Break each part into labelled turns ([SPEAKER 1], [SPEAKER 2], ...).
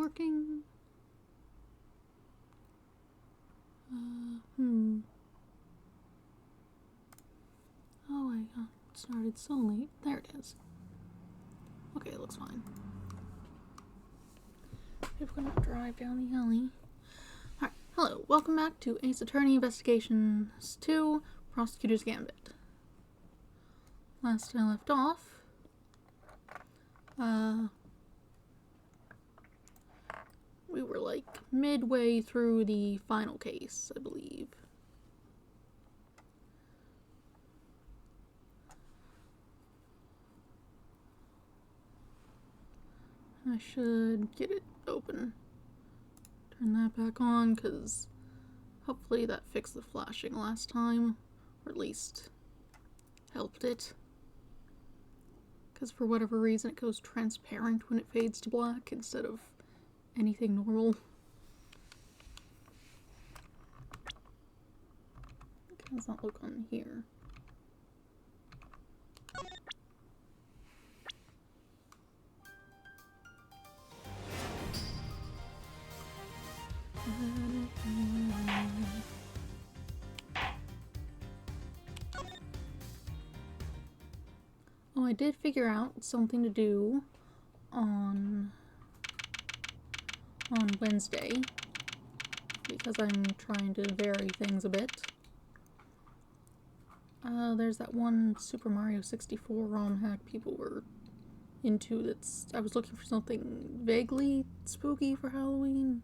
[SPEAKER 1] working? Oh, I got started so late. There it is. Okay, it looks fine. We're gonna drive down the alley. Alright, hello. Welcome back to Ace Attorney Investigations 2, Prosecutor's Gambit. Last I left off, we were like midway through the final case, I believe. I should get it open. Turn that back on, because hopefully that fixed the flashing last time, or at least helped it. Because for whatever reason it goes transparent when it fades to black instead of anything normal. It does not look on here. Oh, I did figure out something to do on Wednesday, because I'm trying to vary things a bit. There's that one Super Mario 64 ROM hack people were into I was looking for something vaguely spooky for Halloween.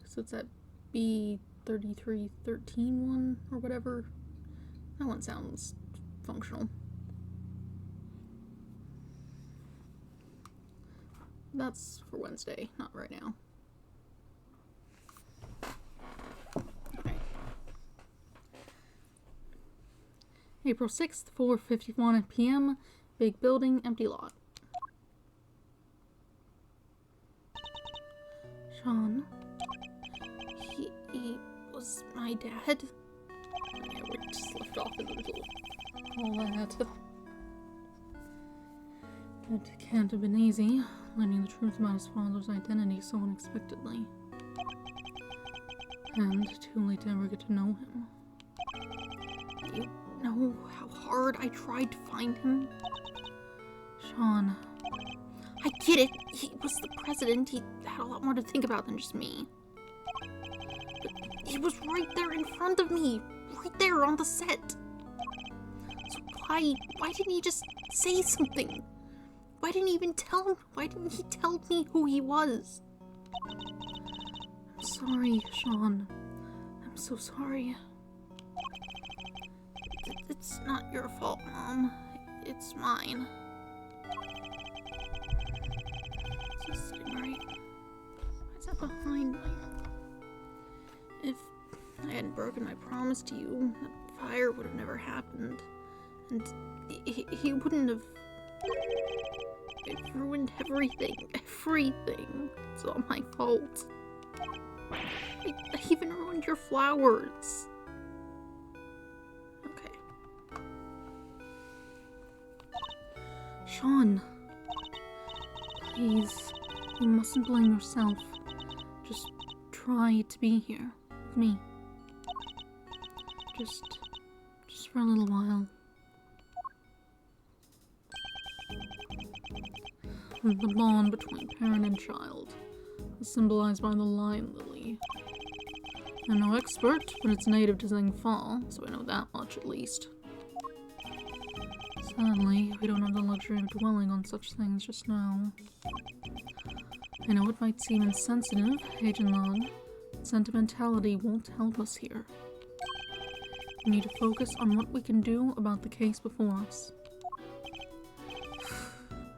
[SPEAKER 1] So it's that B3313 one, or whatever. That one sounds functional. That's for Wednesday, not right now. Okay. April 6th, 4:51 p.m. Big building, empty lot. Sean. He was my dad. Yeah, we just left off in the middle of all that. It can't have been easy, learning the truth about his father's identity so unexpectedly. And too late to ever get to know him. You know how hard I tried to find him? Sean. I get it, he was the president, he had a lot more to think about than just me. But he was right there in front of me, right there on the set. So why didn't he just say something? Why didn't he even tell him? Why didn't he tell me who he was? I'm sorry, Sean. I'm so sorry. It's not your fault, Mom. It's mine. It's just sitting right. Why's that behind me? If I hadn't broken my promise to you, that fire would have never happened. And he wouldn't have... It ruined everything. Everything. It's all my fault. I even ruined your flowers. Okay. Sean. Please. You mustn't blame yourself. Just try to be here with me. Just for a little while. The bond between parent and child is symbolized by the lion lily. I'm no expert, but it's native to Zhengfal, so I know that much at least. Sadly, we don't have the luxury of dwelling on such things just now. I know it might seem insensitive, Agent Log, but sentimentality won't help us here. We need to focus on what we can do about the case before us.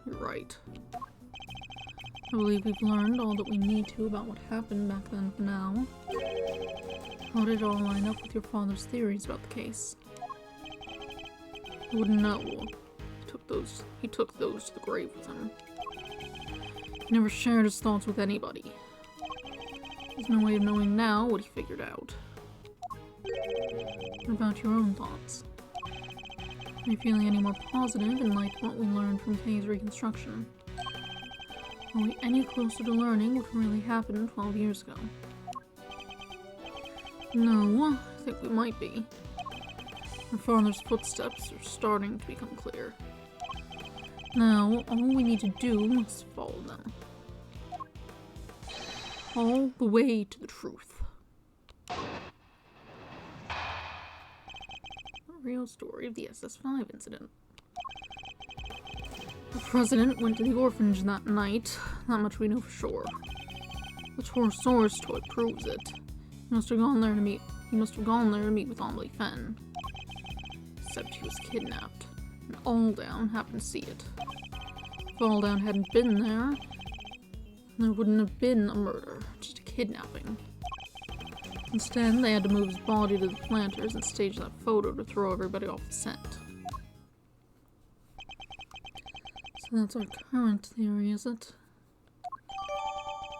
[SPEAKER 1] You're right. I believe we've learned all that we need to about what happened back then for now. How did it all line up with your father's theories about the case? I wouldn't know. He took those to the grave with him. He never shared his thoughts with anybody. There's no way of knowing now what he figured out. What about your own thoughts? Are you feeling any more positive in light of what we learned from Kay's reconstruction? Are we any closer to learning what really happened 12 years ago? No, I think we might be. Our father's footsteps are starting to become clear. Now, all we need to do is follow them. All the way to the truth. The real story of the SS5 incident. The president went to the orphanage that night. That much we know for sure. The Torosaurus toy proves it. He must have gone there to meet with Amelie Fenn. Except he was kidnapped, and Alldown happened to see it. If Alldown hadn't been there, there wouldn't have been a murder, just a kidnapping. Instead, they had to move his body to the planters and stage that photo to throw everybody off the scent. So that's our current theory, is it?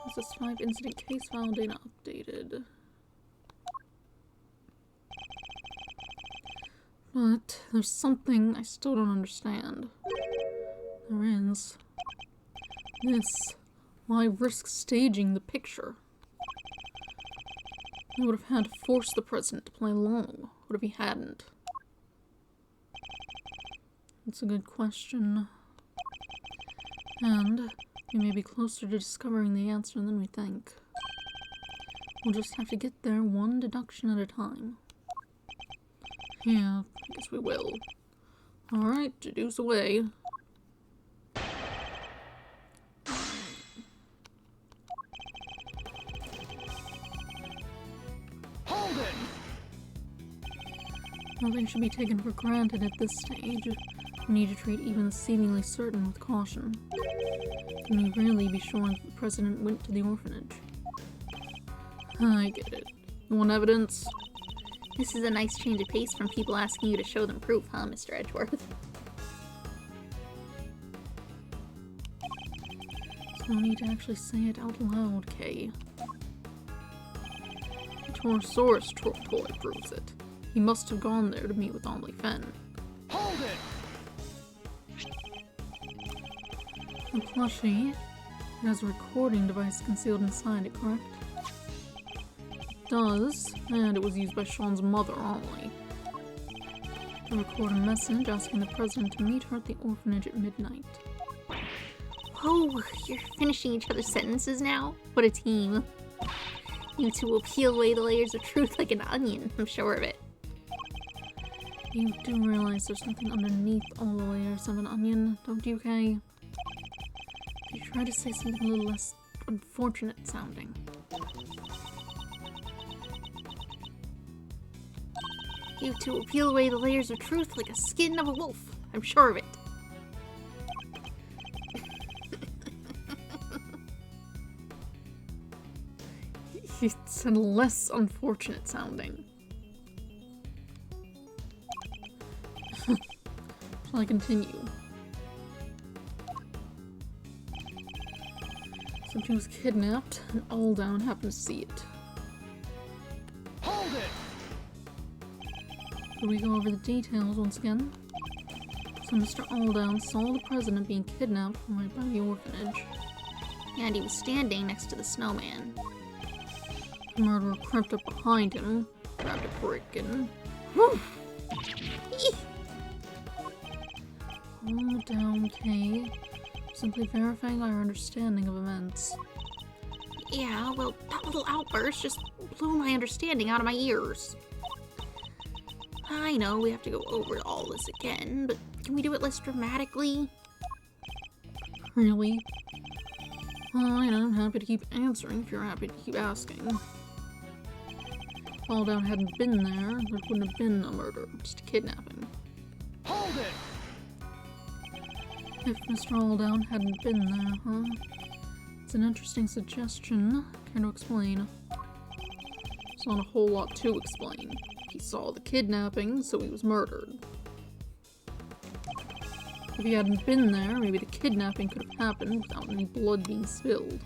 [SPEAKER 1] SS5 incident case file data updated. But there's something I still don't understand. There is. This. Why risk staging the picture? They would have had to force the president to play along. What if he hadn't? That's a good question. And we may be closer to discovering the answer than we think. We'll just have to get there one deduction at a time. Yeah, I guess we will. Alright, deduce away.
[SPEAKER 2] Hold it!
[SPEAKER 1] Nothing should be taken for granted at this stage. We need to treat even the seemingly certain with caution. Can we really be sure that the president went to the orphanage? I get it. You want evidence?
[SPEAKER 3] This is a nice change of pace from people asking you to show them proof, huh, Mr. Edgeworth?
[SPEAKER 1] So no need to actually say it out loud, Kay. The Torosaurus toy proves it. He must have gone there to meet with Amelie Fenn.
[SPEAKER 2] Hold it!
[SPEAKER 1] The plushie has a recording device concealed inside it, correct? It does, and it was used by Sean's mother only. To record a message asking the president to meet her at the orphanage at midnight.
[SPEAKER 3] Whoa, you're finishing each other's sentences now? What a team. You two will peel away the layers of truth like an onion, I'm sure of it.
[SPEAKER 1] You do realize there's something underneath all the layers of an onion, don't you, Kay? You try to say something a little less unfortunate sounding.
[SPEAKER 3] You two will peel away the layers of truth like a skin of a wolf, I'm sure of it.
[SPEAKER 1] It's less unfortunate sounding. Shall I continue? So she was kidnapped, and Alldown happened to see it.
[SPEAKER 2] Hold it!
[SPEAKER 1] Should we go over the details once again? So Mr. Alldown saw the president being kidnapped from right by the orphanage.
[SPEAKER 3] And he was standing next to the snowman.
[SPEAKER 1] The murderer crept up behind him, grabbed a brick, and... Calm down, Kay. Simply verifying our understanding of events.
[SPEAKER 3] Yeah, well, that little outburst just blew my understanding out of my ears. I know we have to go over all this again, but can we do it less dramatically?
[SPEAKER 1] Really? Fine, I'm happy to keep answering if you're happy to keep asking. If Alldown hadn't been there wouldn't have been a murder, just a kidnapping.
[SPEAKER 2] Hold it!
[SPEAKER 1] If Mr. Alldown hadn't been there, huh? It's an interesting suggestion. Care to explain? There's not a whole lot to explain. He saw the kidnapping, so he was murdered. If he hadn't been there, maybe the kidnapping could have happened without any blood being spilled.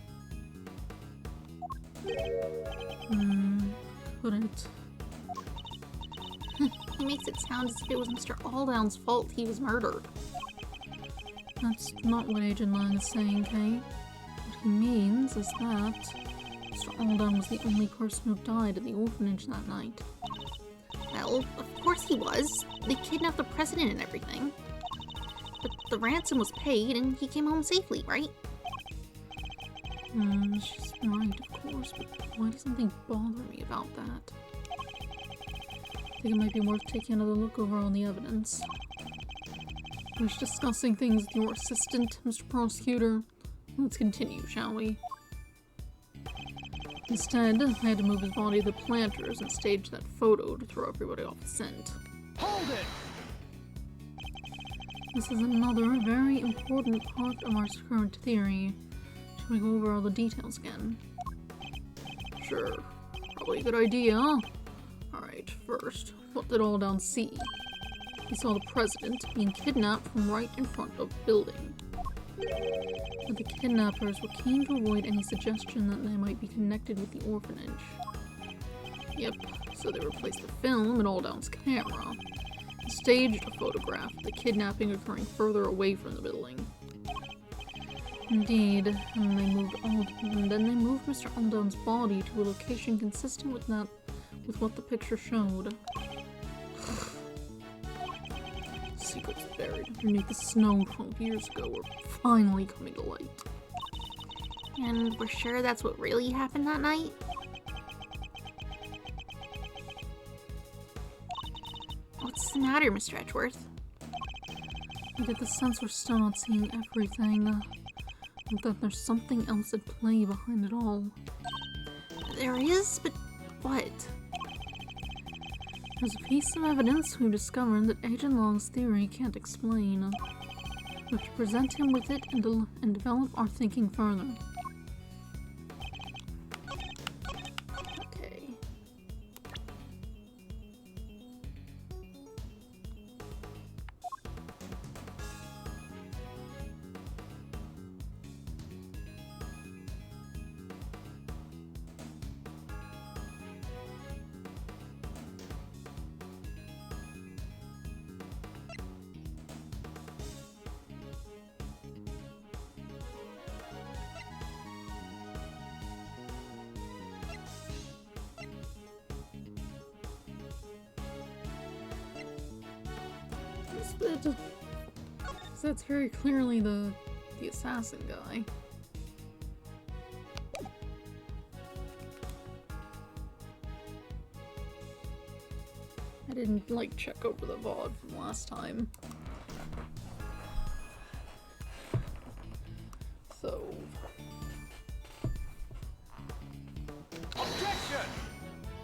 [SPEAKER 1] Could it?
[SPEAKER 3] He makes it sound as if it was Mr. Alldown's fault he was murdered.
[SPEAKER 1] That's not what Agent Lang is saying, Kay. he means is that Mr. Alden was the only person who died at the orphanage that night.
[SPEAKER 3] Well, of course he was. They kidnapped the president and everything. But the ransom was paid and he came home safely, right?
[SPEAKER 1] She's right, of course, but why does something bother me about that? I think it might be worth taking another look over all the evidence. Finish discussing things with your assistant, Mr. Prosecutor. Let's continue, shall we? Instead, I had to move his body to the planters and stage that photo to throw everybody off the scent.
[SPEAKER 2] Hold it!
[SPEAKER 1] This is another very important part of our current theory. Should we go over all the details again? Sure. Probably a good idea. Alright, first, what did Alden see? He saw the president being kidnapped from right in front of the building. But the kidnappers were keen to avoid any suggestion that they might be connected with the orphanage. Yep, so they replaced the film in Alden's camera and staged a photograph of the kidnapping occurring further away from the building. Indeed, and then they moved Mr. Alden's body to a location consistent with what the picture showed. Secrets buried underneath the snow 12 years ago were finally coming to light.
[SPEAKER 3] And we're sure that's what really happened that night? What's the matter, Mr. Edgeworth?
[SPEAKER 1] I get the sense we're still not seeing everything, and that there's something else at play behind it all.
[SPEAKER 3] There is? But what?
[SPEAKER 1] There's a piece of evidence we've discovered that Agent Long's theory can't explain. We have to present him with it and develop our thinking further.
[SPEAKER 3] Okay.
[SPEAKER 1] That's very clearly the assassin guy. I didn't check over the VOD from last time. So
[SPEAKER 2] Objection!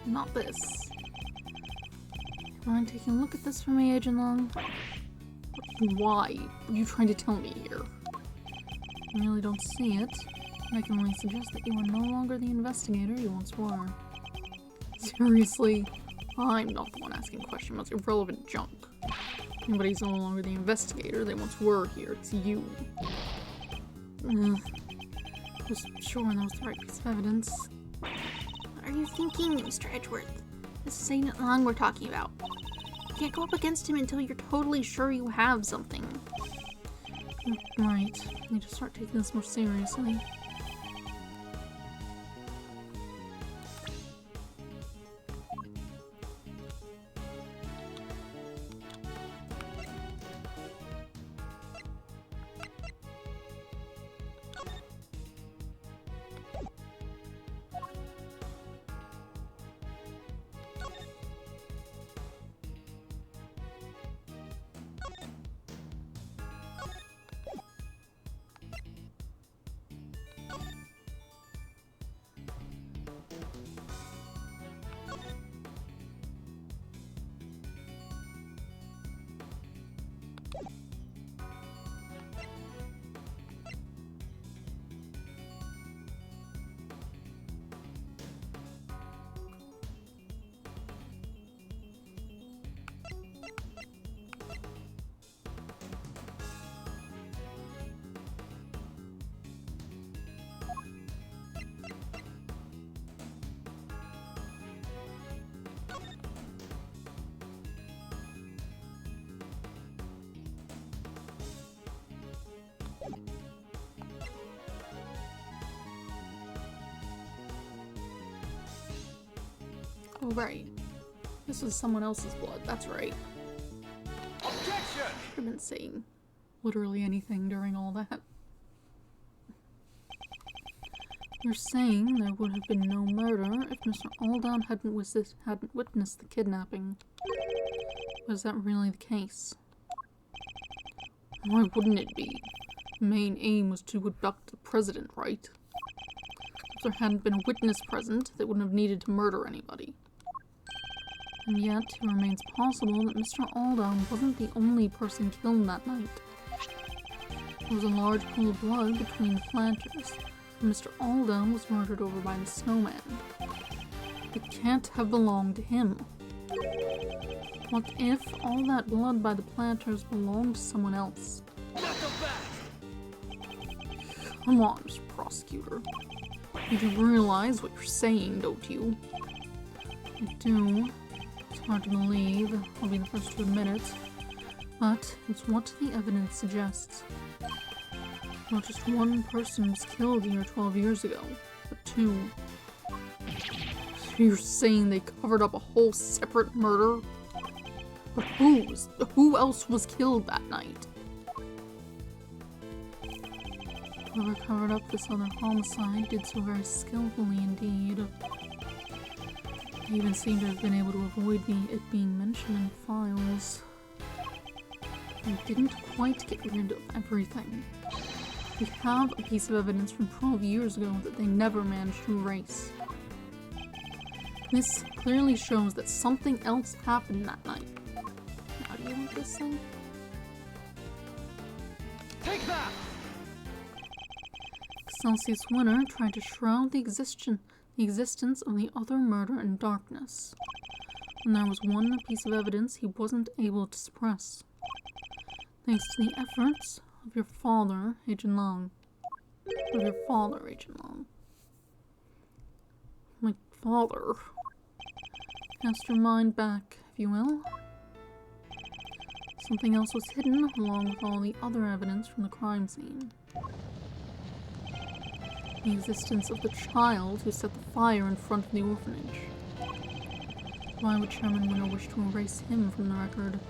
[SPEAKER 1] not this. Mind taking a look at this for me, Agent Long? Why? What are you trying to tell me here? I really don't see it. I can only suggest that you are no longer the investigator you once were. Seriously? I'm not the one asking questions about irrelevant junk. Nobody's no longer the investigator they once were here. It's you. Just sure that was the right piece of evidence.
[SPEAKER 3] What are you thinking, Mr. Edgeworth? This is Agent Long we're talking about. You can't go up against him until you're totally sure you have something.
[SPEAKER 1] Right. I need to start taking this more seriously. Oh, right. This was someone else's blood, that's right.
[SPEAKER 2] Objection!
[SPEAKER 1] Should have been saying literally anything during all that. You're saying there would have been no murder if Mr. Aldan hadn't witnessed the kidnapping. Was that really the case? Why wouldn't it be? The main aim was to abduct the president, right? If there hadn't been a witness present, they wouldn't have needed to murder anybody. And yet, it remains possible that Mr. Aldan wasn't the only person killed that night. There was a large pool of blood between the planters, and Mr. Aldan was murdered over by the snowman. It can't have belonged to him. What if all that blood by the planters belonged to someone else? Come on, Mr. Prosecutor. You do realize what you're saying, don't you? I do. It's hard to believe, I'll be the first to admit it, but it's what the evidence suggests. Not just one person was killed here 12 years ago, but two. So you're saying they covered up a whole separate murder? But who else was killed that night? Whoever covered up this other homicide did so very skillfully indeed. They even seem to have been able to avoid it being mentioned in files. They didn't quite get rid of everything. We have a piece of evidence from 12 years ago that they never managed to erase. This clearly shows that something else happened that night. How do you want this thing?
[SPEAKER 2] Take that!
[SPEAKER 1] Excelsius Winner tried to shroud the existence of the other murder in darkness. And there was one piece of evidence he wasn't able to suppress. Thanks to the efforts of your father, Agent Long. My father. Cast your mind back, if you will. Something else was hidden, along with all the other evidence from the crime scene. The existence of the child who set the fire in front of the orphanage. Why would Chairman Winner wish to erase him from the record?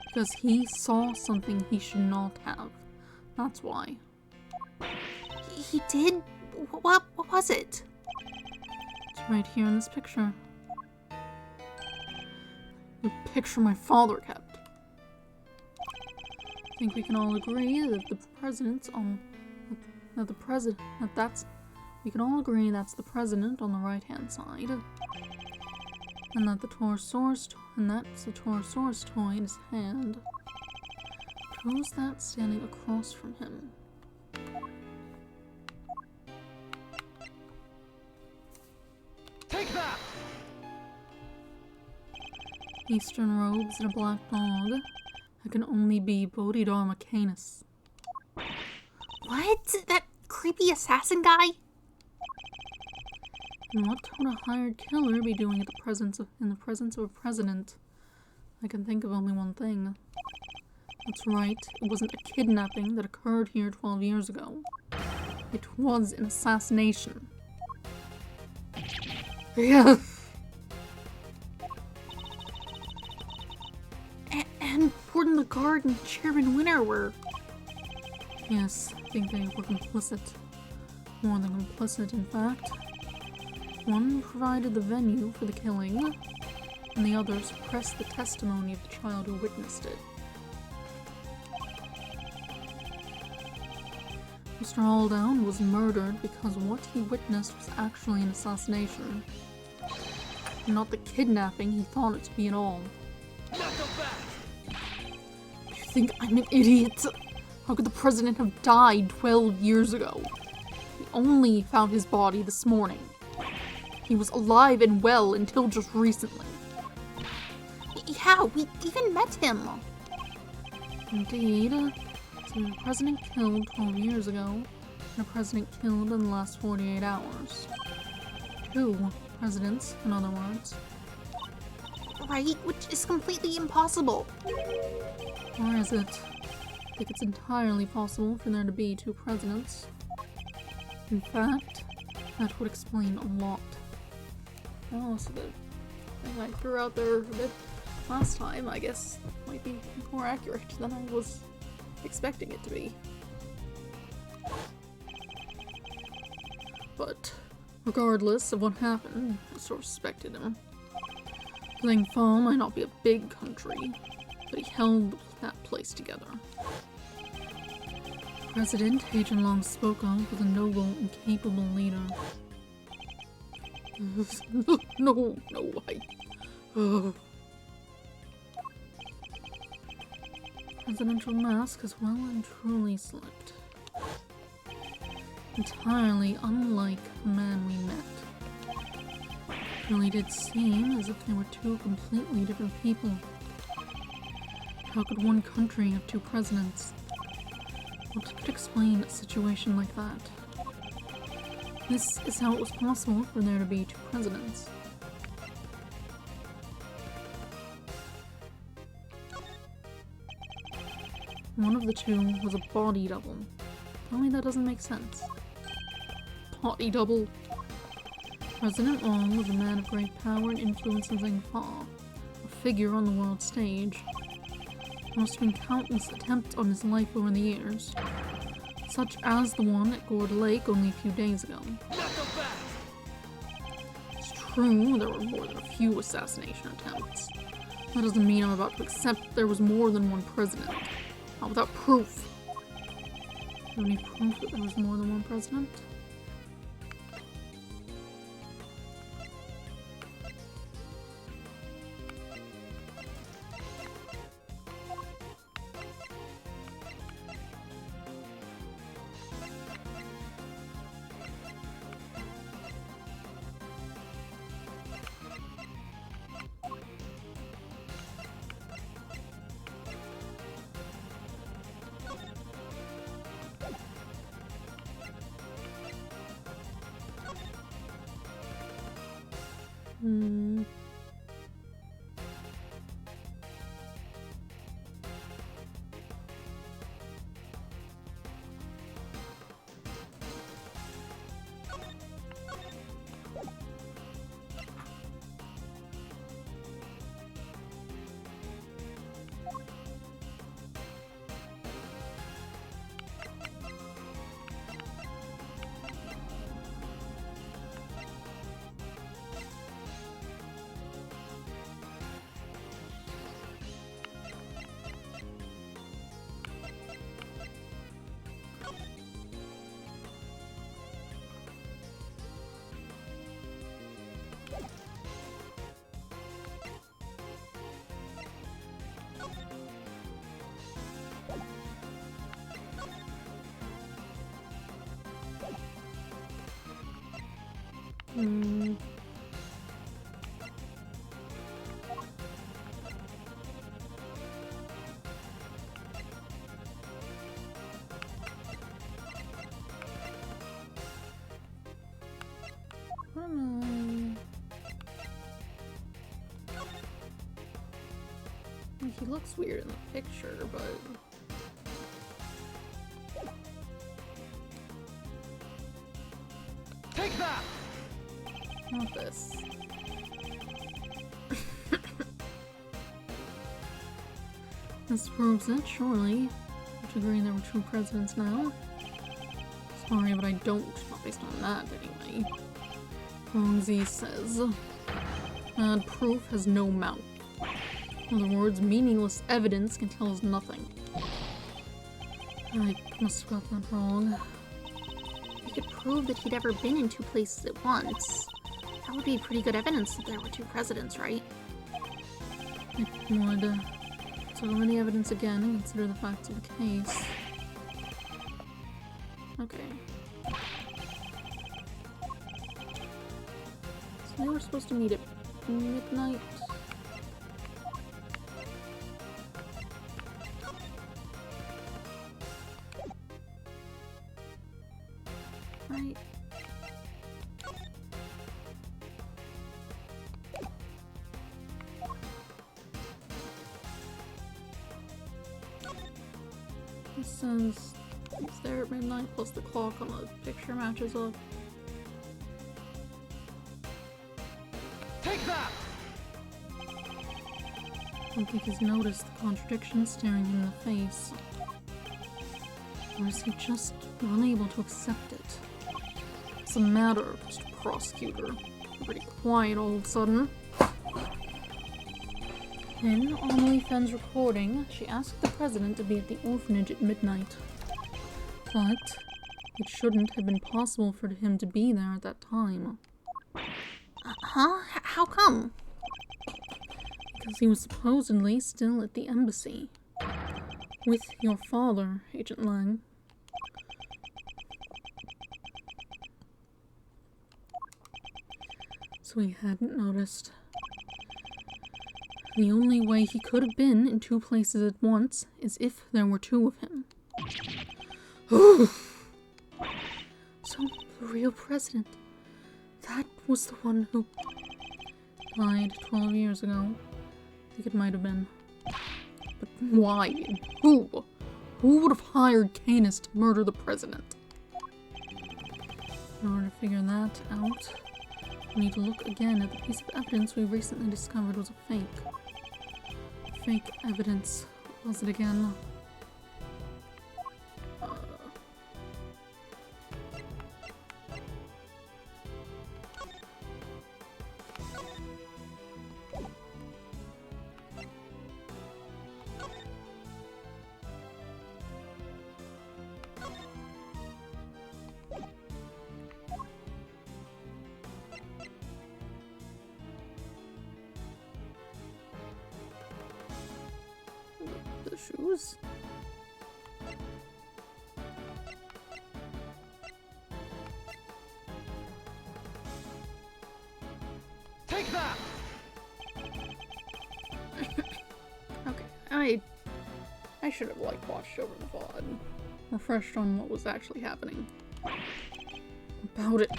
[SPEAKER 1] Because he saw something he should not have. That's why.
[SPEAKER 3] He did? What was it?
[SPEAKER 1] It's right here in this picture. The picture my father kept. I think we can all agree that we can all agree that's the president on the right-hand side. And that that's the Torosaurus toy in his hand. Who's that standing across from him?
[SPEAKER 2] Take that!
[SPEAKER 1] Eastern robes and a black dog. That can only be Bodhidharma Canis.
[SPEAKER 3] What? That creepy assassin guy?
[SPEAKER 1] And what would a hired killer be doing in the presence of a president? I can think of only one thing. That's right, it wasn't a kidnapping that occurred here 12 years ago. It was an assassination. Yeah.
[SPEAKER 3] And Gordon the Guard and Chairman Winner were...
[SPEAKER 1] Yes, I think they were complicit. More than complicit, in fact. One provided the venue for the killing, and the other suppressed the testimony of the child who witnessed it. Mr. Aldan was murdered because what he witnessed was actually an assassination. And not the kidnapping he thought it to be at all.
[SPEAKER 2] Not so fast!
[SPEAKER 1] Do you think I'm an idiot? How could the president have died 12 years ago? We only found his body this morning. He was alive and well until just recently.
[SPEAKER 3] Yeah, we even met him.
[SPEAKER 1] Indeed. So the president killed 12 years ago, and a president killed in the last 48 hours. 2 presidents, in other words.
[SPEAKER 3] Right? Which is completely impossible.
[SPEAKER 1] Or is it? I think it's entirely possible for there to be 2 presidents. In fact, that would explain a lot. Oh, so the thing I threw out there a bit last time, I guess, might be more accurate than I was expecting it to be. But regardless of what happened, I still respected him. Lingfall might not be a big country, but he held that place together. President Agent Long spoke of was a noble and capable leader. No, Presidential mask has well and truly slipped. Entirely unlike the man we met. It really did seem as if they were two completely different people. How could one country have two presidents? What could explain a situation like that? This is how it was possible for there to be two presidents. One of the two was a body double. Tell me that doesn't make sense. Body double? President Long was a man of great power and influence in Zhengfa, a figure on the world stage. There must have been countless attempts on his life over the years, such as the one at Gourd Lake only a few days ago. It's true, there were more than a few assassination attempts. That doesn't mean I'm about to accept there was more than one president. Not without proof. Do you have any proof that there was more than one president? He looks weird in the picture, but...
[SPEAKER 2] Take that!
[SPEAKER 1] Not this. This proves it, surely. Would you agree there were two presidents now? Sorry, but I don't. Not based on that, anyway. Longzi says, bad proof has no mouth. In other words, meaningless evidence can tell us nothing. I must have got that wrong.
[SPEAKER 3] We could prove that he'd ever been in two places at once. That would be pretty good evidence that there were two presidents, right?
[SPEAKER 1] It would. So go over the evidence again and consider the facts of the case. Okay. So they were supposed to meet at midnight. Right. This says it's there at midnight plus the clock on the picture matches up. I don't think he's noticed the contradiction staring him in the face. Or is he just unable to accept it? What's the matter, Mr. Prosecutor? You're pretty quiet all of a sudden. In Amelie Fenn's recording, she asked the president to be at the orphanage at midnight. But it shouldn't have been possible for him to be there at that time.
[SPEAKER 3] Huh? How come?
[SPEAKER 1] Because he was supposedly still at the embassy. With your father, Agent Lang. So he hadn't noticed. The only way he could have been in two places at once is if there were two of him. So, the real president, that was the one who died 12 years ago. I think it might have been. But why? And who? Who would have hired Canis to murder the president? In order to figure that out, we need to look again at the piece of evidence we recently discovered was a fake. Fake evidence. What was it again? The shoes?
[SPEAKER 2] Take that!
[SPEAKER 1] Okay, I should have watched over the VOD. Refreshed on what was actually happening. About it.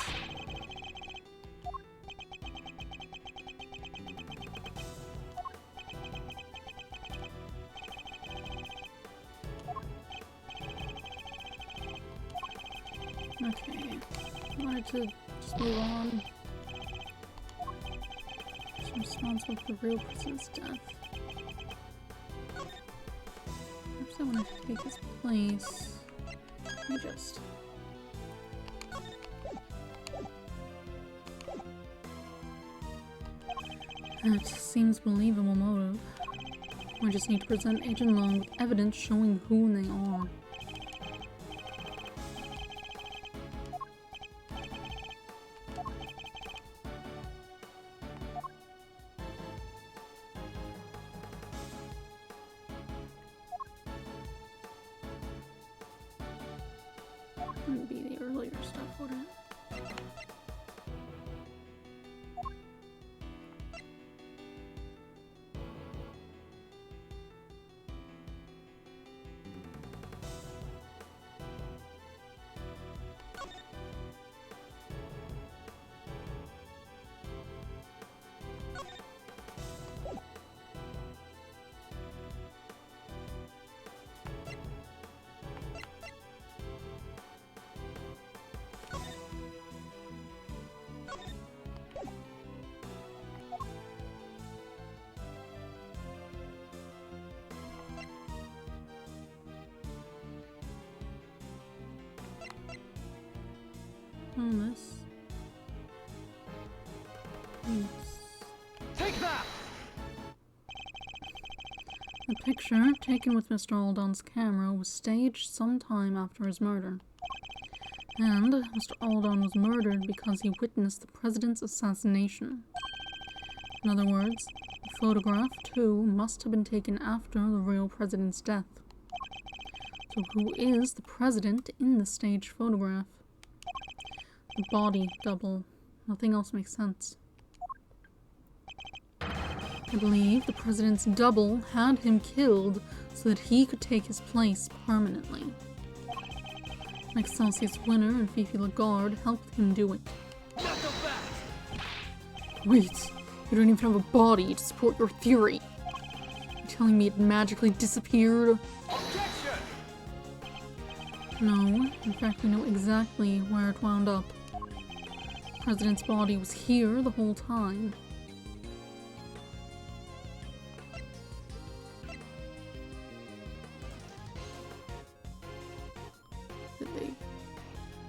[SPEAKER 1] Okay, I wanted to just move on. Who's responsible for the real person's death? Perhaps I wanted to take his place. Let me just... That seems believable motive. I just need to present Agent Long with evidence showing who they are. Wouldn't be the earlier stuff, would it? On this.
[SPEAKER 2] Take that!
[SPEAKER 1] The picture, taken with Mr. Alden's camera, was staged sometime after his murder. And Mr. Alden was murdered because he witnessed the president's assassination. In other words, the photograph, too, must have been taken after the real president's death. So who is the president in the staged photograph? The body double. Nothing else makes sense. I believe the president's double had him killed so that he could take his place permanently. An Excelsius winner and Fifi Lagarde helped him do it.
[SPEAKER 2] Not so fast!
[SPEAKER 1] Wait, you don't even have a body to support your theory. You're telling me it magically disappeared?
[SPEAKER 2] Objection!
[SPEAKER 1] No, in fact we know exactly where it wound up. The president's body was here the whole time.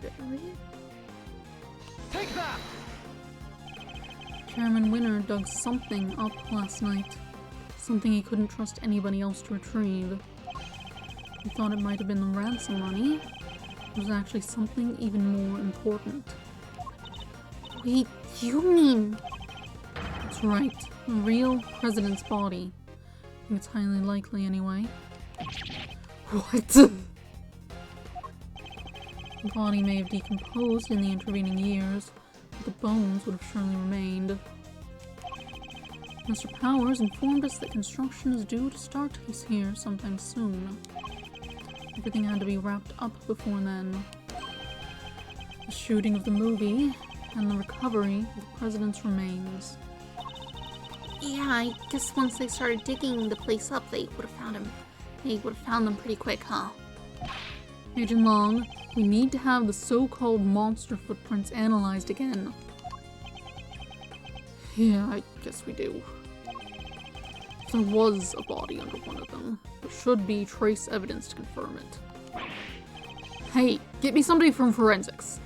[SPEAKER 1] Bury it?
[SPEAKER 2] Take that!
[SPEAKER 1] Chairman Winner dug something up last night. Something he couldn't trust anybody else to retrieve. He thought it might have been the ransom money. It was actually something even more important.
[SPEAKER 3] Wait, you mean...
[SPEAKER 1] That's right. The real president's body. I think it's highly likely anyway. What? The body may have decomposed in the intervening years, but the bones would have surely remained. Mr. Powers informed us that construction is due to start here sometime soon. Everything had to be wrapped up before then. The shooting of the movie and the recovery of the president's remains.
[SPEAKER 3] Yeah, I guess once they started digging the place up, they would have found him. They would have found them pretty quick, huh?
[SPEAKER 1] Agent Long, we need to have the so-called monster footprints analyzed again. Yeah, I guess we do. If there was a body under one of them, there should be trace evidence to confirm it. Hey, get me somebody from forensics.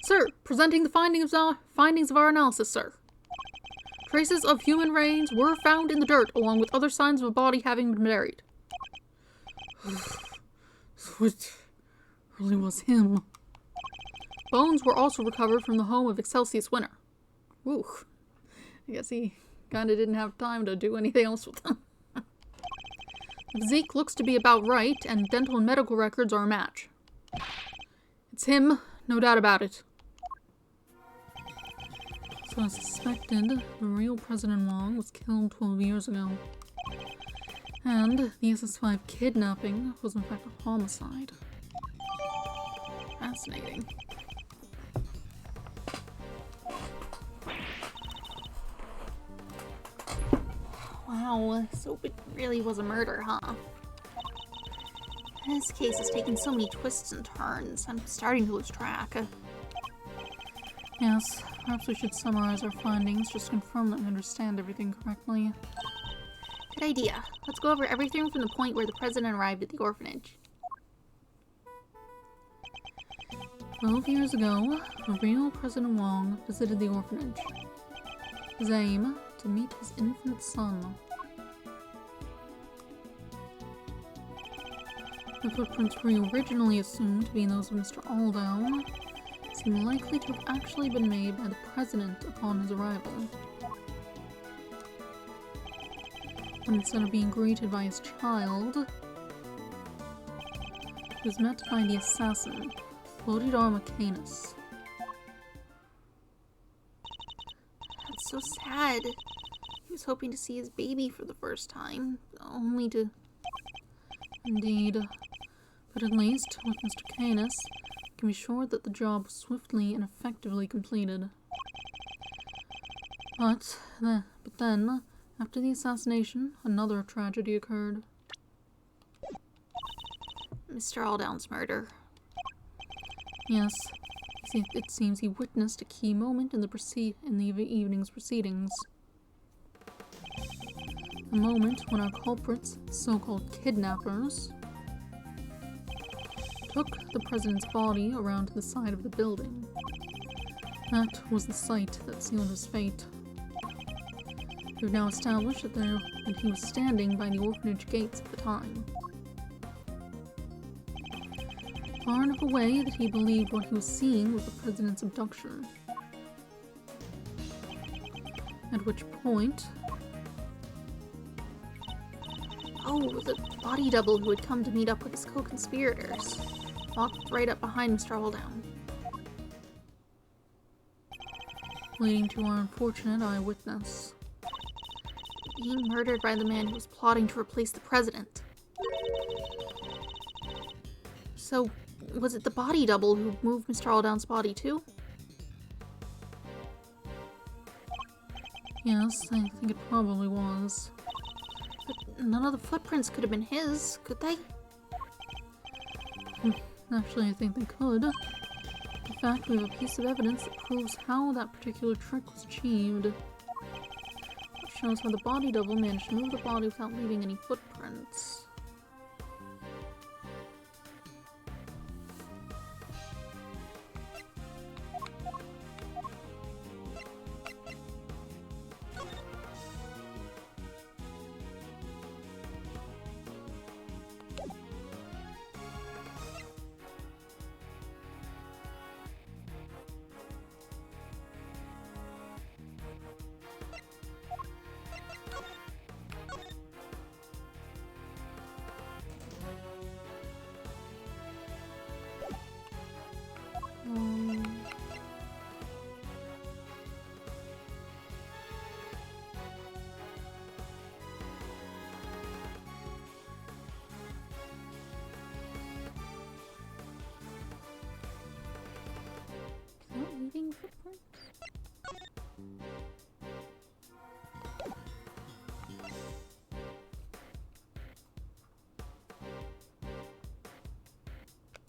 [SPEAKER 1] Sir, presenting the findings of our analysis, sir. Traces of human remains were found in the dirt, along with other signs of a body having been buried. So it really was him. Bones were also recovered from the home of Excelsius Winner. Woo. I guess he kinda didn't have time to do anything else with them. The physique looks to be about right, and dental and medical records are a match. It's him, no doubt about it. So as suspected, the real President Wong was killed 12 years ago. And the SS5 kidnapping was in fact a homicide. Fascinating.
[SPEAKER 3] Wow, so it really was a murder, huh? This case is taking so many twists and turns. I'm starting to lose track.
[SPEAKER 1] Yes, perhaps we should summarize our findings, just confirm that we understand everything correctly.
[SPEAKER 3] Good idea. Let's go over everything from the point where the president arrived at the orphanage.
[SPEAKER 1] 12 years ago, the real President Wong visited the orphanage. His aim, to meet his infant son. The footprints we originally assumed to be those of Mr. Aldown seem likely to have actually been made by the president upon his arrival. But instead of being greeted by his child, he was met by the assassin, Lodidar Canis.
[SPEAKER 3] That's so sad. He was hoping to see his baby for the first time, only to...
[SPEAKER 1] Indeed. But at least, with Mr. Canis, we can be sure that the job was swiftly and effectively completed. But then, after the assassination, another tragedy occurred.
[SPEAKER 3] Mr. Aldown's murder.
[SPEAKER 1] Yes, it seems he witnessed a key moment in the evening's proceedings. A moment when our culprits, so-called kidnappers, took the president's body around to the side of the building. That was the sight that sealed his fate. We've now established that he was standing by the orphanage gates at the time. Far enough away that he believed what he was seeing was the president's abduction. At which point...
[SPEAKER 3] Oh, the body double who had come to meet up with his co-conspirators. Walked right up behind Mr. Aldown.
[SPEAKER 1] Leading to our unfortunate eyewitness.
[SPEAKER 3] Being murdered by the man who was plotting to replace the president. So, was it the body double who moved Mr. Aldown's body too?
[SPEAKER 1] Yes, I think it probably was.
[SPEAKER 3] But none of the footprints could have been his, could they?
[SPEAKER 1] Actually, I think they could. In fact, we have a piece of evidence that proves how that particular trick was achieved. It shows how the body double managed to move the body without leaving any footprints.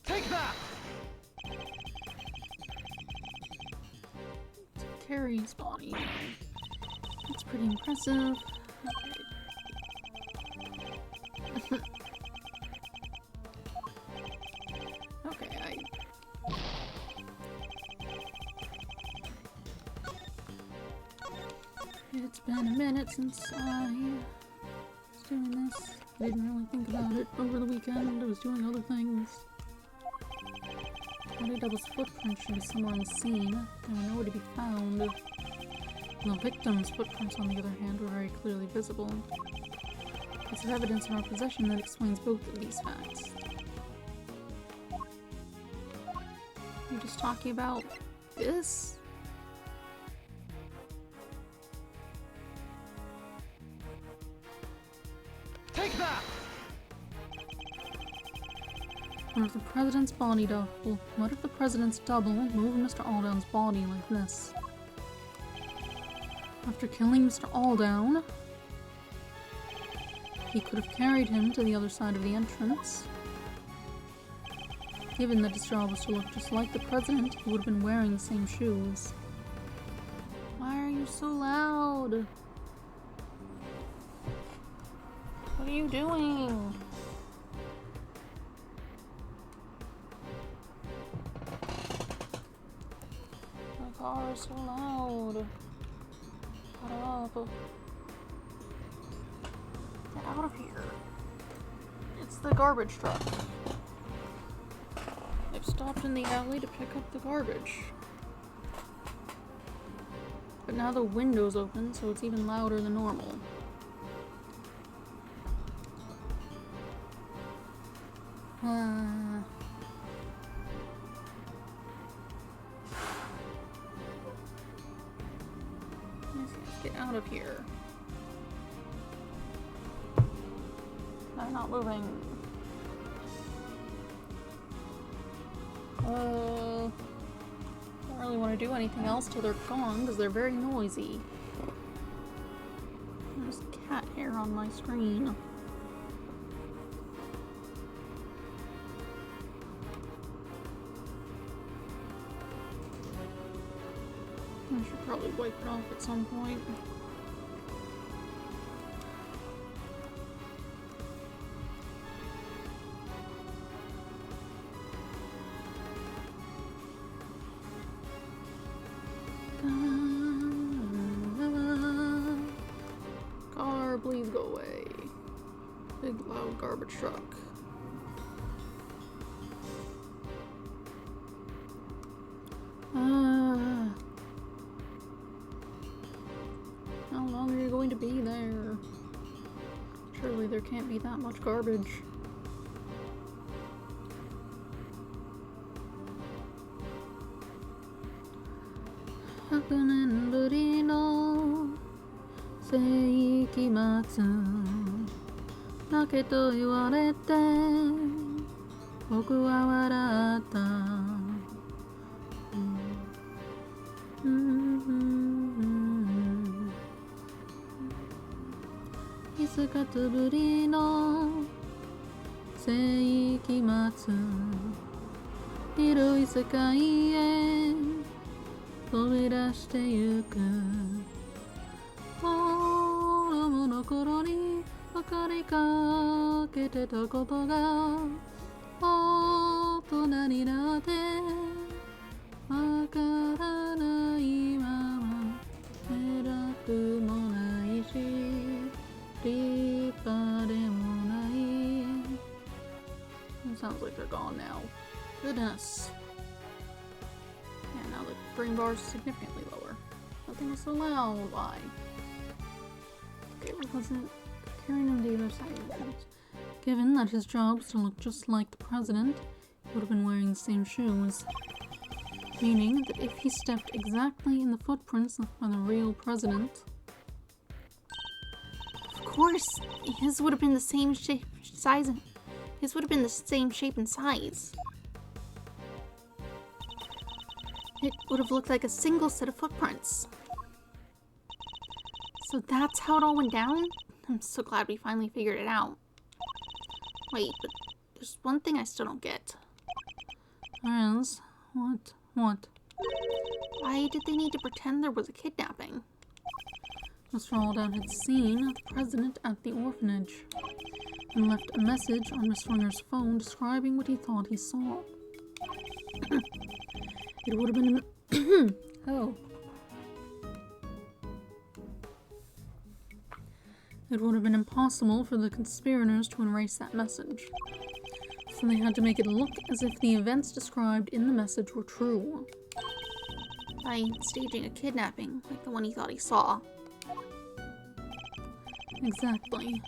[SPEAKER 2] Take that!
[SPEAKER 1] Carrie's body. That's pretty impressive. Okay. Okay, It's been a minute since I was doing this. I didn't really think about it over the weekend. I was doing other things. Body Double's footprints should be somewhere on the scene. They were nowhere to be found. The victim's footprints, on the other hand, were very clearly visible. Piece of evidence in our possession that explains both of these facts. You're just talking about this?
[SPEAKER 2] Take that!
[SPEAKER 1] What if the president's body double? What if the president's double moved Mr. Aldown's body like this? After killing Mr. Aldown, he could have carried him to the other side of the entrance. Given that his job was to look just like the president, he would have been wearing the same shoes. Why are you so loud? What are you doing? The car is so loud. Shut up. Get out of here. It's the garbage truck. They've stopped in the alley to pick up the garbage. But now the window's open, so it's even louder than normal. Let's get out of here. I'm not moving. Don't really want to do anything else till they're gone because they're very noisy. There's cat hair on my screen. I should probably wipe it off at some point. Car, please go away. Big loud garbage truck. How long are you going to be there? Surely there can't be that much garbage. Hakunen buri no seikimatsu dake to iwarete boku wa waratta. いつかとぶりの世紀末広い世界へ飛び出してゆく子供の頃に分かりかけてたことが大人になってわからないまま偉くもないし立派でもない It sounds like they're gone now. Goodness. Yeah, now the green bar is significantly lower. Nothing was so loud. Why? Okay, wasn't carrying him to the other side of the fence. Given that his job was to look just like the president, he would have been wearing the same shoes. Meaning that if he stepped exactly in the footprints of the real president, of course, his would have been the same shape, size, and his would have been the same shape and size. It would have looked like a single set of footprints. So that's how it all went down? I'm so glad we finally figured it out. Wait, but there's one thing I still don't get. Friends? What? What?
[SPEAKER 3] Why did they need to pretend there was a kidnapping?
[SPEAKER 1] Mr. Aldown had seen the president at the orphanage and left a message on Miss Ringer's phone describing what he thought he saw. It would have been oh. It would have been impossible for the conspirators to erase that message, so they had to make it look as if the events described in the message were true.
[SPEAKER 3] By staging a kidnapping, like the one he thought he saw.
[SPEAKER 1] Exactly.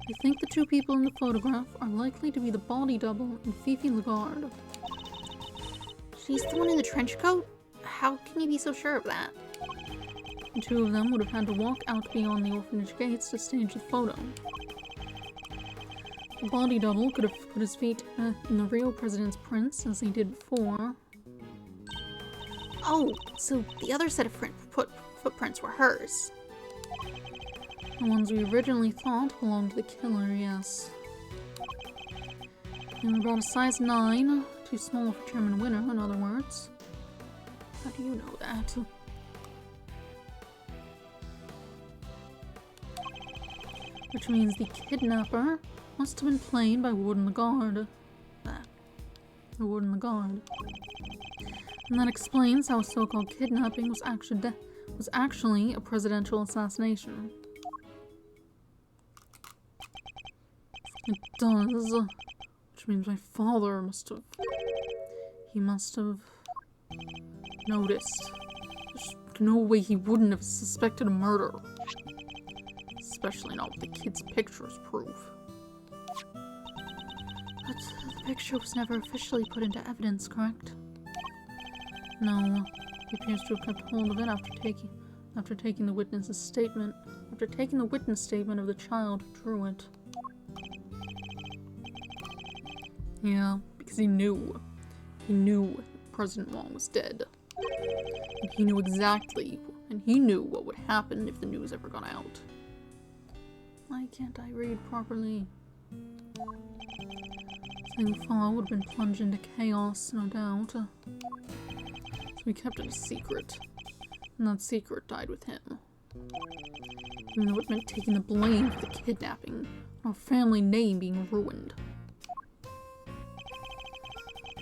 [SPEAKER 1] I think the two people in the photograph are likely to be the body double and Fifi Lagarde.
[SPEAKER 3] She's the one in the trench coat? How can you be so sure of that?
[SPEAKER 1] The two of them would have had to walk out beyond the orphanage gates to stage the photo. The body double could have put his feet in the real president's prints as he did before.
[SPEAKER 3] Oh, so the other set of footprints were hers.
[SPEAKER 1] The ones we originally thought belonged to the killer, yes. They were about a size 9, too small for Chairman Winner, in other words. How do you know that? Which means the kidnapper must have been played by Warden Lagarde. The Warden Lagarde. And that explains how a so-called kidnapping was actually a presidential assassination. It does. Which means my father must have... He must have... noticed. There's no way he wouldn't have suspected a murder. Especially not with the kid's pictures proof. But the picture was never officially put into evidence, correct? No. He appears to have kept hold of it after taking the witness statement of the child who drew it. Yeah, because he knew. He knew President Wong was dead. And he knew what would happen if the news ever got out. Why can't I read properly? Thing Fall would have been plunged into chaos, no doubt. So he kept it a secret. And that secret died with him. Even though it meant taking the blame for the kidnapping, our family name being ruined.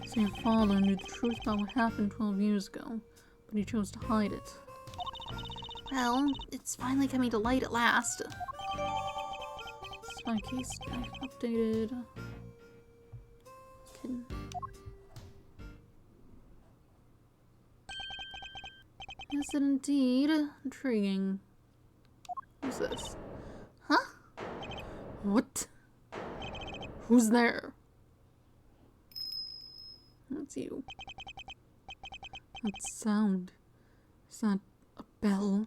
[SPEAKER 1] So your father knew the truth about what happened 12 years ago, but he chose to hide it.
[SPEAKER 3] Well, it's finally coming to light at last.
[SPEAKER 1] Spy case updated. Just kidding. Is it indeed intriguing? Who's this?
[SPEAKER 3] Huh?
[SPEAKER 1] What? Who's there? That's you. That sound. Is that a bell?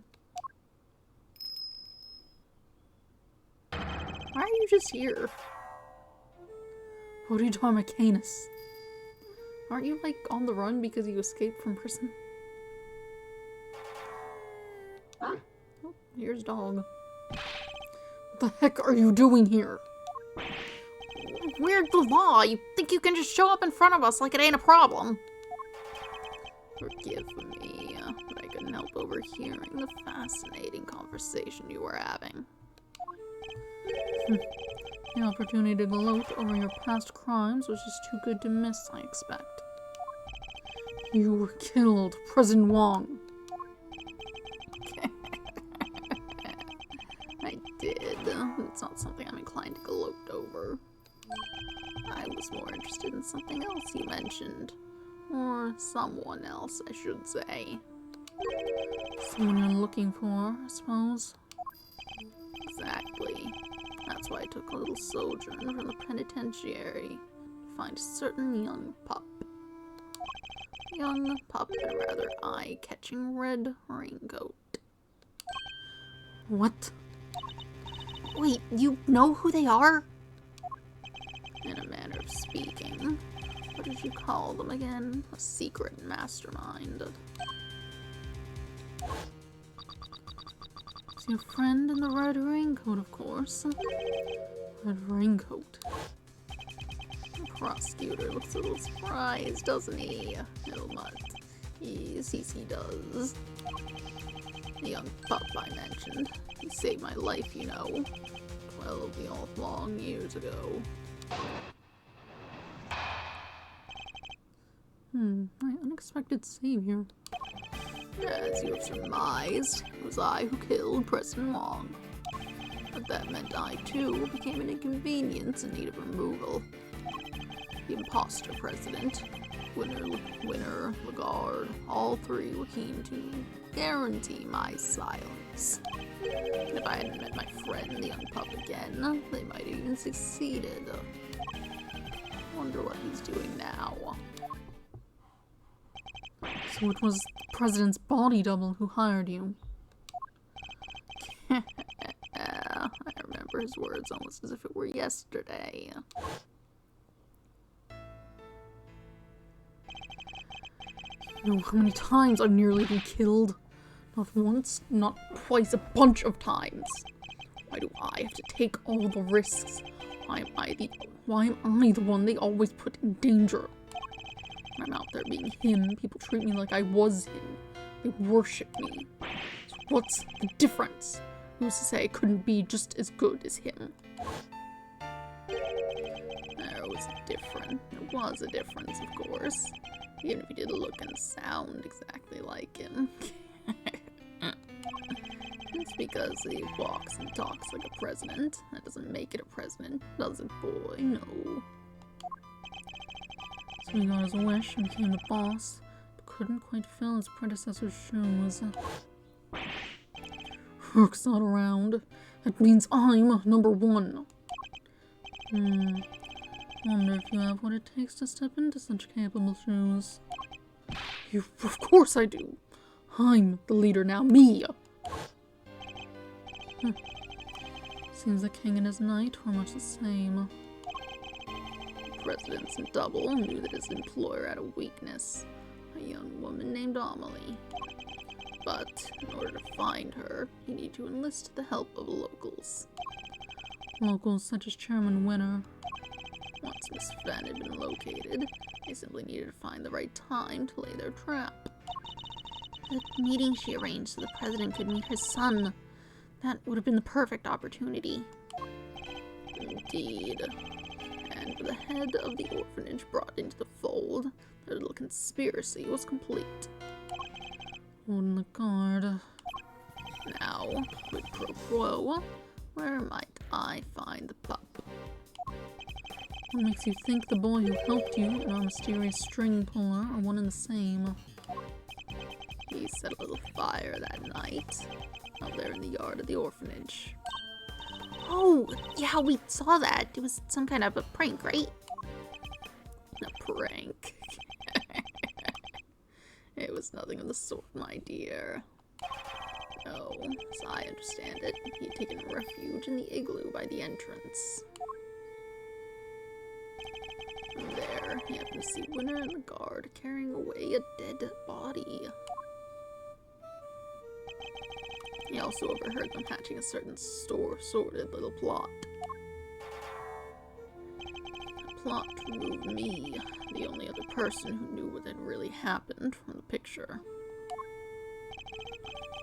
[SPEAKER 3] Why are you just here?
[SPEAKER 1] Bodhidharma Canis. Aren't you, like, on the run because you escaped from prison? Oh, here's dog. What the heck are you doing here?
[SPEAKER 3] We're the law. You think you can just show up in front of us like it ain't a problem?
[SPEAKER 1] Forgive me, but I couldn't help overhearing the fascinating conversation you were having. The opportunity to gloat over your past crimes was just too good to miss, I expect. You were killed, President Wong. I did. It's not something I'm inclined to gloat over. I was more interested in something else you mentioned. Or someone else, I should say. Someone you're looking for, I suppose. Exactly. That's why I took a little sojourn from the penitentiary to find a certain young pup. Young pup in a rather eye-catching red raincoat. What?
[SPEAKER 3] Wait, you know who they are?
[SPEAKER 1] In a manner of speaking. What did you call them again? A secret mastermind. It's your friend in the red raincoat, of course. Red raincoat.
[SPEAKER 3] Prosecutor looks a little surprised, doesn't he? No, but yes, he does. The young pup I mentioned. He saved my life, you know. 12 long years ago.
[SPEAKER 1] My unexpected savior.
[SPEAKER 3] As you have surmised, it was I who killed Preston Wong. But that meant I, too, became an inconvenience in need of removal. The imposter president, Winner, Lagarde, all three were keen to guarantee my silence. And if I hadn't met my friend, the young pup, again, they might have even succeeded. Wonder what he's doing now.
[SPEAKER 1] So it was the president's body double who hired you.
[SPEAKER 3] I remember his words almost as if it were yesterday.
[SPEAKER 1] You know how many times I've nearly been killed? Not once, not twice, a bunch of times. Why do I have to take all the risks? Why am I the one they always put in danger? When I'm out there being him, people treat me like I was him. They worship me. So what's the difference? Who's to say I couldn't be just as good as him?
[SPEAKER 3] There was a difference, of course. Even if he did look and sound exactly like him. It's because he walks and talks like a president. That doesn't make it a president, does it, boy? No.
[SPEAKER 1] So he got his wish and became the boss, but couldn't quite fill his predecessor's shoes. Hook's not around. That means I'm number one. Wonder if you have what it takes to step into such capable shoes. Of course I do. I'm the leader now. Me! Seems the king and his knight were much the same.
[SPEAKER 3] The president's double knew that his employer had a weakness. A young woman named Amelie. But in order to find her, you need to enlist the help of locals.
[SPEAKER 1] Locals such as Chairman Winner.
[SPEAKER 3] Once Miss Fenn had been located, they simply needed to find the right time to lay their trap. The meeting she arranged so the president could meet his son. That would have been the perfect opportunity. Indeed. And with the head of the orphanage brought into the fold, the little conspiracy was complete.
[SPEAKER 1] On the guard.
[SPEAKER 3] Now, quid pro quo, where might I find the pup?
[SPEAKER 1] What makes you think the boy who helped you and our mysterious string puller are one and the same?
[SPEAKER 3] He set a little fire that night, out there in the yard of the orphanage. Oh, yeah, we saw that. It was some kind of a prank, right? A prank. It was nothing of the sort, my dear. No, as I understand it, he had taken refuge in the igloo by the entrance. And there, he happened to see Winner and the guard carrying away a dead body. He also overheard them hatching a certain sordid little plot. A plot to remove me, the only other person who knew what had really happened, from the picture.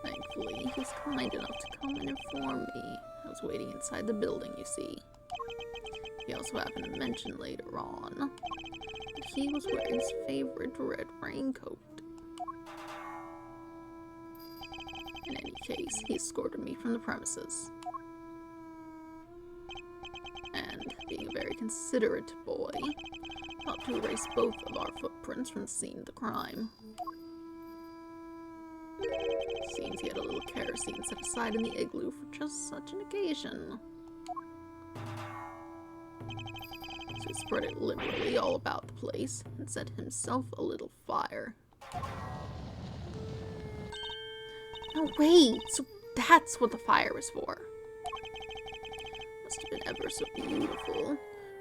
[SPEAKER 3] Thankfully, he was kind enough to come and inform me. I was waiting inside the building, you see. He also happened to mention later on that he was wearing his favorite red raincoat. In any case, he escorted me from the premises. And, being a very considerate boy, thought to erase both of our footprints from the scene of the crime. Seems he had a little kerosene set aside in the igloo for just such an occasion. So he spread it liberally all about the place and set himself a little fire. No, wait! So that's what the fire was for. Must have been ever so beautiful.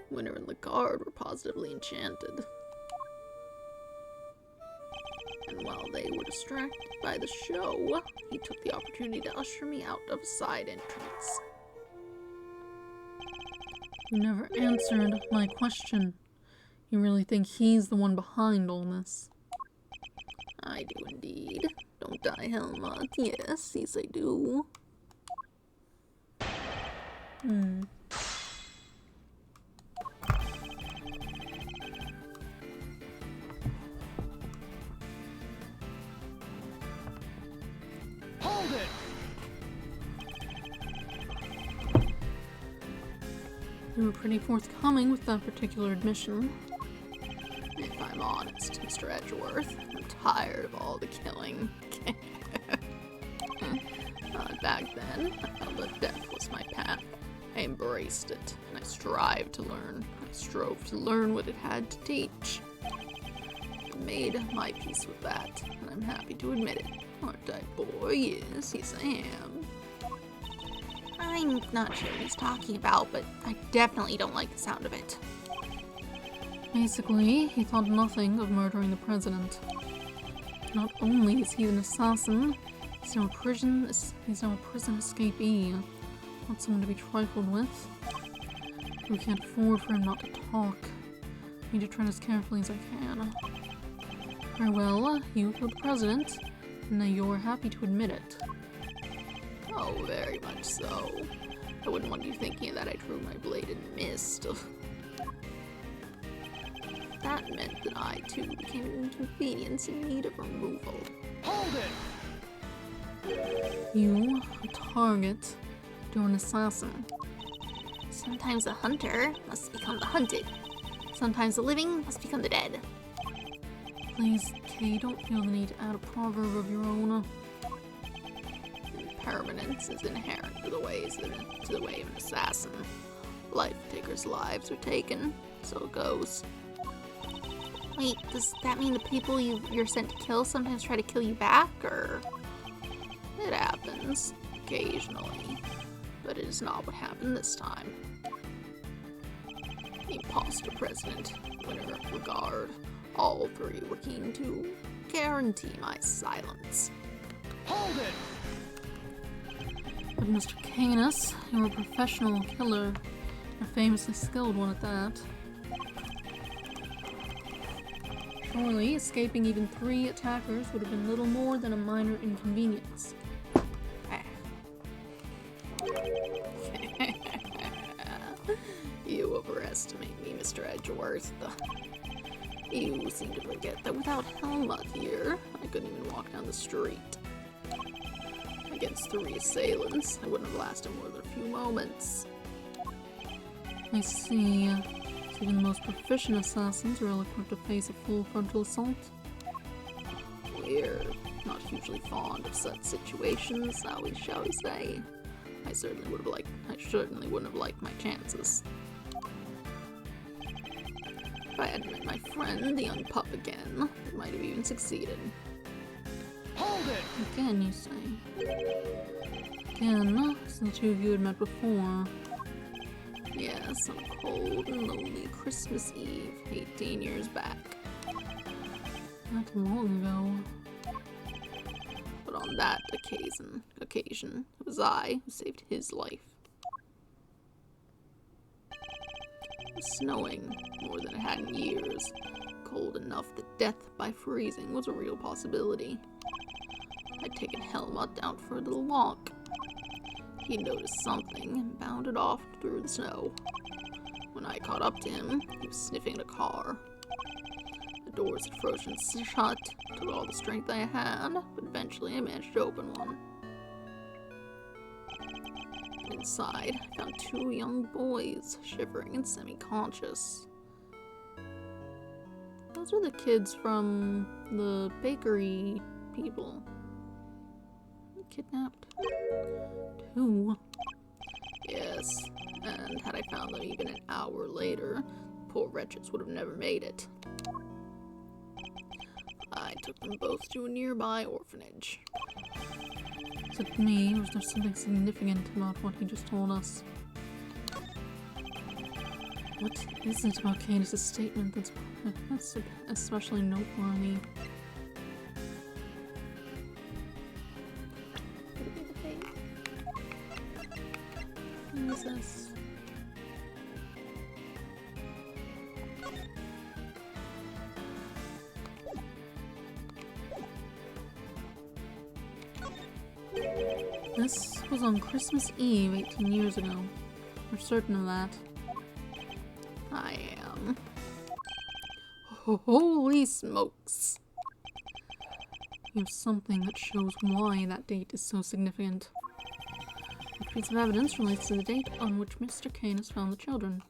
[SPEAKER 3] Winner and the guard were positively enchanted. And while they were distracted by the show, he took the opportunity to usher me out of a side entrance.
[SPEAKER 1] You never answered my question. You really think he's the one behind all this?
[SPEAKER 3] I do indeed. Don't I, Helmut? Yes, yes I do.
[SPEAKER 2] Hold it!
[SPEAKER 1] You were pretty forthcoming with that particular admission.
[SPEAKER 3] If I'm honest, Mr. Edgeworth, I'm tired of all the killing. Back then, I felt that death was my path. I embraced it, and I strived to learn. I strove to learn what it had to teach. I made my peace with that, and I'm happy to admit it. Aren't I, boy? Yes, yes I am. I'm not sure what he's talking about, but I definitely don't like the sound of it.
[SPEAKER 1] Basically, he thought nothing of murdering the president. Not only is he an assassin, he's now a prison escapee. Not someone to be trifled with. We can't afford for him not to talk. I need to tread as carefully as I can. Very well, you killed the president, and now you're happy to admit it.
[SPEAKER 3] Oh, very much so. I wouldn't want you thinking that I drew my blade and missed. That meant that I, too, became an inconvenience in need of removal.
[SPEAKER 2] Hold it!
[SPEAKER 1] You, a target, you're an assassin.
[SPEAKER 3] Sometimes the hunter must become the hunted. Sometimes the living must become the dead.
[SPEAKER 1] Please, Kay, don't feel the need to add a proverb of your own.
[SPEAKER 3] Impermanence is inherent to the way of an assassin. Life takers' lives are taken, so it goes. Wait, does that mean the people you're sent to kill sometimes try to kill you back, or? It happens, occasionally, but it is not what happened this time. The imposter president, winner of regard, all three were keen to guarantee my silence.
[SPEAKER 2] Hold it!
[SPEAKER 1] But Mr. Canis, you're a professional killer, a famously skilled one at that. Surely, escaping even 3 attackers would have been little more than a minor inconvenience.
[SPEAKER 3] You overestimate me, Mr. Edgeworth. You seem to forget that without Helmut here, I couldn't even walk down the street. Against 3 assailants, I wouldn't have lasted more than a few moments.
[SPEAKER 1] I see. So even the most proficient assassins are ill-equipped to face a full frontal assault.
[SPEAKER 3] We're not hugely fond of such situations, shall we say. I certainly wouldn't have liked my chances. If I hadn't met my friend, the young pup again, it might have even succeeded.
[SPEAKER 2] Hold it!
[SPEAKER 1] Again, you say. Again, so the 2 of you had met before.
[SPEAKER 3] Yes, on a cold and lonely Christmas Eve, 18 years back.
[SPEAKER 1] Not long ago.
[SPEAKER 3] But on that occasion, it was I who saved his life. It was snowing more than it had in years, cold enough that death by freezing was a real possibility. I'd taken Helmut out for a little walk. He noticed something and bounded off through the snow. When I caught up to him, he was sniffing at a car. The doors had frozen shut, took all the strength I had, but eventually I managed to open one. Inside, I found 2 young boys, shivering and semi-conscious. Those are the kids from the bakery people. Kidnapped. 2? Yes, and had I found them even an hour later, the poor wretches would have never made it. I took them both to a nearby orphanage.
[SPEAKER 1] Is it me, or is there something significant about what he just told us? What is it about Cadis' statement that's especially noteworthy? What is this? This was on Christmas Eve 18 years ago. We're certain of that.
[SPEAKER 3] I am. Holy smokes.
[SPEAKER 1] We have something that shows why that date is so significant. The piece of evidence relates to the date on which Mr. Canis found the children.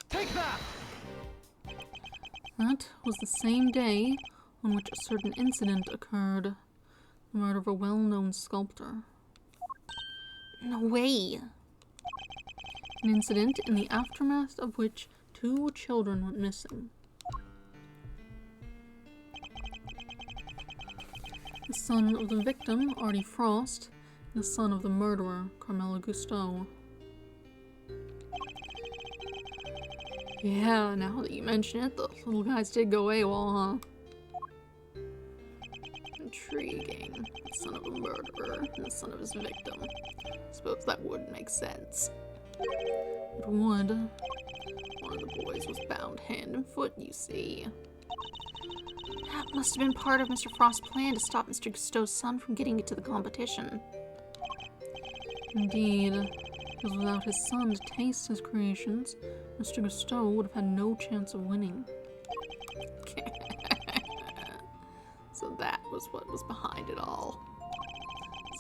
[SPEAKER 2] Take that!
[SPEAKER 1] That was the same day on which a certain incident occurred. The murder of a well-known sculptor.
[SPEAKER 3] No way.
[SPEAKER 1] An incident in the aftermath of which 2 children went missing. The son of the victim, Artie Frost, and the son of the murderer, Carmela Gusteau. Yeah, now that you mention it, the little guys did go AWOL, huh?
[SPEAKER 3] Intriguing. The son of a murderer and the son of his victim. I suppose that would make sense.
[SPEAKER 1] It would.
[SPEAKER 3] One of the boys was bound hand and foot, you see. That must have been part of Mr. Frost's plan to stop Mr. Gusteau's son from getting into the competition.
[SPEAKER 1] Indeed, because without his son to taste his creations, Mr. Gusteau would have had no chance of winning.
[SPEAKER 3] So that was what was behind it all.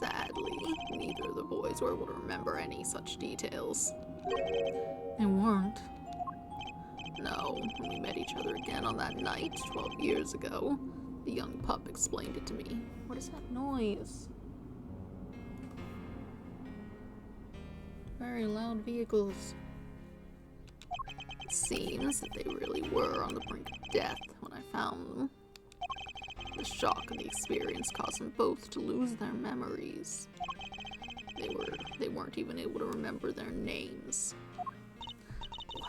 [SPEAKER 3] Sadly, neither of the boys were able to remember any such details.
[SPEAKER 1] They weren't.
[SPEAKER 3] No, when we met each other again on that night, 12 years ago, the young pup explained it to me.
[SPEAKER 1] What is that noise? Very loud vehicles.
[SPEAKER 3] It seems that they really were on the brink of death when I found them. The shock of the experience caused them both to lose their memories. They weren't even able to remember their names.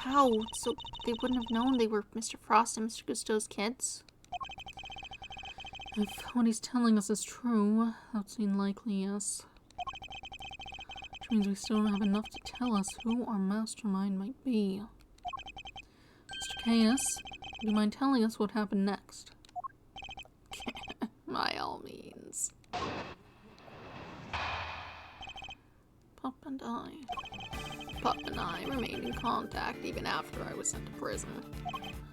[SPEAKER 1] Wow, so they wouldn't have known they were Mr. Frost and Mr. Gusteau's kids? If what he's telling us is true, that seems likely, yes. Which means we still don't have enough to tell us who our mastermind might be. Mr. Canis, would you mind telling us what happened next?
[SPEAKER 3] By all means.
[SPEAKER 1] Pup and
[SPEAKER 3] I remained in contact even after I was sent to prison.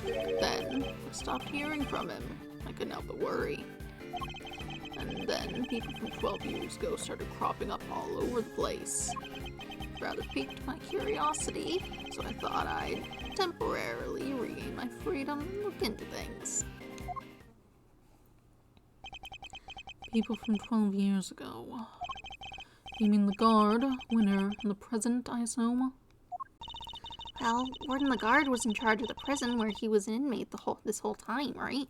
[SPEAKER 3] Then, I stopped hearing from him. I couldn't help but worry. And then, people from 12 years ago started cropping up all over the place. Rather piqued my curiosity, so I thought I'd temporarily regain my freedom and look into things.
[SPEAKER 1] People from 12 years ago. You mean the guard, Winner, and the president, I assume?
[SPEAKER 3] Well, Warden Lagarde was in charge of the prison where he was an inmate this whole time, right?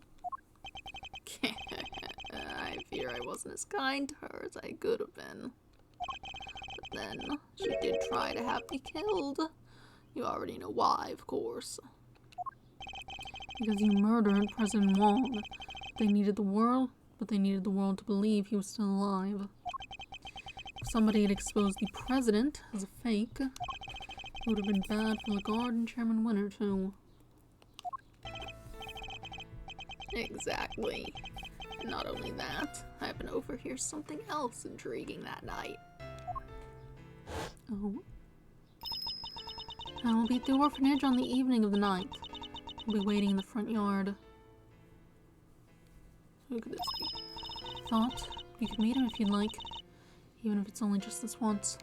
[SPEAKER 3] I fear I wasn't as kind to her as I could have been. But then, she did try to have me killed. You already know why, of course.
[SPEAKER 1] Because you murdered President Wong. They needed the world to believe he was still alive. If somebody had exposed the president as a fake, it would have been bad for Lagarde and Chairman Winner, too.
[SPEAKER 3] Exactly. And not only that, I happened to overhear something else intriguing that night.
[SPEAKER 1] Oh? I will be at the orphanage on the evening of the 9th. I'll be waiting in the front yard. Who could this be? Thought you could meet him if you'd like, even if it's only just this once.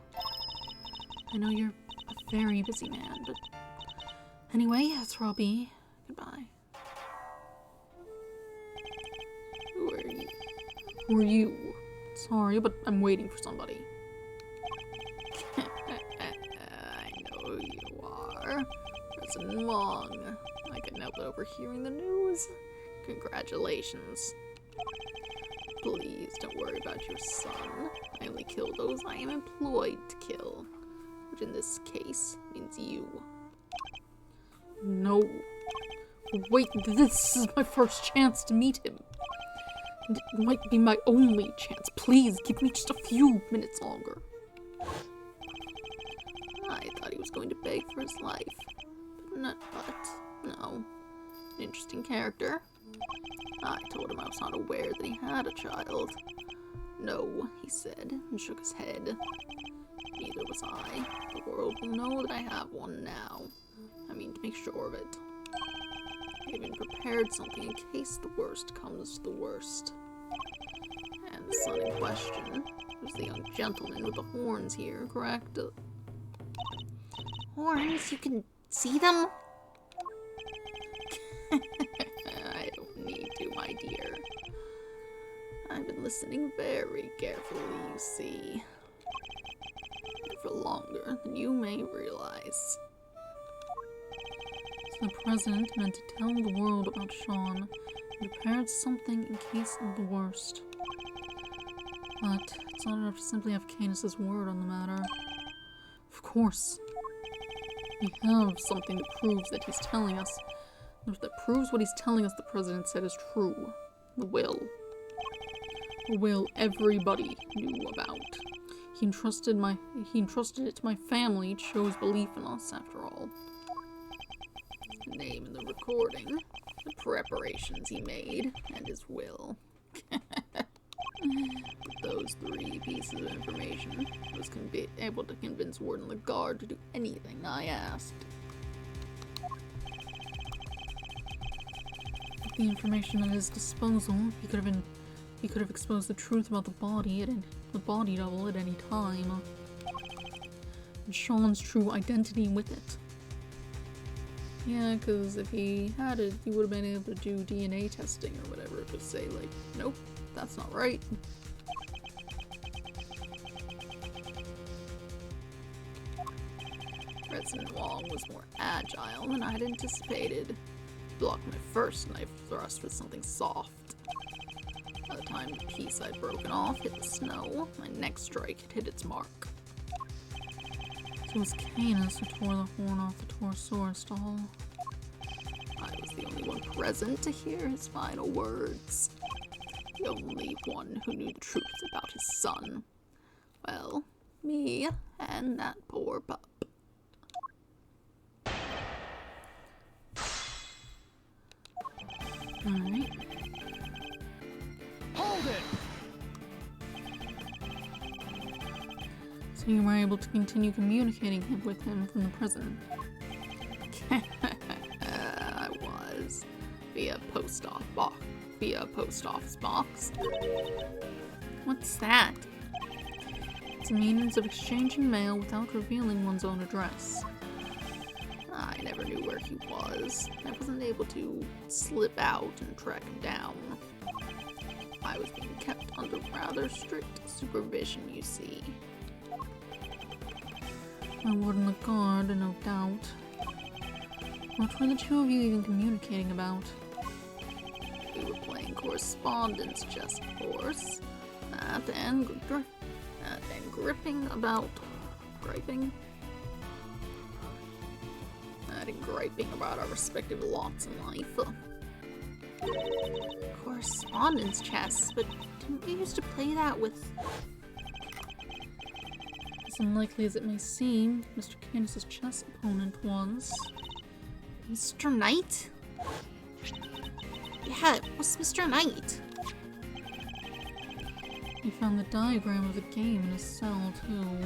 [SPEAKER 1] I know you're a very busy man, but anyway, that's where I'll be. Goodbye.
[SPEAKER 3] Who are you?
[SPEAKER 1] Who are you? Sorry, but I'm waiting for somebody.
[SPEAKER 3] I know who you are. President Wong. I couldn't help but overhearing the news. Congratulations. Please don't worry about your son. I only kill those I am employed to kill, which in this case means you.
[SPEAKER 1] No. Wait, this is my first chance to meet him. And it might be my only chance. Please, give me just a few minutes longer.
[SPEAKER 3] I thought he was going to beg for his life. But no. Interesting character. I told him I was not aware that he had a child. No, he said, and shook his head. Neither was I. The world will know that I have one now. I mean, to make sure of it. I even prepared something in case the worst comes to the worst. And the son in question was the young gentleman with the horns here, correct? Horns? You can see them? I don't need to, my dear. I've been listening very carefully, you see. For longer than you may realize.
[SPEAKER 1] So the president meant to tell the world about Sean and prepared something in case of the worst. But it's not enough to simply have Canis' word on the matter. Of course. We have something that proves that he's telling us. That proves what he's telling us the president said is true. The will. A will everybody knew about. He entrusted it to my family. It shows belief in us, after all.
[SPEAKER 3] The name in the recording, the preparations he made, and his will. With those 3 pieces of information, I was able to convince Warden Lagarde to do anything I asked.
[SPEAKER 1] With the information at his disposal, he could have exposed the truth about the body double at any time. And Sean's true identity with it. Yeah, because if he had it, he would have been able to do DNA testing or whatever. Just say, like, nope, that's not right.
[SPEAKER 3] President Wong was more agile than I'd anticipated. He blocked my first knife thrust with something soft. By the time the piece I'd broken off hit the snow, my next strike had hit its mark.
[SPEAKER 1] So it was Canis who tore the horn off the Torosaurus stall.
[SPEAKER 3] I was the only one present to hear his final words. The only one who knew the truth about his son. Well, me and that poor pup.
[SPEAKER 1] Alright.
[SPEAKER 2] Hold it!
[SPEAKER 1] So you were able to continue communicating with him from the prison.
[SPEAKER 3] I was. Via post office box.
[SPEAKER 1] What's that? It's a means of exchanging mail without revealing one's own address.
[SPEAKER 3] I never knew where he was. I wasn't able to slip out and track him down. I was being kept under rather strict supervision, you see.
[SPEAKER 1] By Warden Lagarde, no doubt. What were the two of you even communicating about?
[SPEAKER 3] We were playing correspondence chess, of course. That and griping about our respective lots in life.
[SPEAKER 1] Correspondence chess, but didn't you used to play that with... As unlikely as it may seem, Mr. Canis' chess opponent was...
[SPEAKER 3] Mr. Knight? Yeah, it was Mr. Knight.
[SPEAKER 1] He found the diagram of the game in his cell, too.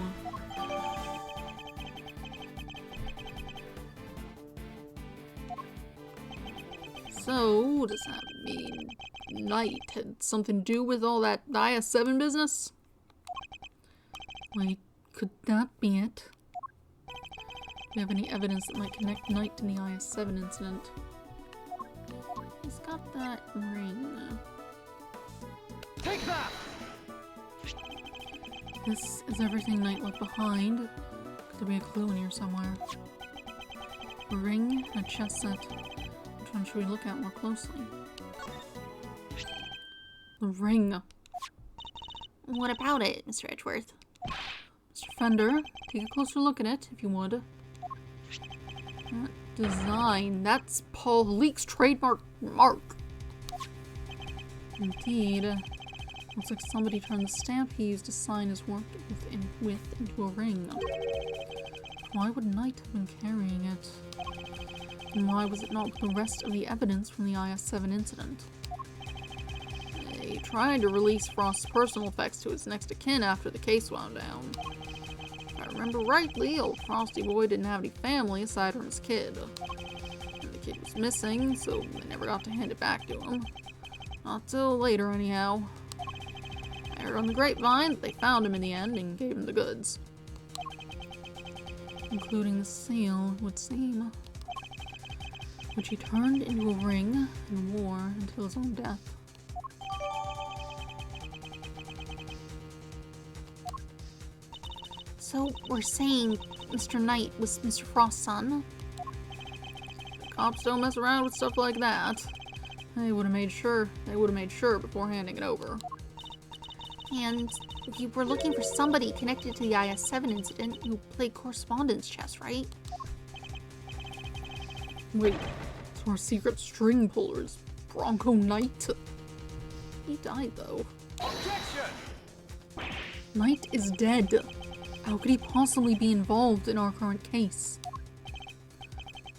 [SPEAKER 3] So, does that mean Knight had something to do with all that IS-7 business?
[SPEAKER 1] Wait, could that be it? Do you have any evidence that might connect Knight to the IS-7 incident?
[SPEAKER 3] He's got that ring.
[SPEAKER 2] Take that!
[SPEAKER 1] This is everything Knight left behind. Could there be a clue in here somewhere? A ring and a chess set. Which one should we look at more closely? The ring.
[SPEAKER 3] What about it, Mr. Edgeworth?
[SPEAKER 1] Mr. Fender, take a closer look at it, if you would. That design, that's Paul Leake's trademark mark. Indeed. Looks like somebody turned the stamp he used to sign his work with into a ring. Why would Knight have been carrying it? And why was it not with the rest of the evidence from the IS-7 incident?
[SPEAKER 3] A
[SPEAKER 1] tried to release Frost's personal effects to his next of kin after the case wound down. If I remember rightly, old Frosty Boy didn't have any family aside from his kid. And the kid was missing, so they never got to hand it back to him. Not till later, anyhow. I heard on the grapevine that they found him in the end and gave him the goods. Including the seal, it would seem. Which he turned into a ring and wore until his own death.
[SPEAKER 3] So we're saying Mr. Knight was Mr. Frost's son?
[SPEAKER 1] The cops don't mess around with stuff like that. They would have made sure before handing it over.
[SPEAKER 3] And you were looking for somebody connected to the IS-7 incident who played correspondence chess, right?
[SPEAKER 1] Wait, so our secret string puller is Bronco Knight? He died, though.
[SPEAKER 2] Objection!
[SPEAKER 1] Knight is dead. How could he possibly be involved in our current case?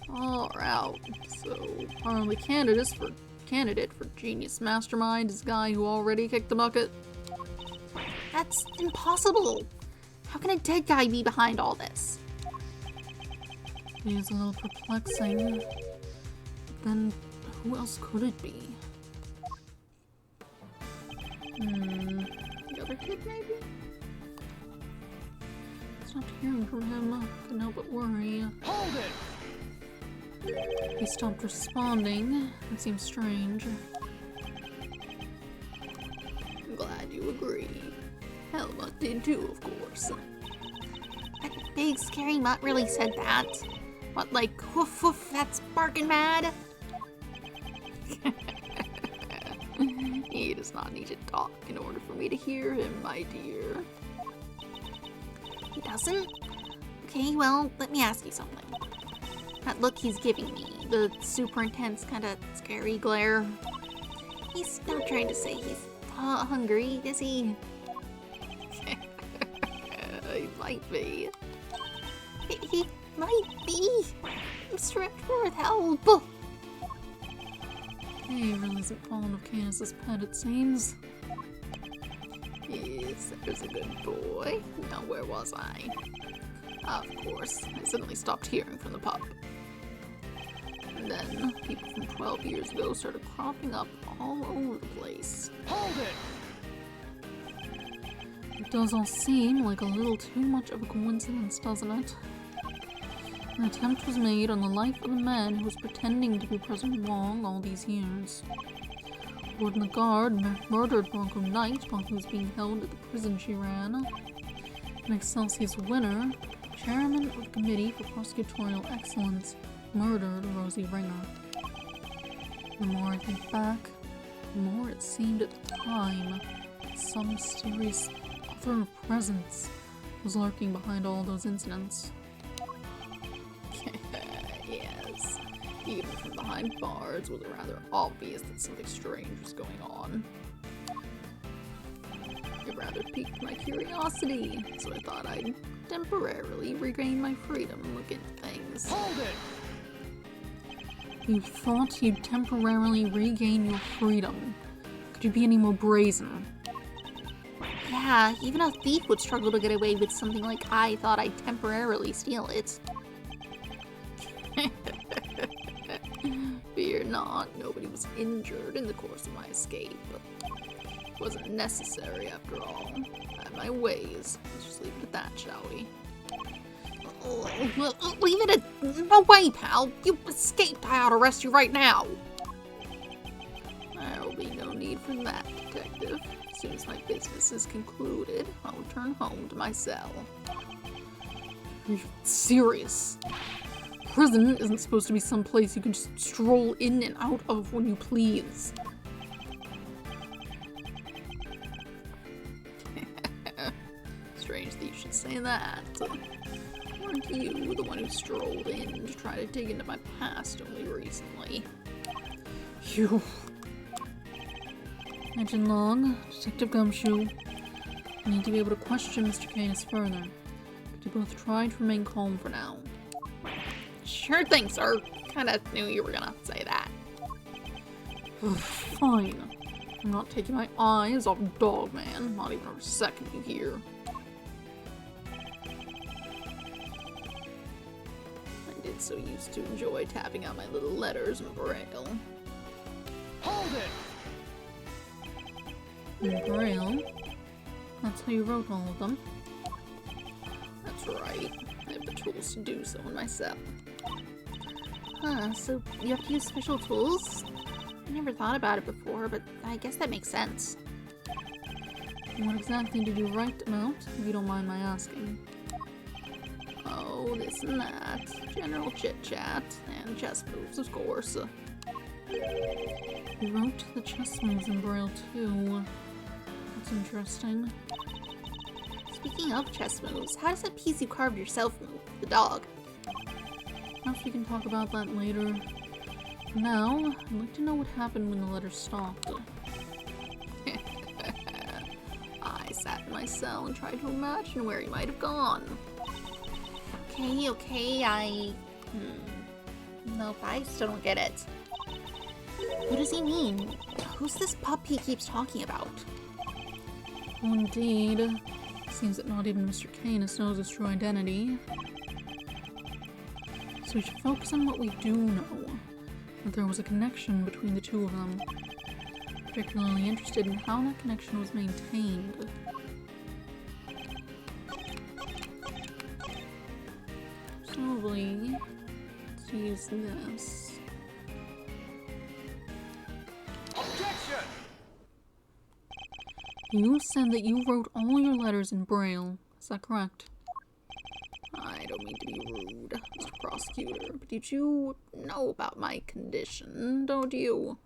[SPEAKER 1] Alright, so our only candidate for genius mastermind is the guy who already kicked the bucket.
[SPEAKER 3] That's impossible! How can a dead guy be behind all this?
[SPEAKER 1] It is a little perplexing. But then, who else could it be? The other kid, maybe? Stopped hearing from him. Couldn't help but worry.
[SPEAKER 2] Hold it!
[SPEAKER 1] He stopped responding. It seems strange. I'm glad you agree. Helmut did too, of course.
[SPEAKER 3] That big scary mutt really said that. What, like, woof woof, that's barking mad?
[SPEAKER 1] He does not need to talk in order for me to hear him, my dear.
[SPEAKER 3] He doesn't? Okay, well, let me ask you something. That look he's giving me, the super intense, kinda scary glare. He's not trying to say he's hungry, is he?
[SPEAKER 1] He might be.
[SPEAKER 3] He might be. Mr. Edgeworth, help!
[SPEAKER 1] He really isn't fond of Candace's pet, it seems. Yes, there's a good boy. Now, where was I? Of course, I suddenly stopped hearing from the pup. And then, people from 12 years ago started cropping up all over the place.
[SPEAKER 2] Hold it!
[SPEAKER 1] It does all seem like a little too much of a coincidence, doesn't it? An attempt was made on the life of a man who was pretending to be President Wong all these years. Gordon the guard murdered Bronco Knight while he was being held at the prison she ran. And Excelsior's winner, chairman of the Committee for Prosecutorial Excellence, murdered Rosie Ringer. The more I think back, the more it seemed at the time that some mysterious other presence was lurking behind all those incidents. Yes, even from behind bars, it was rather obvious that something strange was going on. It rather piqued my curiosity, so I thought I'd temporarily regain my freedom and look into things.
[SPEAKER 2] Hold it!
[SPEAKER 1] You thought you'd temporarily regain your freedom? Could you be any more brazen?
[SPEAKER 3] Yeah, even a thief would struggle to get away with something like I thought I'd temporarily steal it.
[SPEAKER 1] Fear not, nobody was injured in the course of my escape. It wasn't necessary after all. I had my ways. Let's just leave it at that, shall we?
[SPEAKER 3] Leave it at... No way, pal! You escaped! I ought to arrest you right now!
[SPEAKER 1] There will be no need for that, detective. As soon as my business is concluded, I'll return home to my cell. Are you serious? Prison isn't supposed to be some place you can just stroll in and out of when you please. Strange that you should say that. Weren't you the one who strolled in to try to dig into my past only recently? You... Agent Long, Detective Gumshoe, I need to be able to question Mr. Canis further. Could you both try to remain calm for now?
[SPEAKER 3] Sure thing, sir. Kinda knew you were gonna say that.
[SPEAKER 1] Fine. I'm not taking my eyes off Dog Man, not even for a second, you hear? I did so used to enjoy tapping out my little letters in Braille.
[SPEAKER 2] Hold it!
[SPEAKER 1] In Braille? That's how you wrote all of them? That's right. I have the tools to do so in myself.
[SPEAKER 3] Huh, so you have to use special tools? I never thought about it before, but I guess that makes sense.
[SPEAKER 1] What exactly did you write them out, if you don't mind my asking? Oh, this and that. General chit-chat. And chess moves, of course. You wrote the chess moves in Braille, too. That's interesting.
[SPEAKER 3] Speaking of chess moves, how does that piece you carved yourself move? The dog.
[SPEAKER 1] Perhaps we can talk about that later. For now, I'd like to know what happened when the letter stopped. I sat in my cell and tried to imagine where he might have gone.
[SPEAKER 3] Okay, Nope, I still don't get it. What does he mean? Who's this pup he keeps talking about?
[SPEAKER 1] Oh, indeed. Seems that not even Mr. Canis knows his true identity. So we should focus on what we do know. That there was a connection between the two of them. Particularly interested in how that connection was maintained. Probably let's use this.
[SPEAKER 2] Objection!
[SPEAKER 1] You said that you wrote all your letters in Braille. Is that correct? I don't mean to be rude, Mr. Prosecutor, but did you know about my condition, don't you?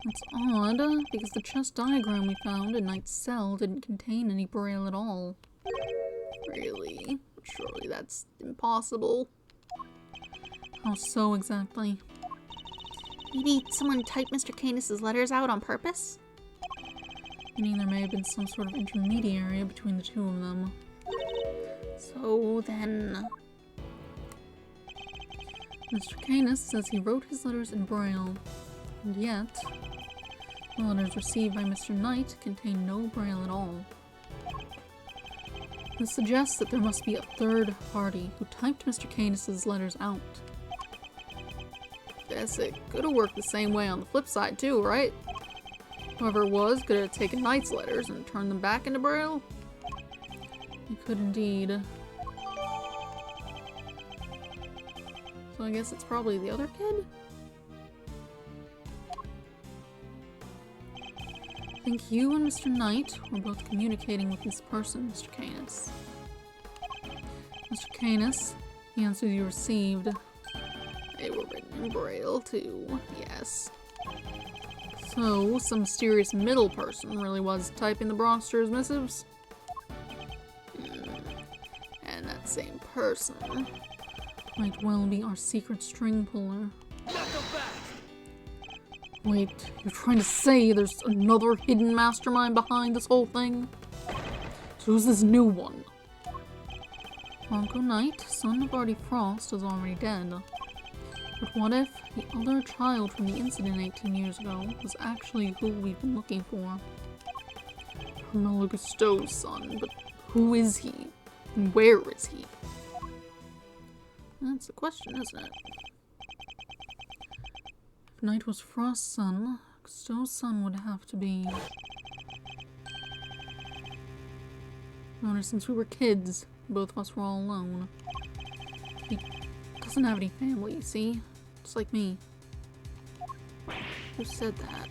[SPEAKER 1] That's odd, because the chess diagram we found in Knight's cell didn't contain any Braille at all. Really? Surely that's impossible. How so exactly?
[SPEAKER 3] Maybe someone typed Mr. Canis' letters out on purpose?
[SPEAKER 1] Meaning there may have been some sort of intermediary between the two of them.
[SPEAKER 3] So then...
[SPEAKER 1] Mr. Canis says he wrote his letters in Braille, and yet the letters received by Mr. Knight contain no Braille at all. This suggests that there must be a third party who typed Mr. Canis' letters out. Guess it could have worked the same way on the flip side too, right? Whoever it was could have taken Knight's letters and turned them back into Braille. It could indeed. So I guess it's probably the other kid? I think you and Mr. Knight were both communicating with this person, Mr. Canis. Mr. Canis, the answers you received, they were written in Braille too, yes. So, some mysterious middle person really was typing the Bronster's missives? And that same person might well be our secret string puller. Wait, you're trying to say there's another hidden mastermind behind this whole thing? So who's this new one? Bronco Knight, son of Artie Frost, is already dead. But what if the other child from the incident 18 years ago was actually who we've been looking for? Carmelo Gusteau's son, but who is he? And where is he? That's the question, isn't it? If Knight was Frost's son, Gusteau's son would have to be... Known since we were kids, both of us were all alone. He doesn't have any family, you see? Just like me. Who said that?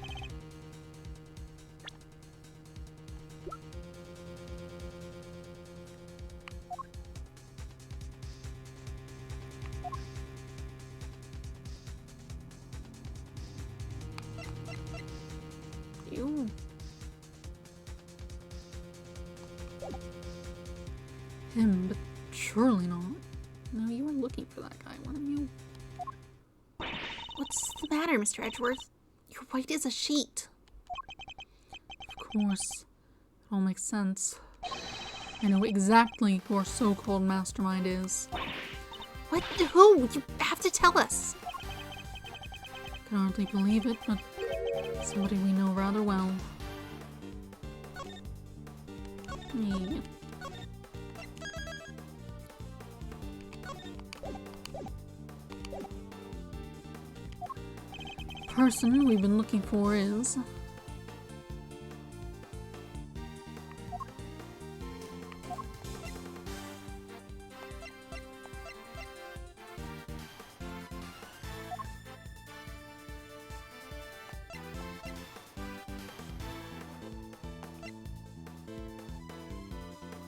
[SPEAKER 1] You. Him, but surely not. No, you were looking for that guy, weren't you?
[SPEAKER 3] What's the matter, Mr. Edgeworth? You're white as a sheet.
[SPEAKER 1] Of course. It all makes sense. I know exactly who our so-called mastermind is.
[SPEAKER 3] What? Who? You have to tell us.
[SPEAKER 1] I can hardly believe it, but Somebody we know rather well. Yeah. Person we've been looking for is...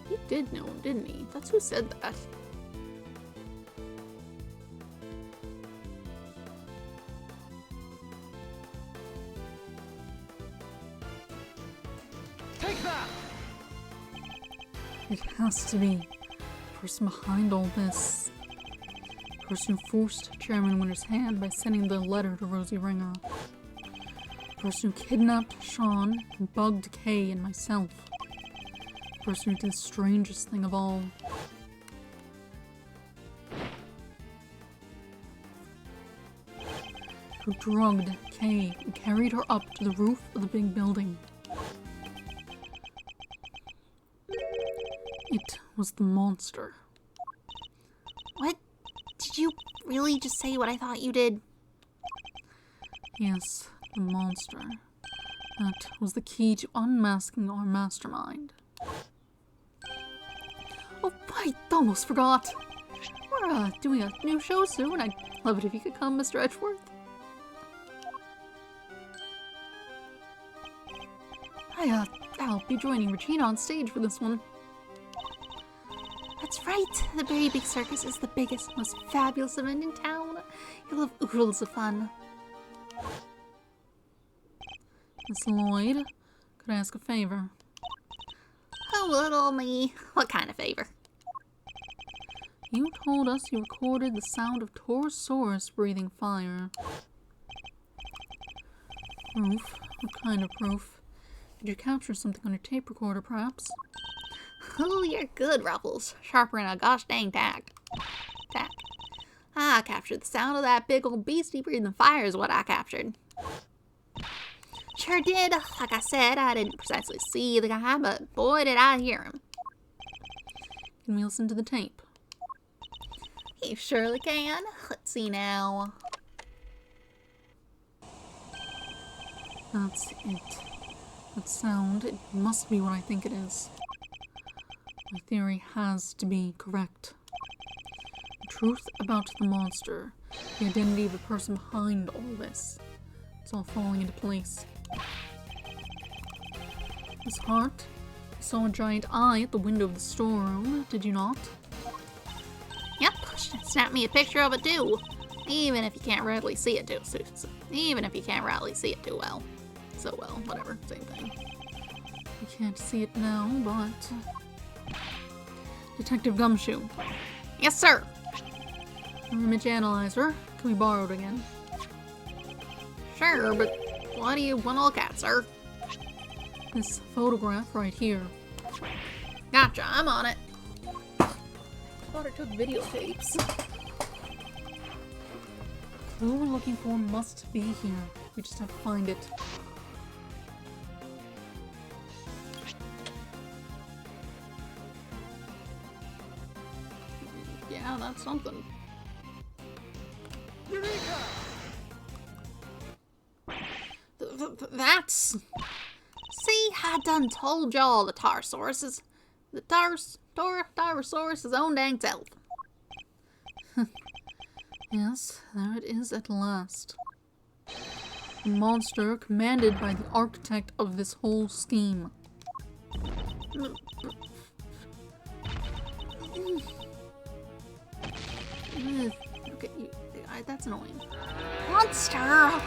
[SPEAKER 3] He did know him, didn't he? That's who said that.
[SPEAKER 2] Take that!
[SPEAKER 1] It has to be the person behind all this. The person who forced Chairman Winter's hand by sending the letter to Rosie Ringer. The person who kidnapped Sean and bugged Kay and myself. The person who did the strangest thing of all. Who drugged Kay and carried her up to the roof of the big building. It was the monster.
[SPEAKER 3] What? Did you really just say what I thought you did?
[SPEAKER 1] Yes, the monster. That was the key to unmasking our mastermind. Oh, I almost forgot. We're doing a new show soon. I'd love it if you could come, Mr. Edgeworth. I'll be joining Regina on stage for this one.
[SPEAKER 3] That's right. The Very Big Circus is the biggest, most fabulous event in town. You'll have oodles of fun.
[SPEAKER 1] Miss Lloyd, could I ask a favor?
[SPEAKER 3] Oh, little me. What kind of favor?
[SPEAKER 1] You told us you recorded the sound of Torosaurus breathing fire. Proof? What kind of proof? Did you capture something on your tape recorder, perhaps?
[SPEAKER 3] Oh, you're good, Ruffles. Sharper than a gosh dang tack. I captured the sound of that big old beastie breathing fire is what I captured. Sure did. Like I said, I didn't precisely see the guy, but boy did I hear him.
[SPEAKER 1] Can we listen to the tape?
[SPEAKER 3] You surely can. Let's see now.
[SPEAKER 1] That's it. That sound, it must be what I think it is. My theory has to be correct. The truth about the monster, the identity of the person behind all this. It's all falling into place. Miss Hart, you saw a giant eye at the window of the storeroom, did you not?
[SPEAKER 3] Yep, snap me a picture of it too. Even if you can't readily see it too. Even if you can't readily see it too well. So well, whatever, same thing.
[SPEAKER 1] You can't see it now, but... Detective Gumshoe.
[SPEAKER 3] Yes, sir.
[SPEAKER 1] Your image analyzer. Can we borrow it again?
[SPEAKER 3] Sure, but what do you want to look at, sir?
[SPEAKER 1] This photograph right here.
[SPEAKER 3] Gotcha, I'm on it.
[SPEAKER 1] Thought it took videotapes. The clue we're looking for must be here. We just have to find it.
[SPEAKER 3] Yeah, that's something.
[SPEAKER 2] Eureka!
[SPEAKER 3] That's... See, I done told y'all the Tarsaurus is... The Tarsaurus' own dang self.
[SPEAKER 1] Yes, there it is at last. The monster commanded by the architect of this whole scheme.
[SPEAKER 3] Okay, that's annoying. Monster!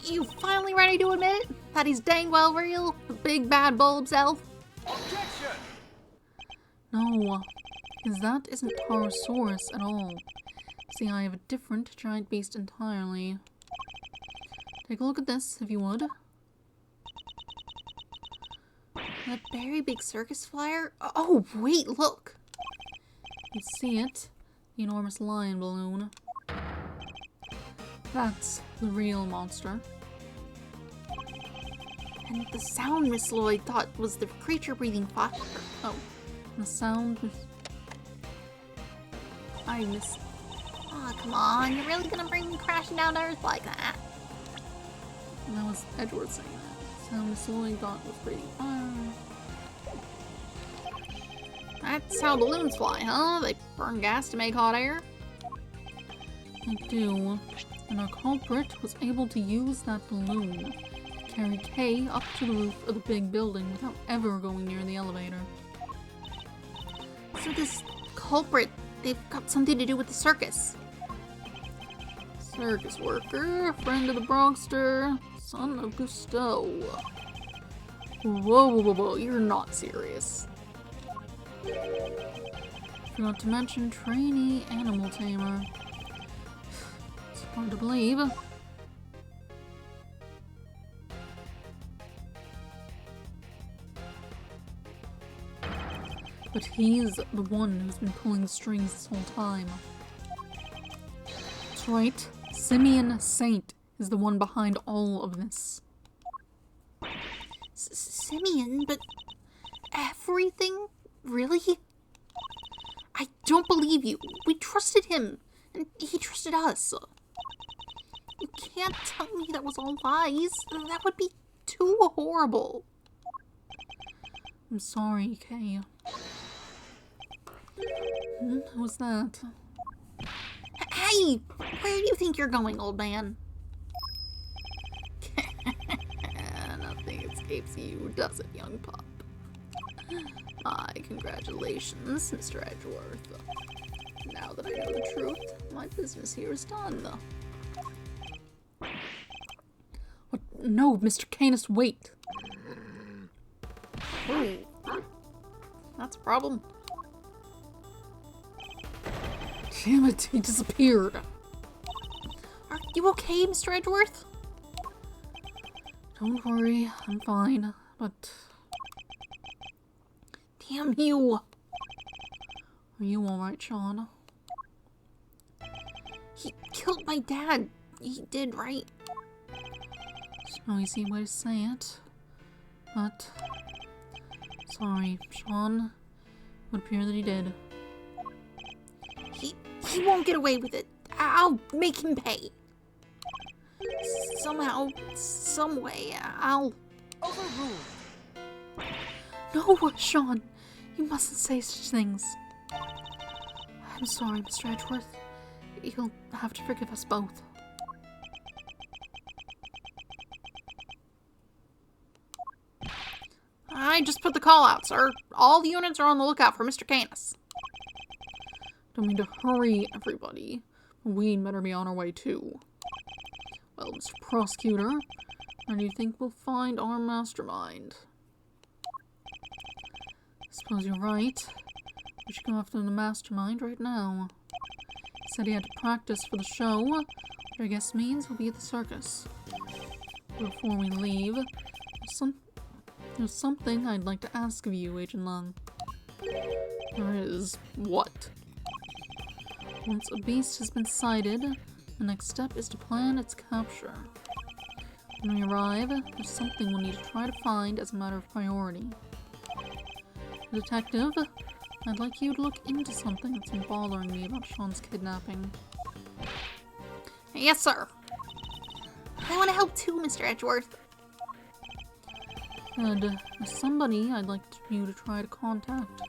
[SPEAKER 3] You finally ready to admit it? That he's dang well real? The big bad bull himself?
[SPEAKER 2] Objection!
[SPEAKER 1] No, because that isn't Torosaurus at all. See, I have a different giant beast entirely. Take a look at this, if you would.
[SPEAKER 3] That very big circus flyer? Oh, wait, look!
[SPEAKER 1] You see it? The enormous lion balloon. That's the real monster.
[SPEAKER 3] And the sound Miss Lloyd thought was the creature breathing fire.
[SPEAKER 1] Oh, the sound is... I miss...
[SPEAKER 3] Aw, come on. You're really gonna bring me crashing down to Earth like that?
[SPEAKER 1] That was Edward saying that. The sound Miss Lloyd thought was breathing fire.
[SPEAKER 3] That's how balloons fly, huh? They burn gas to make hot air?
[SPEAKER 1] They do. And our culprit was able to use that balloon to carry Kay up to the roof of the big building without ever going near the elevator.
[SPEAKER 3] So this culprit, they've got something to do with the circus.
[SPEAKER 1] Circus worker, friend of the Bronxter, son of Gusteau. Whoa, you're not serious. Forgot to mention trainee animal tamer. It's hard to believe. But he's the one who's been pulling the strings this whole time. That's right. Simeon Saint is the one behind all of this.
[SPEAKER 3] Simeon, but everything? Really? I don't believe you. We trusted him, and he trusted us. You can't tell me that was all lies. That would be too horrible.
[SPEAKER 1] I'm sorry, Kay. Who's that?
[SPEAKER 3] Hey! Where do you think you're going, old man?
[SPEAKER 1] Nothing escapes you, does it, young pup? My congratulations, Mr. Edgeworth. Now that I know the truth, my business here is done. What? No, Mr. Canis, wait!
[SPEAKER 3] Oh. That's a problem.
[SPEAKER 1] Damn it, he disappeared.
[SPEAKER 3] Are you okay, Mr. Edgeworth?
[SPEAKER 1] Don't worry, I'm fine, but...
[SPEAKER 3] Damn you!
[SPEAKER 1] Are you alright, Sean?
[SPEAKER 3] He killed my dad. He did, right?
[SPEAKER 1] It's no easy way to say it, but... Sorry, Sean. It would appear that he did.
[SPEAKER 3] He won't get away with it. I'll make him pay. Somehow, some way, I'll...
[SPEAKER 2] Overruled.
[SPEAKER 1] No, Sean! You mustn't say such things. I'm sorry, Mr. Edgeworth. You'll have to forgive us both.
[SPEAKER 3] I just put the call out, sir. All the units are on the lookout for Mr. Canis.
[SPEAKER 1] Don't mean to hurry everybody, but we'd better be on our way too. Well, Mr. Prosecutor, where do you think we'll find our mastermind? I suppose you're right. We should go after the mastermind right now. He said he had to practice for the show, which I guess means we'll be at the circus. But before we leave, there's something I'd like to ask of you, Agent Lung. There is what? Once a beast has been sighted, the next step is to plan its capture. When we arrive, there's something we'll need to try to find as a matter of priority. Detective, I'd like you to look into something that's been bothering me about Sean's kidnapping.
[SPEAKER 3] Yes, sir. I want to help too, Mr. Edgeworth.
[SPEAKER 1] And there's somebody I'd like you to try to contact.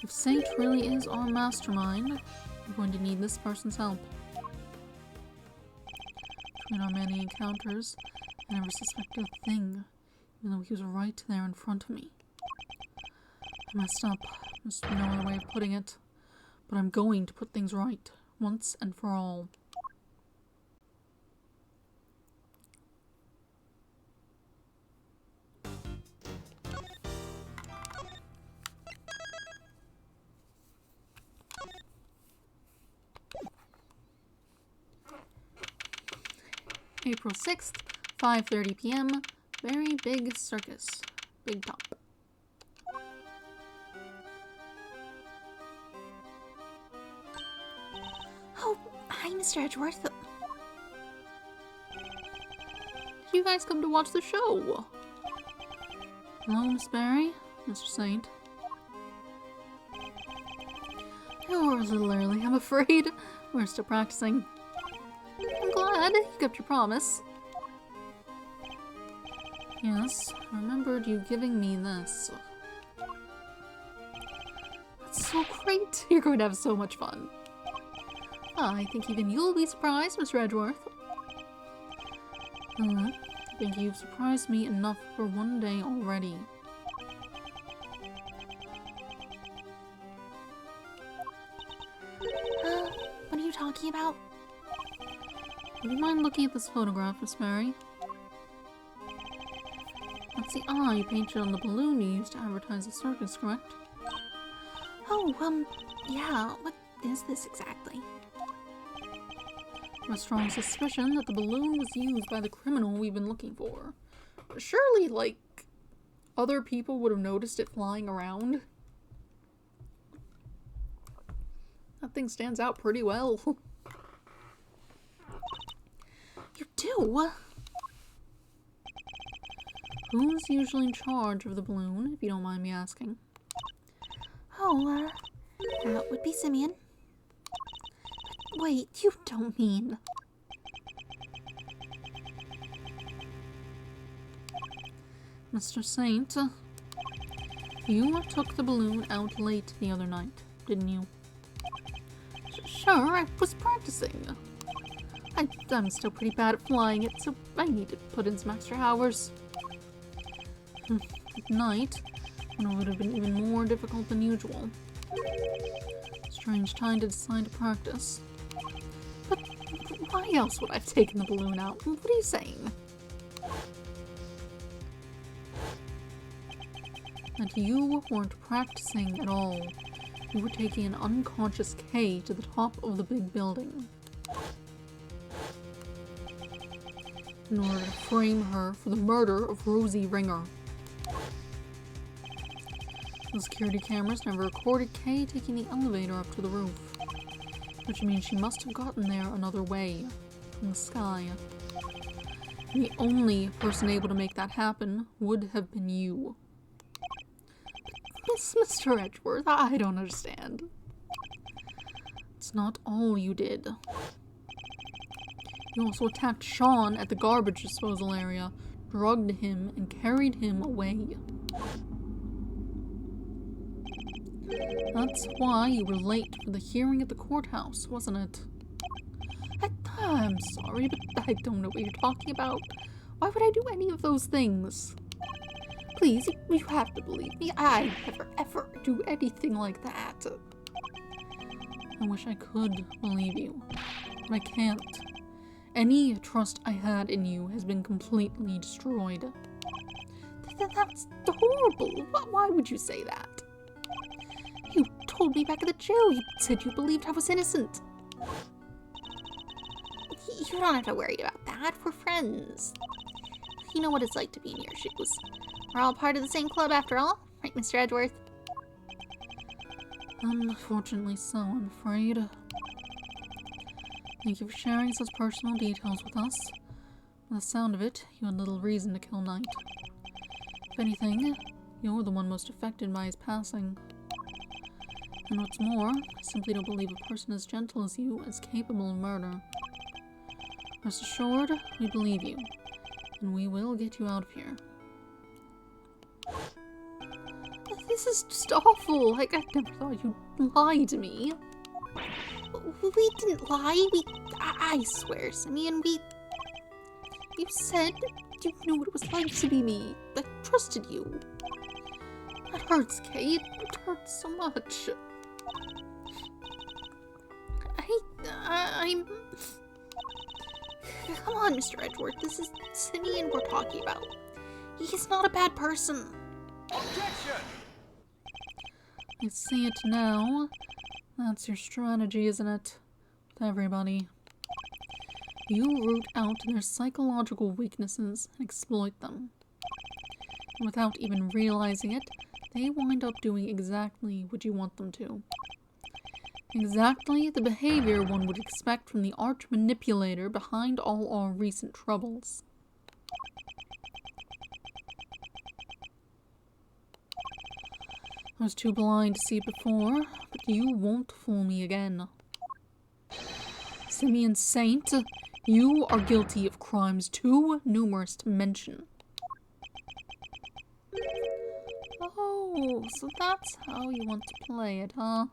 [SPEAKER 1] If Saint really is our mastermind, we're going to need this person's help. Between our many encounters, I never suspected a thing, even though he was right there in front of me. I messed up, there's no other way of putting it, but I'm going to put things right, once and for all. April 6th, 5:30 p.m. Very big circus. Big top.
[SPEAKER 3] Oh, hi, Mr. Edgeworth.
[SPEAKER 1] did you guys come to watch the show? Hello, Miss Barry, Mr. Saint. You're a little early, I'm afraid. We're still practicing. I'm glad you kept your promise. Yes, I remembered you giving me this. That's so great! You're going to have so much fun. I think even you'll be surprised, Mr. Edgeworth. I think you've surprised me enough for one day already.
[SPEAKER 3] What are you talking about?
[SPEAKER 1] Would you mind looking at this photograph, Miss Mary? That's the eye painted on the balloon you used to advertise the circus, correct?
[SPEAKER 3] Oh, yeah, what is this exactly?
[SPEAKER 1] I have a strong suspicion that the balloon was used by the criminal we've been looking for. Surely, like, other people would have noticed it flying around. That thing stands out pretty well.
[SPEAKER 3] You do?
[SPEAKER 1] Who's usually in charge of the balloon, if you don't mind me asking?
[SPEAKER 3] Oh, that would be Simeon. But wait, you don't mean...
[SPEAKER 1] Mr. Saint, you took the balloon out late the other night, didn't you? Sure, I was practicing. I'm still pretty bad at flying it, so I need to put in some extra hours. At night, when it would have been even more difficult than usual. Strange time to decide to practice. But why else would I have taken the balloon out? What are you saying? That you weren't practicing at all. You were taking an unconscious Kay to the top of the big building. In order to frame her for the murder of Rosie Ringer. The security cameras never recorded Kay taking the elevator up to the roof. Which means she must have gotten there another way. From the sky. And the only person able to make that happen would have been you. Mr. Edgeworth, I don't understand. It's not all you did. You also attacked Sean at the garbage disposal area, drugged him, and carried him away. That's why you were late for the hearing at the courthouse, wasn't it? I'm sorry, but I don't know what you're talking about. Why would I do any of those things? Please, you have to believe me. I never, ever do anything like that. I wish I could believe you, but I can't. Any trust I had in you has been completely destroyed. That's horrible. Why would you say that? You told me back at the jail. You said you believed I was innocent.
[SPEAKER 3] You don't have to worry about that. We're friends. You know what it's like to be in your shoes. We're all part of the same club after all, right, Mr. Edgeworth?
[SPEAKER 1] Unfortunately so, I'm afraid. Thank you for sharing such personal details with us. By the sound of it, you had little reason to kill Knight. If anything, you're the one most affected by his passing. And what's more, I simply don't believe a person as gentle as you is capable of murder. Rest assured, we believe you, and we will get you out of here. This is just awful. Like, I never thought you'd lie to me.
[SPEAKER 3] We didn't lie. I swear, Simeon, you said you knew what it was like to be me. I trusted you.
[SPEAKER 1] That hurts, Kate. It hurts so much.
[SPEAKER 3] I'm... Come on, Mr. Edgeworth. This is Simeon we're talking about. He's not a bad person.
[SPEAKER 2] Objection!
[SPEAKER 1] I see it now. That's your strategy, isn't it? With everybody. You root out their psychological weaknesses and exploit them. And without even realizing it, they wind up doing exactly what you want them to. Exactly the behavior one would expect from the arch manipulator behind all our recent troubles. I was too blind to see it before, but you won't fool me again. Simeon Saint, you are guilty of crimes too numerous to mention. Oh, so that's how you want to play it, huh?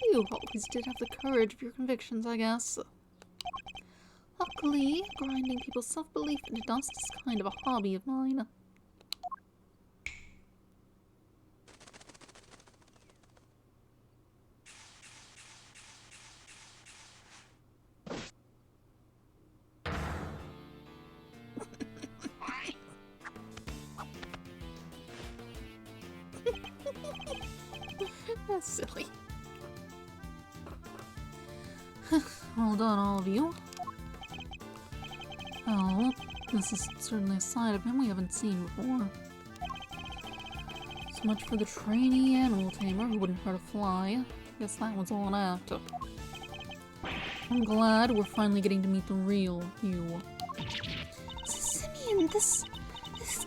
[SPEAKER 1] You always did have the courage of your convictions, I guess. Luckily, grinding people's self-belief into dust is kind of a hobby of mine. That's silly. Well done, all of you. Oh, this is certainly a side of him we haven't seen before. So much for the trainee animal tamer who wouldn't hurt a fly. Guess that was all an act. I'm glad we're finally getting to meet the real you.
[SPEAKER 3] Simeon, this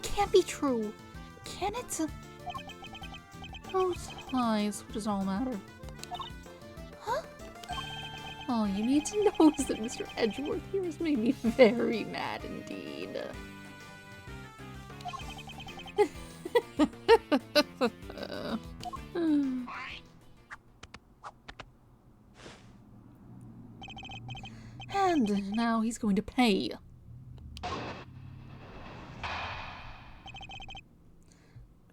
[SPEAKER 3] can't be true. Can it?
[SPEAKER 1] Both lies, which is all matter.
[SPEAKER 3] Huh?
[SPEAKER 1] All you need to know is that Mr. Edgeworth here has made me very mad indeed. And now he's going to pay. I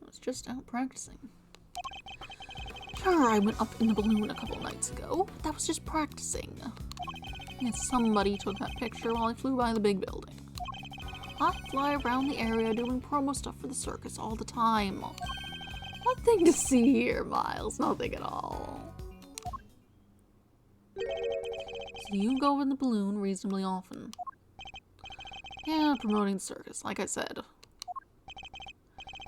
[SPEAKER 1] was just out practicing. Sure, I went up in the balloon a couple nights ago, but that was just practicing. And somebody took that picture while I flew by the big building. I fly around the area doing promo stuff for the circus all the time. Nothing to see here, Miles. Nothing at all. So you go in the balloon reasonably often. Yeah, promoting the circus, like I said.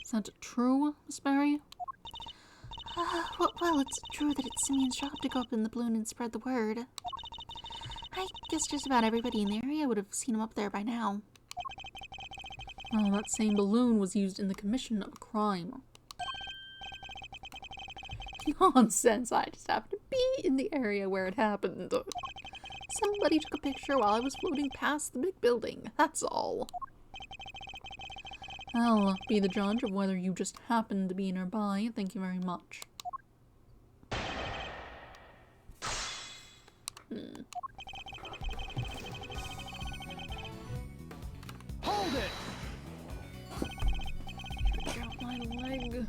[SPEAKER 1] Is that true, Miss Berry?
[SPEAKER 3] Well, it's true that it's Simeon's job to go up in the balloon and spread the word. I guess just about everybody in the area would have seen him up there by now.
[SPEAKER 1] Well, that same balloon was used in the commission of a crime. Nonsense, I just happened to be in the area where it happened. Somebody took a picture while I was floating past the big building, that's all. I'll be the judge of whether you just happened to be nearby. Thank you very much.
[SPEAKER 2] Hold it!
[SPEAKER 1] Check out my leg.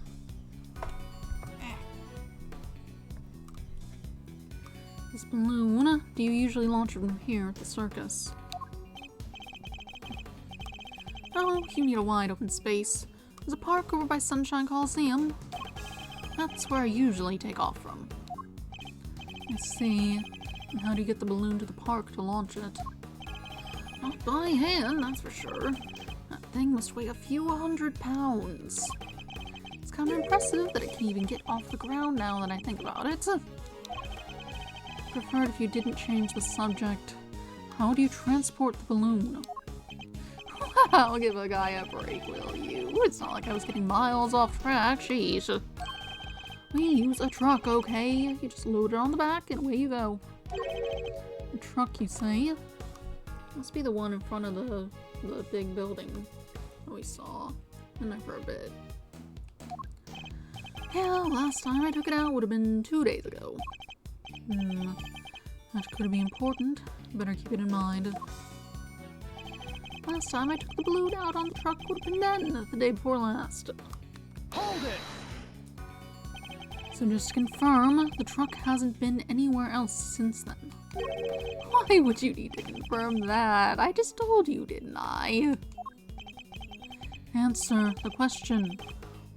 [SPEAKER 1] This balloon, do you usually launch it from here at the circus? Oh, you need a wide open space. There's a park over by Sunshine Coliseum. That's where I usually take off from. I see. And how do you get the balloon to the park to launch it? Not by hand, that's for sure. That thing must weigh a few 100 pounds. It's kind of impressive that it can even get off the ground now that I think about it. I'd prefer it if you didn't change the subject. How do you transport the balloon? I'll give a guy a break, will you? It's not like I was getting miles off track, jeez. We use a truck, okay? You just load it on the back and away you go. A truck, you say? Must be the one in front of the big building that we saw. Been there for a bit. Yeah, last time I took it out would have been 2 days ago. That could be important. Better keep it in mind. Last time I took the balloon out on the truck would have been then, the day before last.
[SPEAKER 2] Hold it!
[SPEAKER 1] So just to confirm, the truck hasn't been anywhere else since then. Why would you need to confirm that? I just told you, didn't I? Answer the question.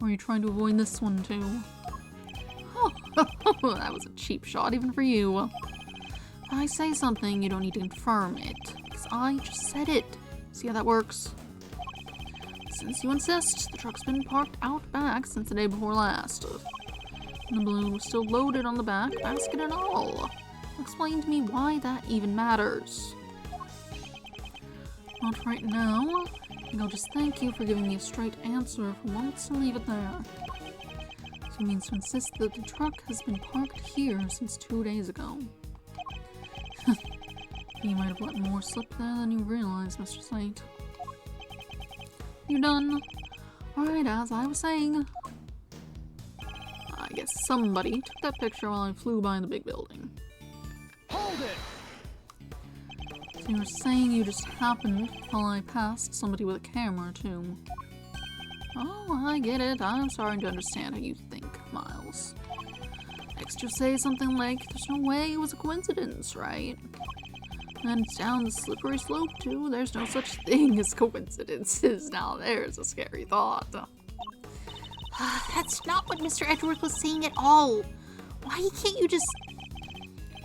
[SPEAKER 1] Or are you trying to avoid this one too? Oh, that was a cheap shot even for you. If I say something, you don't need to confirm it, because I just said it. See how that works? Since you insist, the truck's been parked out back since the day before last. And the balloon was still loaded on the back, basket and all. Explain to me why that even matters. Not right now. I think I'll just thank you for giving me a straight answer for once and leave it there. So it means to insist that the truck has been parked here since 2 days ago. You might have let more slip there than you realize, Mr. Saint. You done? Alright, as I was saying. I guess somebody took that picture while I flew by the big building.
[SPEAKER 2] Hold it!
[SPEAKER 1] So you were saying you just happened to fly past somebody with a camera, too. Oh, I get it. I'm starting to understand how you think, Miles. Next you say something like, there's no way it was a coincidence, right? And it's down the slippery slope, too. There's no such thing as coincidences. Now there's a scary thought.
[SPEAKER 3] That's not what Mr. Edgeworth was saying at all. Why can't you just...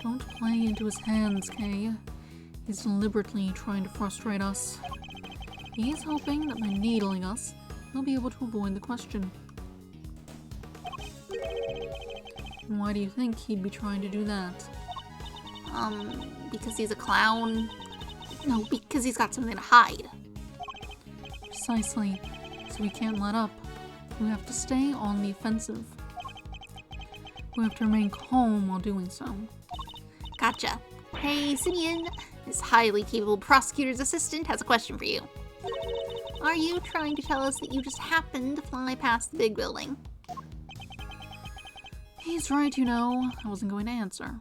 [SPEAKER 1] Don't play into his hands, Kay. He's deliberately trying to frustrate us. He's hoping that by needling us, he'll be able to avoid the question. And why do you think he'd be trying to do that?
[SPEAKER 3] Because he's a clown? No, because he's got something to hide.
[SPEAKER 1] Precisely. So we can't let up. We have to stay on the offensive. We have to remain calm while doing so.
[SPEAKER 3] Gotcha. Hey, Simeon. This highly capable prosecutor's assistant has a question for you. Are you trying to tell us that you just happened to fly past the big building?
[SPEAKER 1] He's right, you know. I wasn't going to answer.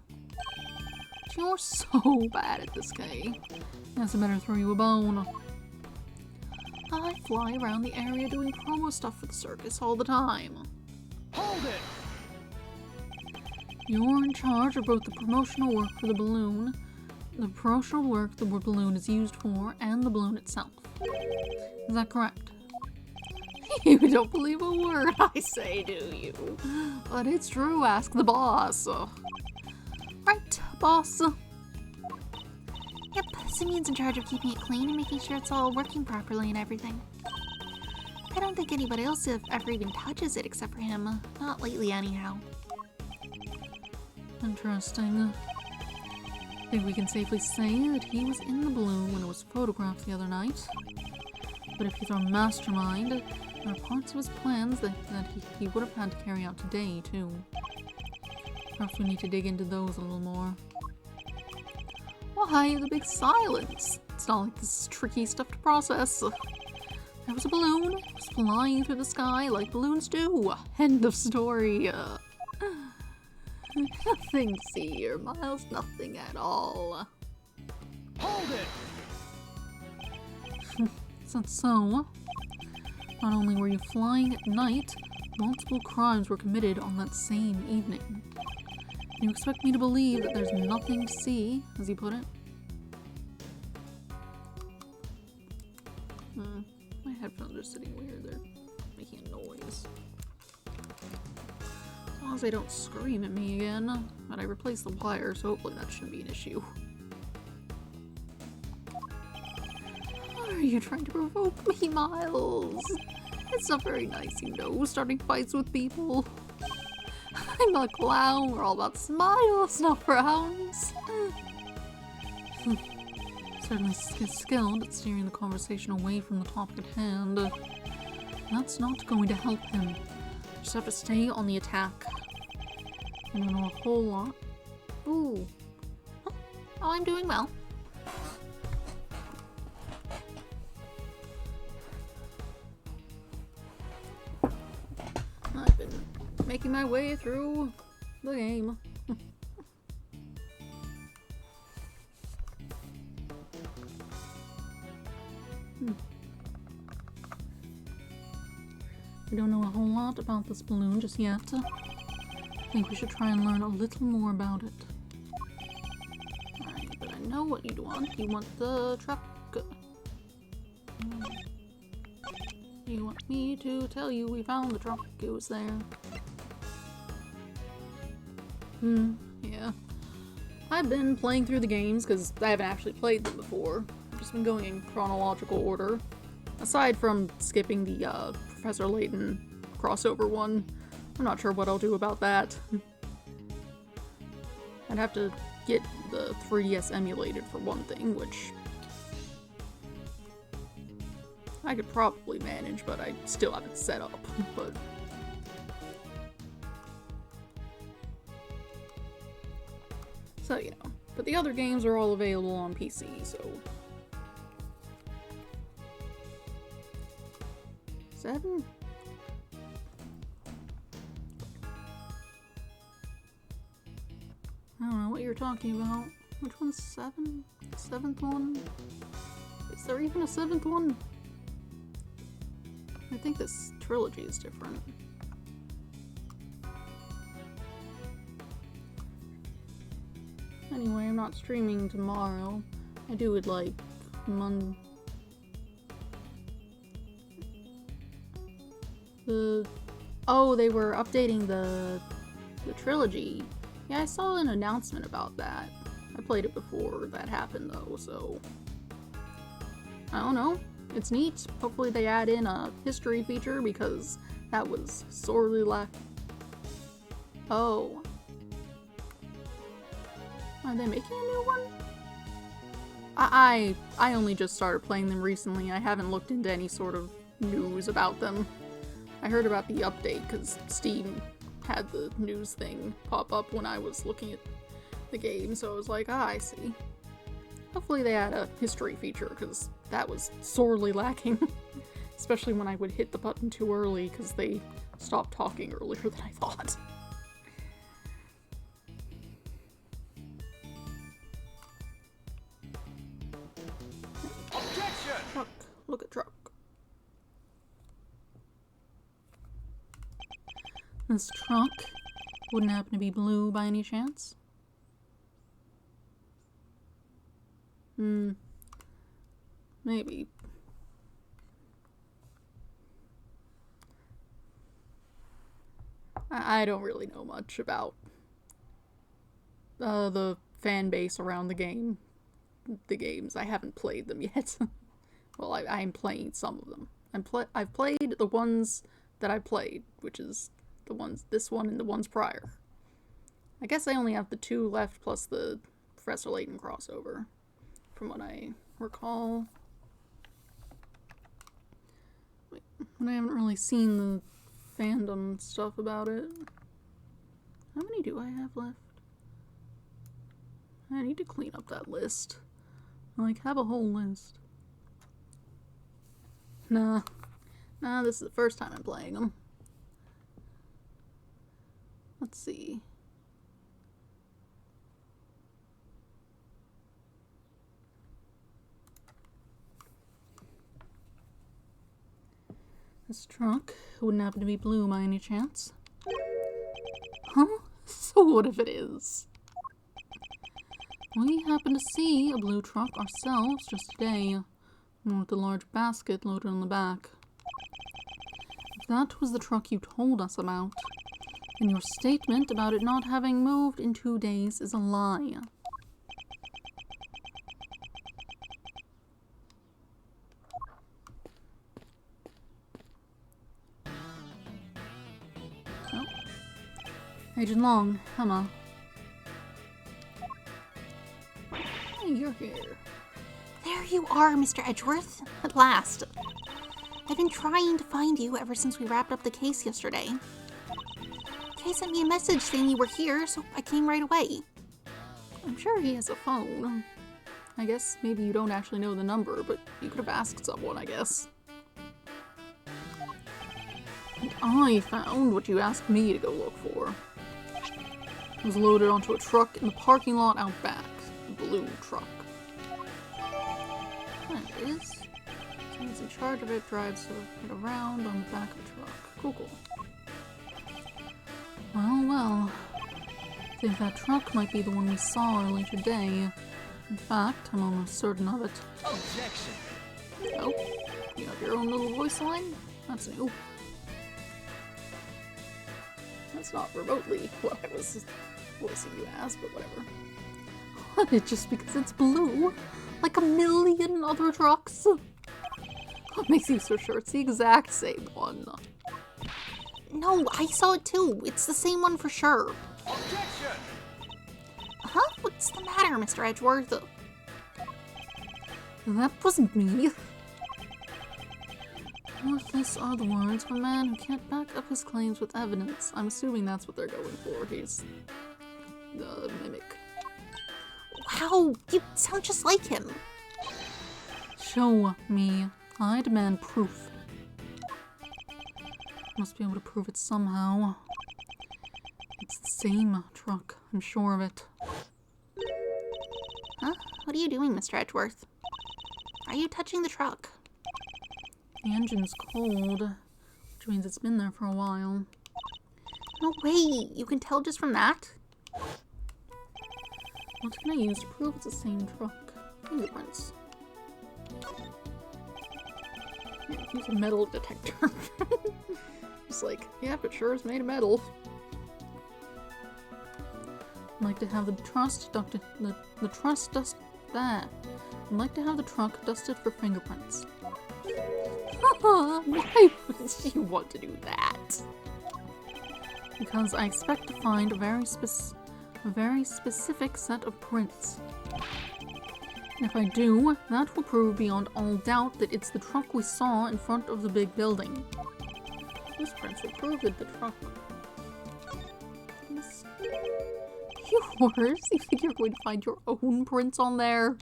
[SPEAKER 1] But you're so bad at this, Kay. Guess I better throw you a bone. I fly around the area doing promo stuff for the circus all the time.
[SPEAKER 2] Hold it!
[SPEAKER 1] You're in charge of both the promotional work for the balloon, the promotional work the balloon is used for, and the balloon itself. Is that correct? You don't believe a word I say, do you? But it's true, ask the boss. Right, boss?
[SPEAKER 3] Yep, Simeon's in charge of keeping it clean and making sure it's all working properly and everything. I don't think anybody else ever even touches it except for him. Not lately, anyhow.
[SPEAKER 1] Interesting. I think we can safely say that he was in the balloon when it was photographed the other night. But if he's our mastermind, there are parts of his plans that he would have had to carry out today, too. Perhaps we need to dig into those a little more. Why the big silence? It's not like this is tricky stuff to process. There was a balloon. It was flying through the sky like balloons do. End of story. Nothing to see here, Miles. Nothing at all.
[SPEAKER 2] Hold it!
[SPEAKER 1] So, not only were you flying at night, multiple crimes were committed on that same evening. You expect me to believe that there's nothing to see, as you put it? My headphones are sitting weird. They're making a noise. As long as they don't scream at me again. But I replaced the wire, so hopefully that shouldn't be an issue. Are you trying to provoke me, Miles? It's not very nice, you know, starting fights with people. I'm not a clown. We're all about smiles, not frowns. Certainly skilled at steering the conversation away from the topic at hand. That's not going to help him. Just have to stay on the attack. I don't know a whole lot.
[SPEAKER 3] Ooh. Oh, I'm doing well.
[SPEAKER 1] I've been making my way through the game. We don't know a whole lot about this balloon just yet. I think we should try and learn a little more about it. Alright, but I know what you'd want. You want the truck. You want me to tell you we found the truck. It was there. Yeah. I've been playing through the games because I haven't actually played them before. I've just been going in chronological order. Aside from skipping the Professor Layton crossover one. I'm not sure what I'll do about that. I'd have to get the 3DS emulated for one thing, which I could probably manage, but I still have it set up. But so, you know. But the other games are all available on PC, so 7? I don't know what you're talking about. Which one's 7? The 7th one? Is there even a 7th one? I think this trilogy is different. Anyway, I'm not streaming tomorrow. I do it like Monday. Oh, they were updating the trilogy. Yeah, I saw an announcement about that. I played it before that happened though, so I don't know. It's neat. Hopefully they add in a history feature because that was sorely lacking. Oh. Are they making a new one? I only just started playing them recently. I haven't looked into any sort of news about them. I heard about the update because Steam had the news thing pop up when I was looking at the game, so I was like, ah, I see. Hopefully they add a history feature because that was sorely lacking. Especially when I would hit the button too early because they stopped talking earlier than I thought. Truck. Look at truck. This truck wouldn't happen to be blue by any chance? Maybe. I don't really know much about the fan base around the game. The games. I haven't played them yet. Well, I'm playing some of them. I've played the ones that I played, which is the ones, this one and the ones prior. I guess I only have the 2 left plus the Professor Layton crossover, from what I recall. Wait, but I haven't really seen the fandom stuff about it. How many do I have left? I need to clean up that list. Like, have a whole list. Nah, this is the first time I'm playing them. Let's see. This truck wouldn't happen to be blue by any chance. Huh? So what if it is? We happened to see a blue truck ourselves just today, one with a large basket loaded on the back. If that was the truck you told us about, then your statement about it not having moved in 2 days is a lie. Oh. Agent Long, Emma. Hey, you're here.
[SPEAKER 3] There you are, Mr. Edgeworth. At last. I've been trying to find you ever since we wrapped up the case yesterday. Kay sent me a message saying you were here, so I came right away.
[SPEAKER 1] I'm sure he has a phone. I guess maybe you don't actually know the number, but you could have asked someone, I guess. And I found what you asked me to go look for. It was loaded onto a truck in the parking lot out back. A blue truck. There it is. Someone's in charge of it, drives it around on the back of the truck. Cool, cool. Well. I think that truck might be the one we saw earlier today. In fact, I'm almost certain of it.
[SPEAKER 2] Objection!
[SPEAKER 1] Oh, you have your own little voice line? That's new. That's not remotely what I was voicing you as, but whatever. It's just because it's blue, like a million other trucks. What makes you so sure it's the exact same one?
[SPEAKER 3] No, I saw it too. It's the same one for sure.
[SPEAKER 2] Objection!
[SPEAKER 3] Huh? What's the matter, Mr. Edgeworth?
[SPEAKER 1] That wasn't me. If this are the words of a man who can't back up his claims with evidence. I'm assuming that's what they're going for. He's the mimic.
[SPEAKER 3] Wow, you sound just like him.
[SPEAKER 1] Show me. I demand proof. Must be able to prove it somehow. It's the same truck. I'm sure of it.
[SPEAKER 3] Huh? What are you doing, Mr. Edgeworth? Are you touching the truck?
[SPEAKER 1] The engine's cold, which means it's been there for a while.
[SPEAKER 3] No way! You can tell just from that?
[SPEAKER 1] What can I use to prove it's the same truck? Fingerprints. Use a metal detector. It's like, yeah, but sure is made of metal. I'd like to have the truck dusted. The truck dust that. I'd like to have the truck dusted for fingerprints. Why would you want to do that? Because I expect to find a very specific set of prints. And if I do, that will prove beyond all doubt that it's the truck we saw in front of the big building. Those prints will prove that the truck... Yes. Yours? You think you're going to find your own prints on there?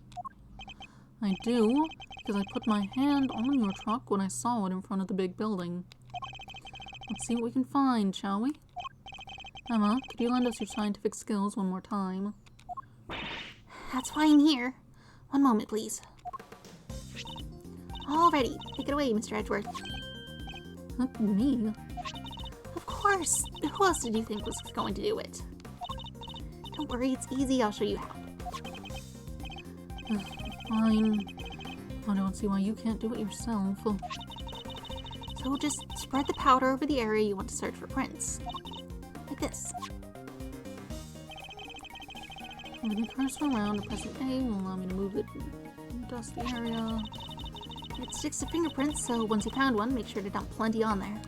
[SPEAKER 1] I do, because I put my hand on your truck when I saw it in front of the big building. Let's see what we can find, shall we? Emma, could you lend us your scientific skills one more time?
[SPEAKER 3] That's why I'm here. One moment, please. Alrighty, take it away, Mr. Edgeworth.
[SPEAKER 1] Not me.
[SPEAKER 3] Of course. Who else did you think was going to do it? Don't worry, it's easy. I'll show you how.
[SPEAKER 1] Fine. I don't see why you can't do it yourself.
[SPEAKER 3] So just spread the powder over the area you want to search for prints. Like this.
[SPEAKER 1] Moving the cursor around and pressing A will allow me to move the dusty area.
[SPEAKER 3] It sticks to fingerprints, so once you found one, make sure to dump plenty on there.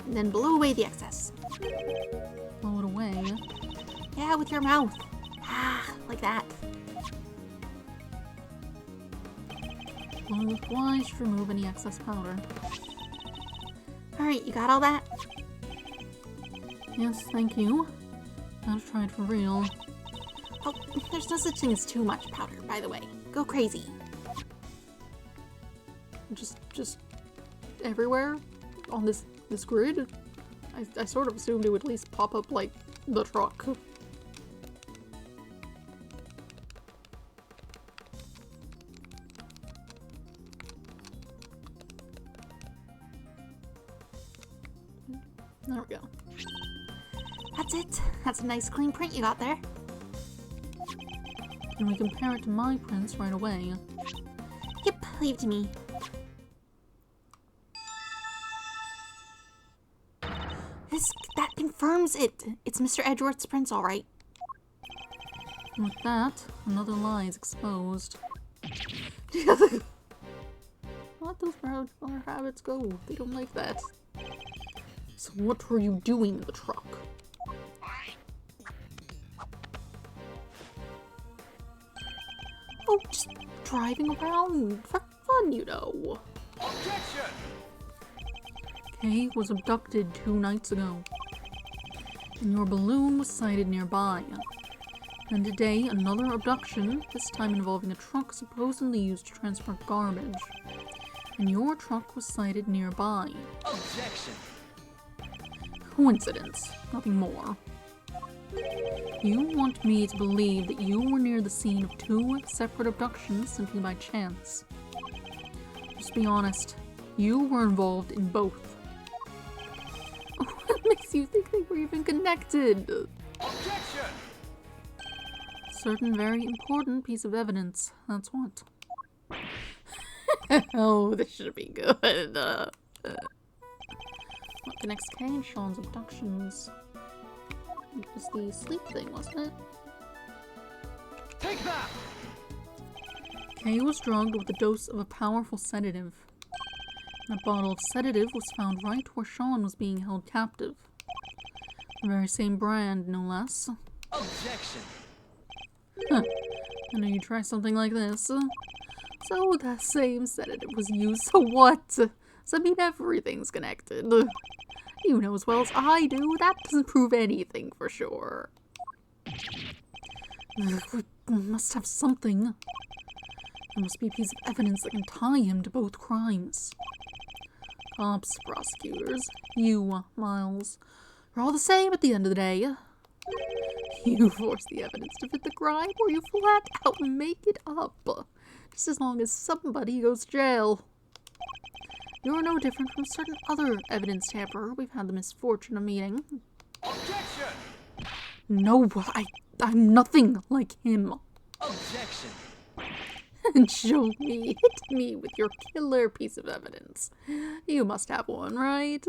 [SPEAKER 3] And then blow away the excess.
[SPEAKER 1] Blow it away.
[SPEAKER 3] Yeah, with your mouth. Ah, like that.
[SPEAKER 1] Blowing with Y should remove any excess powder.
[SPEAKER 3] Alright, you got all that?
[SPEAKER 1] Yes, thank you. I'll try it for real.
[SPEAKER 3] Oh, there's no such thing as too much powder, by the way. Go crazy.
[SPEAKER 1] Just everywhere on this grid? I sort of assumed it would at least pop up like the truck. There we go.
[SPEAKER 3] That's it. That's a nice clean print you got there.
[SPEAKER 1] And we compare it to my prints right away.
[SPEAKER 3] Yep, leave it to me. That confirms it. It's Mr. Edgeworth's prints, all right.
[SPEAKER 1] And with that, another lie is exposed. Let those proud rabbits go. They don't like that. So what were you doing in the truck?
[SPEAKER 3] Oh, just driving around for fun, you know.
[SPEAKER 2] Objection!
[SPEAKER 1] Kay was abducted 2 nights ago, and your balloon was sighted nearby. And today, another abduction, this time involving a truck supposedly used to transport garbage. And your truck was sighted nearby.
[SPEAKER 2] Objection!
[SPEAKER 1] Coincidence, nothing more. You want me to believe that you were near the scene of 2 separate abductions simply by chance. Just be honest, you were involved in both. What makes you think they were even connected?
[SPEAKER 2] Objection!
[SPEAKER 3] certain very important piece of evidence. That's what.
[SPEAKER 1] Oh, this should be good. What connects Kay and Sean's abductions? It was the sleep thing, wasn't it?
[SPEAKER 2] Take that!
[SPEAKER 1] Kay was drugged with a dose of a powerful sedative. And a bottle of sedative was found right where Sean was being held captive. The very same brand, no less.
[SPEAKER 2] Objection!
[SPEAKER 1] Huh. I know you'd try something like this. So that same sedative was used, so what? Does that mean everything's connected? You know as well as I do, that doesn't prove anything for sure. We must have something. There must be a piece of evidence that can tie him to both crimes. Cops, prosecutors, you, Miles. You're all the same at the end of the day. You force the evidence to fit the crime, or you flat out make it up. Just as long as somebody goes to jail. You're no different from certain other evidence tamperer we've had the misfortune of meeting.
[SPEAKER 2] Objection!
[SPEAKER 1] No, I'm nothing like him.
[SPEAKER 2] Objection!
[SPEAKER 1] And show me, hit me with your killer piece of evidence. You must have one, right?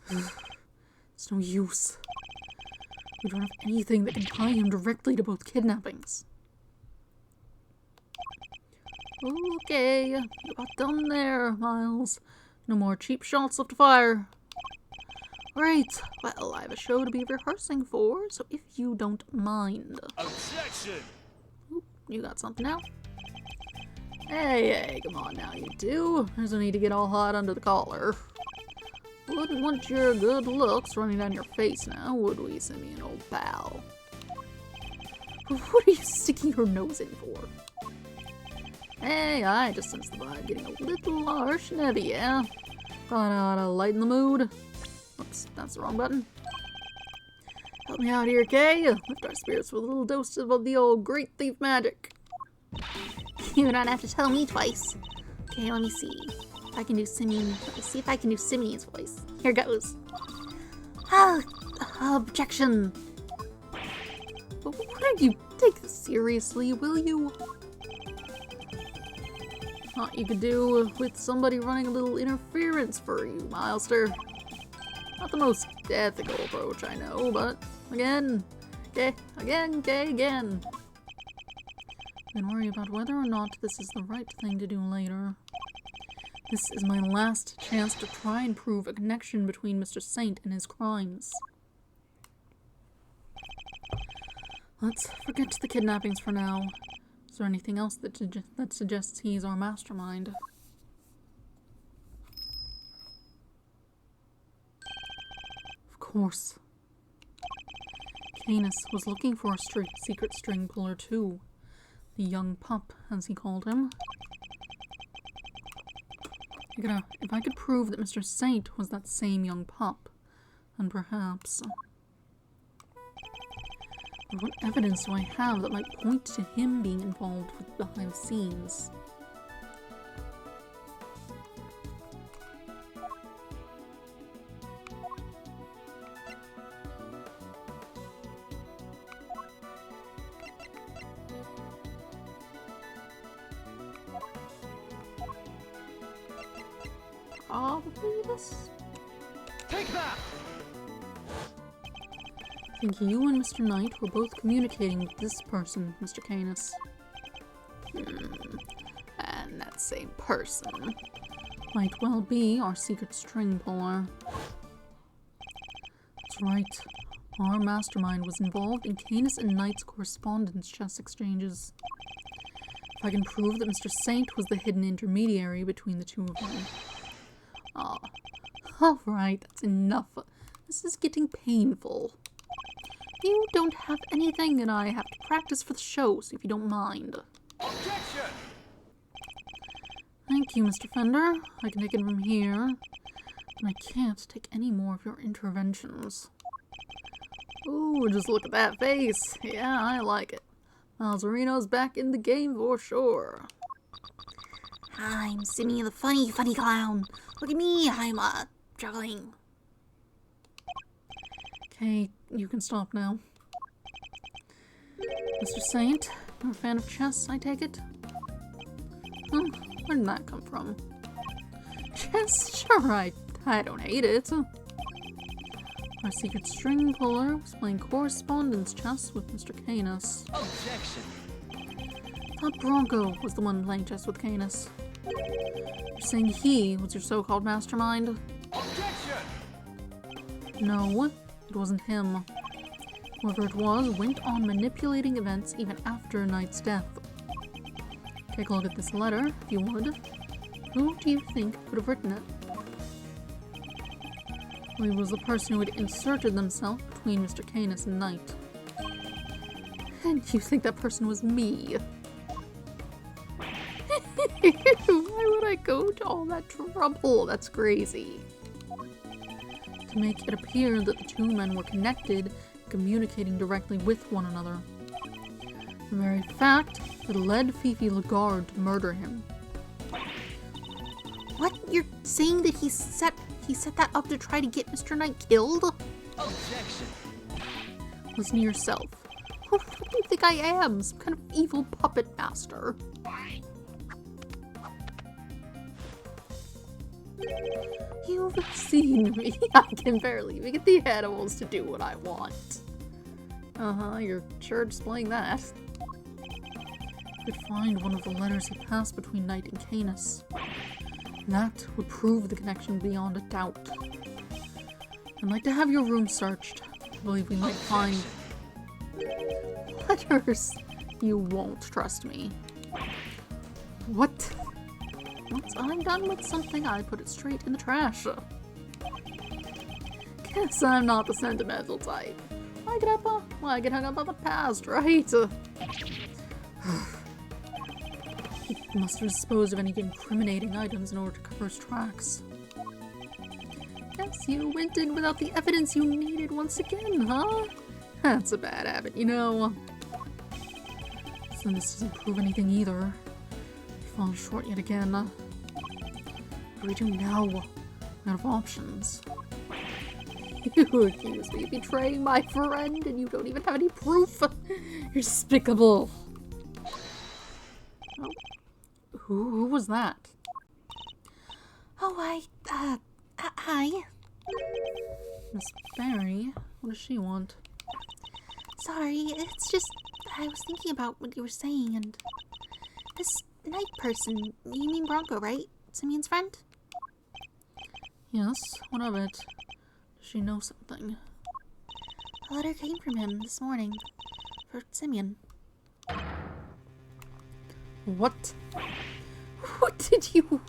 [SPEAKER 1] It's no use. We don't have anything that can tie him directly to both kidnappings. Okay, you got done there, Miles. No more cheap shots left to fire. Right, well, I have a show to be rehearsing for, so if you don't mind.
[SPEAKER 2] Objection!
[SPEAKER 1] Oop, you got something now? Hey, come on now, you two. There's no need to get all hot under the collar. Wouldn't want your good looks running down your face now, would we, Simeon, old pal? What are you sticking your nose in for? Hey, I just sense the vibe getting a little harsh and heavy, yeah? Probably ought to lighten the mood. Oops, that's the wrong button. Help me out here, Kay. Lift our spirits with a little dose of the old great thief magic.
[SPEAKER 3] You don't have to tell me twice. Okay, let me see. If I can do Simeon. Let's see if I can do Simeon's voice. Here goes. Objection.
[SPEAKER 1] But what are you? Take this seriously, will you? Thought you could do with somebody running a little interference for you, Milester. Not the most ethical approach, I know, but again. And worry about whether or not this is the right thing to do later. This is my last chance to try and prove a connection between Mr. Saint and his crimes. Let's forget the kidnappings for now. Is there anything else that suggests he's our mastermind? Of course. Canis was looking for a secret string puller too. The young pup, as he called him. If I could prove that Mr. Saint was that same young pup, then perhaps... But what evidence do I have that might point to him being involved with behind the scenes? Probably this?
[SPEAKER 2] Take that!
[SPEAKER 1] I think you and Mr. Knight were both communicating with this person, Mr. Canis. And that same person might well be our secret string puller. That's right. Our mastermind was involved in Canis and Knight's correspondence chess exchanges. If I can prove that Mr. Saint was the hidden intermediary between the two of them. Alright, that's enough. This is getting painful. You don't have anything, and I have to practice for the show, so if you don't mind.
[SPEAKER 2] Objection!
[SPEAKER 1] Thank you, Mr. Fender. I can take it from here. But I can't take any more of your interventions. Ooh, just look at that face. Yeah, I like it. Malzarino's back in the game for sure.
[SPEAKER 3] I'm Simeon the funny clown. Look at me, I'm juggling.
[SPEAKER 1] Okay, you can stop now. Mr. Saint, you're a fan of chess, I take it? Where did that come from? Chess? Sure, I don't hate it. Our secret string puller was playing correspondence chess with Mr. Canis.
[SPEAKER 2] Objection!
[SPEAKER 1] I thought Bronco was the one playing chess with Canis. You're saying he was your so-called mastermind?
[SPEAKER 2] Objection!
[SPEAKER 1] No, it wasn't him. Whoever it was went on manipulating events even after Knight's death. Take a look at this letter, if you would. Who do you think could have written it? Well, he was the person who had inserted themselves between Mr. Canis and Knight. And you think that person was me? Why would I go to all that trouble? That's crazy. To make it appear that the two men were connected, communicating directly with one another. The very fact that led Fifi Lagarde to murder him.
[SPEAKER 3] What? You're saying that he set that up to try to get Mr. Knight killed?
[SPEAKER 2] Objection.
[SPEAKER 1] Listen to yourself. Who do you think I am? Some kind of evil puppet master? You've seen me. I can barely even get the animals to do what I want. You're sure displaying that. Could find one of the letters he passed between Knight and Canis. That would prove the connection beyond a doubt. I'd like to have your room searched. I believe we might find letters. You won't trust me. What? Once I'm done with something, I put it straight in the trash. Guess I'm not the sentimental type. I get hung up on the past, right? He must have disposed of any incriminating items in order to cover his tracks. Guess you went in without the evidence you needed once again, huh? That's a bad habit, you know. So this doesn't prove anything either. We fall short yet again. What do we do now? We're out of options. You accuse me of betraying my friend and you don't even have any proof. You're despicable. Oh. Who was that?
[SPEAKER 3] Oh, hi.
[SPEAKER 1] Miss Barry? What does she want?
[SPEAKER 3] Sorry, it's just, I was thinking about what you were saying, and this Knight person, you mean Bronco, right? Simeon's friend?
[SPEAKER 1] Yes, what of it? Does she know something?
[SPEAKER 3] A letter came from him this morning, for Simeon.
[SPEAKER 1] What? What did you...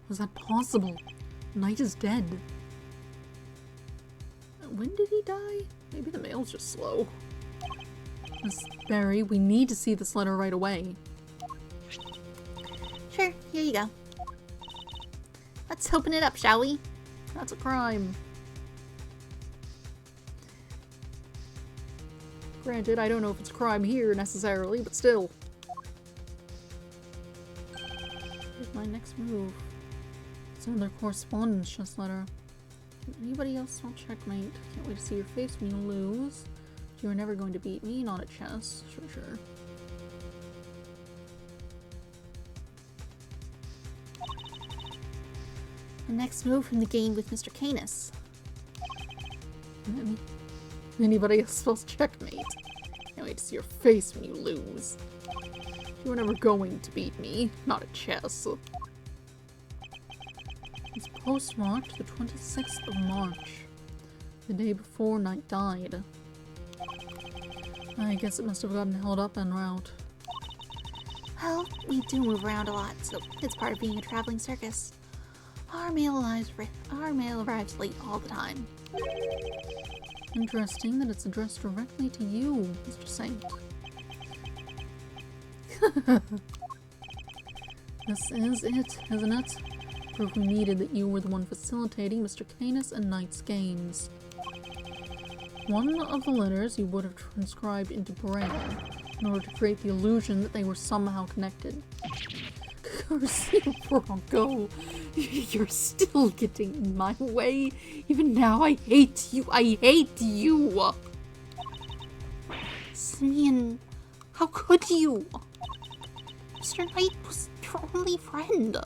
[SPEAKER 1] Was that possible? Knight is dead. When did he die? Maybe the mail's just slow. Miss Barry, we need to see this letter right away.
[SPEAKER 3] Sure, here you go. Let's open it up, shall we?
[SPEAKER 1] That's a crime. Granted, I don't know if it's a crime here necessarily, but still. Here's my next move. It's another correspondence just letter. Can anybody else want checkmate? Can't wait to see your face when you lose. You're never going to beat me, not at chess. Sure.
[SPEAKER 3] The next move from the game with Mr. Canis.
[SPEAKER 1] Anybody else spells checkmate? Can't wait to see your face when you lose. You were never going to beat me, not at chess. It's postmarked the 26th of March, the day before Knight died. I guess it must have gotten held up en route.
[SPEAKER 3] Well, we do move around a lot, so it's part of being a traveling circus. Our mail arrives late all the time.
[SPEAKER 1] Interesting that it's addressed directly to you, Mr. Saint. This is it, isn't it? Proof we needed that you were the one facilitating Mr. Canis and Knight's games. One of the letters you would have transcribed into Braille in order to create the illusion that they were somehow connected. Garcia Bronco, you're still getting in my way. Even now, I hate you. I hate you.
[SPEAKER 3] Simeon, how could you? Mr. Knight was your only friend.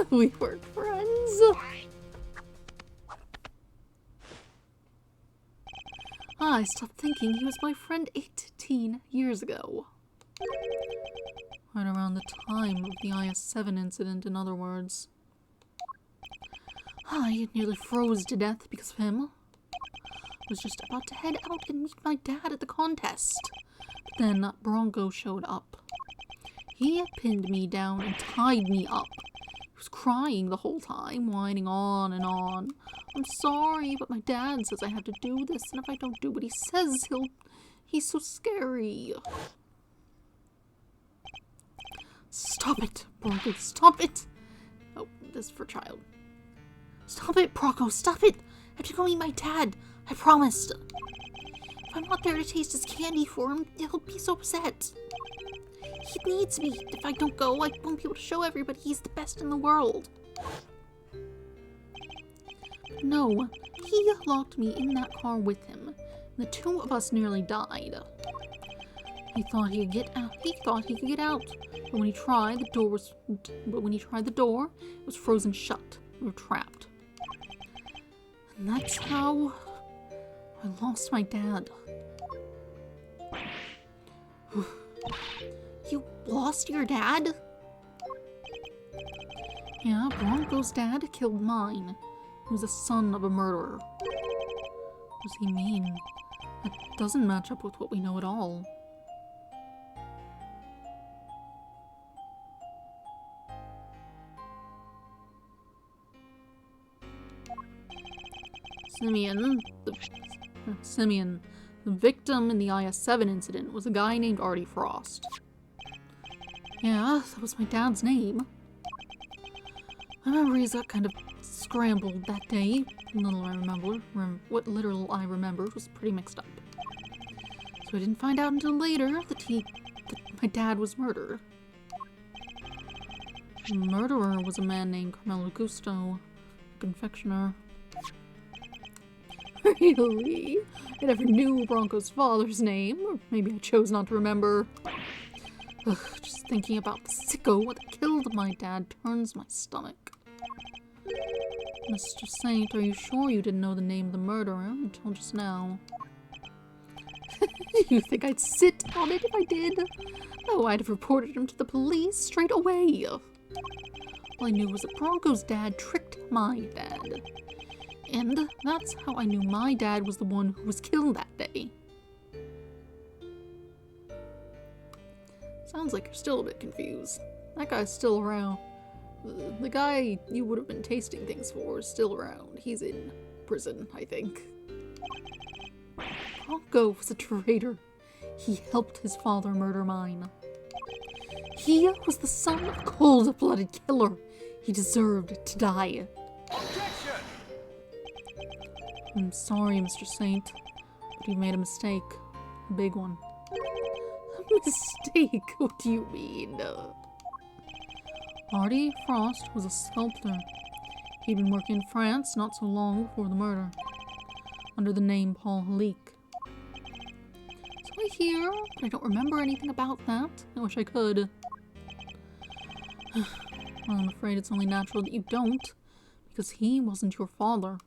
[SPEAKER 1] We weren't friends. I stopped thinking he was my friend 18 years ago. Right around the time of the IS-7 incident, in other words. I nearly froze to death because of him. I was just about to head out and meet my dad at the contest. But then Bronco showed up. He had pinned me down and tied me up. He was crying the whole time, whining on and on. I'm sorry, but my dad says I have to do this, and if I don't do what he says, he's so scary. Stop it, Bronco, stop it! Oh, this is for child. Stop it, Bronco, stop it! I have to go meet my dad, I promised. If I'm not there to taste his candy for him, he'll be so upset. He needs me. If I don't go, I won't be able to show everybody he's the best in the world. No, he locked me in that car with him. The two of us nearly died. He thought he could get out. But when he tried, the door it was frozen shut. We were trapped. And that's how I lost my dad. You lost your dad? Yeah, Bronco's dad killed mine. He was the son of a murderer. What does he mean? That doesn't match up with what we know at all. Simeon, the victim in the IS-7 incident, was a guy named Artie Frost. Yeah, that was my dad's name. My memories got kind of scrambled that day. What little I remembered was pretty mixed up. So I didn't find out until later that my dad was murdered. The murderer was a man named Carmelo Gusto, a confectioner. Really? I never knew Bronco's father's name, or maybe I chose not to remember. Ugh, just thinking about the sicko that killed my dad turns my stomach. Mr. Saint, are you sure you didn't know the name of the murderer until just now? Do you think I'd sit on it if I did? Oh, I'd have reported him to the police straight away. All I knew was that Bronco's dad tricked my dad. And that's how I knew my dad was the one who was killed that day. Sounds like you're still a bit confused. That guy's still around. The guy you would have been tasting things for is still around. He's in prison, I think. Bronco was a traitor. He helped his father murder mine. He was the son of a cold-blooded killer. He deserved to die.
[SPEAKER 2] Objection!
[SPEAKER 1] I'm sorry, Mr. Saint, but you've made a mistake. A big one. A mistake? What do you mean? Artie Frost was a sculptor. He'd been working in France not so long before the murder, under the name Paul Halik. So I hear, but I don't remember anything about that. I wish I could. Well, I'm afraid it's only natural that you don't, because he wasn't your father.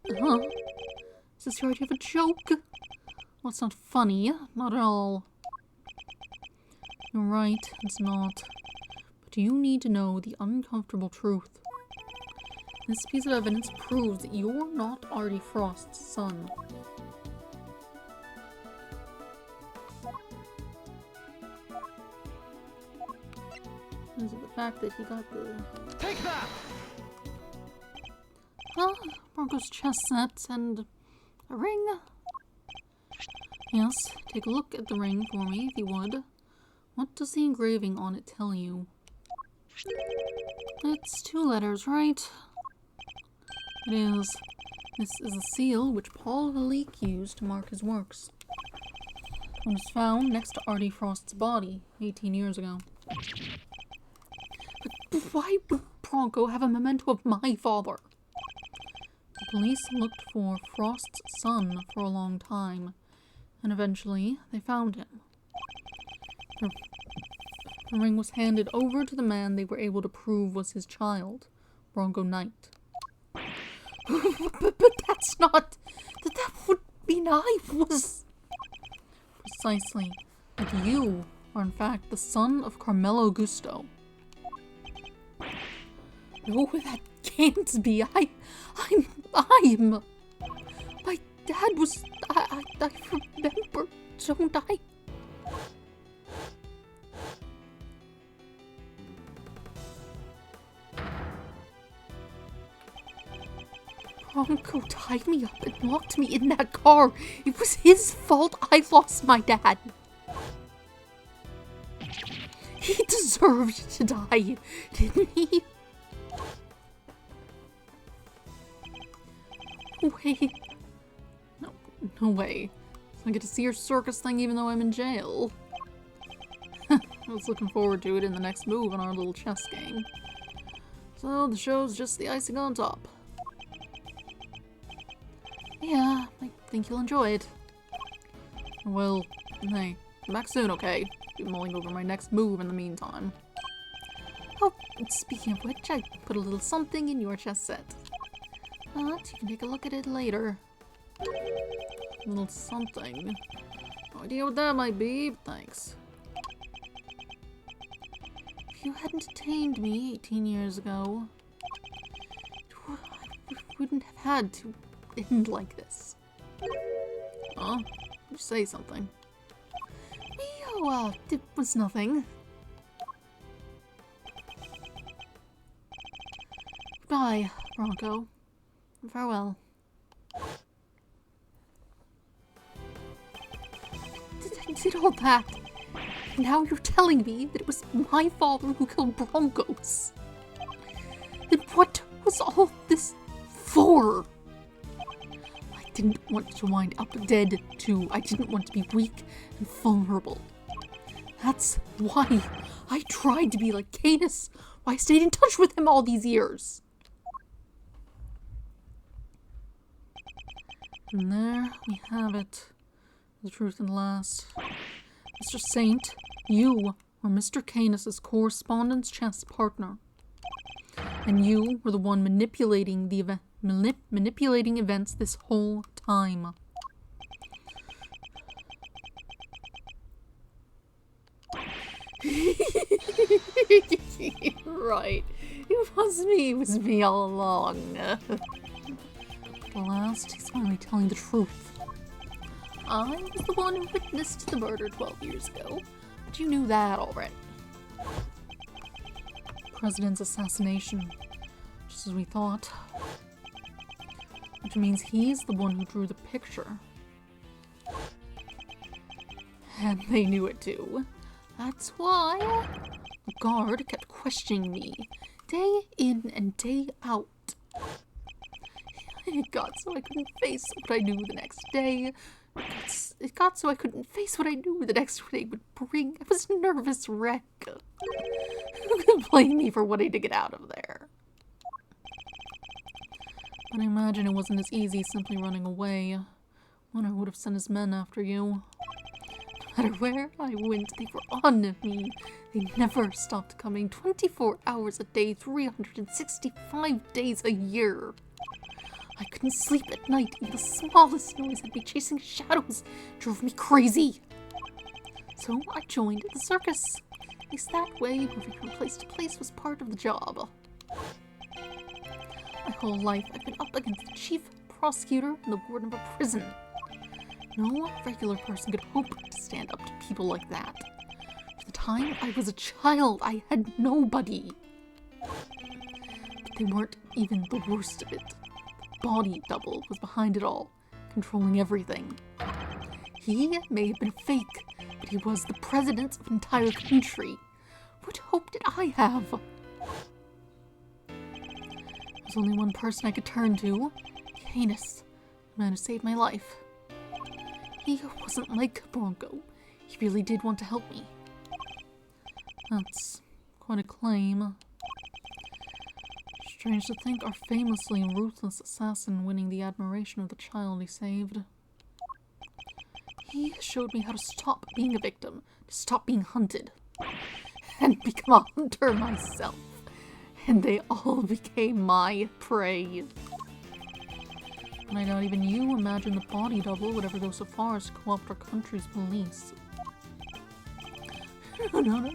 [SPEAKER 1] Huh? Is this your idea of a joke? Well, it's not funny. Not at all. You're right, it's not. But you need to know the uncomfortable truth. This piece of evidence proves that you're not Artie Frost's son. Is it the fact that he got the...
[SPEAKER 2] Take that!
[SPEAKER 1] Huh? Bronco's chess set and a ring? Yes, take a look at the ring for me, if you would. What does the engraving on it tell you? It's 2 letters, right? It is. This is a seal which Paul Halik used to mark his works. It was found next to Artie Frost's body 18 years ago. But why would Bronco have a memento of my father? The police looked for Frost's son for a long time, and eventually they found him. The ring was handed over to the man they were able to prove was his child, Bronco Knight. but that's not... That would mean I was... Precisely. But you are in fact the son of Carmelo Gusto. No, that can't be. I'm... My dad was... I remember, don't I? Bronco tied me up and locked me in that car. It was his fault I lost my dad. He deserved to die, didn't he? Wait. No way. I get to see your circus thing even though I'm in jail. I was looking forward to it in the next move in our little chess game. So the show's just the icing on top. Yeah, I think you'll enjoy it. Well, hey, come back soon, okay? Be mulling over my next move in the meantime. Oh, speaking of which, I put a little something in your chess set. But you can take a look at it later. A little something. No idea what that might be, but thanks. If you hadn't detained me 18 years ago, I wouldn't have had to end like this. Oh, you say something. Oh, it was nothing. Goodbye, Bronco. Farewell. I did all that. Now you're telling me that it was my father who killed Broncos. Then what was all this for? I didn't want to wind up dead, too. I didn't want to be weak and vulnerable. That's why I tried to be like Canis. Why I stayed in touch with him all these years. And there we have it. The truth at last. Mr. Saint, you were Mr. Canis' correspondence chess partner. And you were the one manipulating the manipulating events this whole time. Right. It was me all along. At last, he's finally telling the truth. I was the one who witnessed the murder 12 years ago, but you knew that already. President's assassination, just as we thought. Which means he's the one who drew the picture. And they knew it too. That's why the guard kept questioning me, day in and day out. It got so I couldn't face what I knew the next day. It got so I couldn't face what I knew the next day would bring. I was a nervous wreck. Who could blame me for wanting to get out of there? But I imagine it wasn't as easy simply running away. Winter would have sent his men after you. No matter where I went, they were on me. They never stopped coming. 24 hours a day, 365 days a year. I couldn't sleep at night. Even the smallest noise had me chasing shadows. It drove me crazy. So I joined the circus. At least that way, moving from place to place was part of the job. My whole life, I've been up against the chief prosecutor and the warden of a prison. No regular person could hope to stand up to people like that. For the time I was a child, I had nobody. But they weren't even the worst of it. The body double was behind it all, controlling everything. He may have been fake, but he was the president of an entire country. What hope did I have? There's only one person I could turn to. Canis, the man who saved my life. He wasn't like Bronco. He really did want to help me. That's quite a claim. Strange to think our famously ruthless assassin winning the admiration of the child he saved. He showed me how to stop being a victim, to stop being hunted, and become a hunter myself. And they all became my prey. And I doubt even you imagine the body double would ever go so far as to co-opt our country's police. No,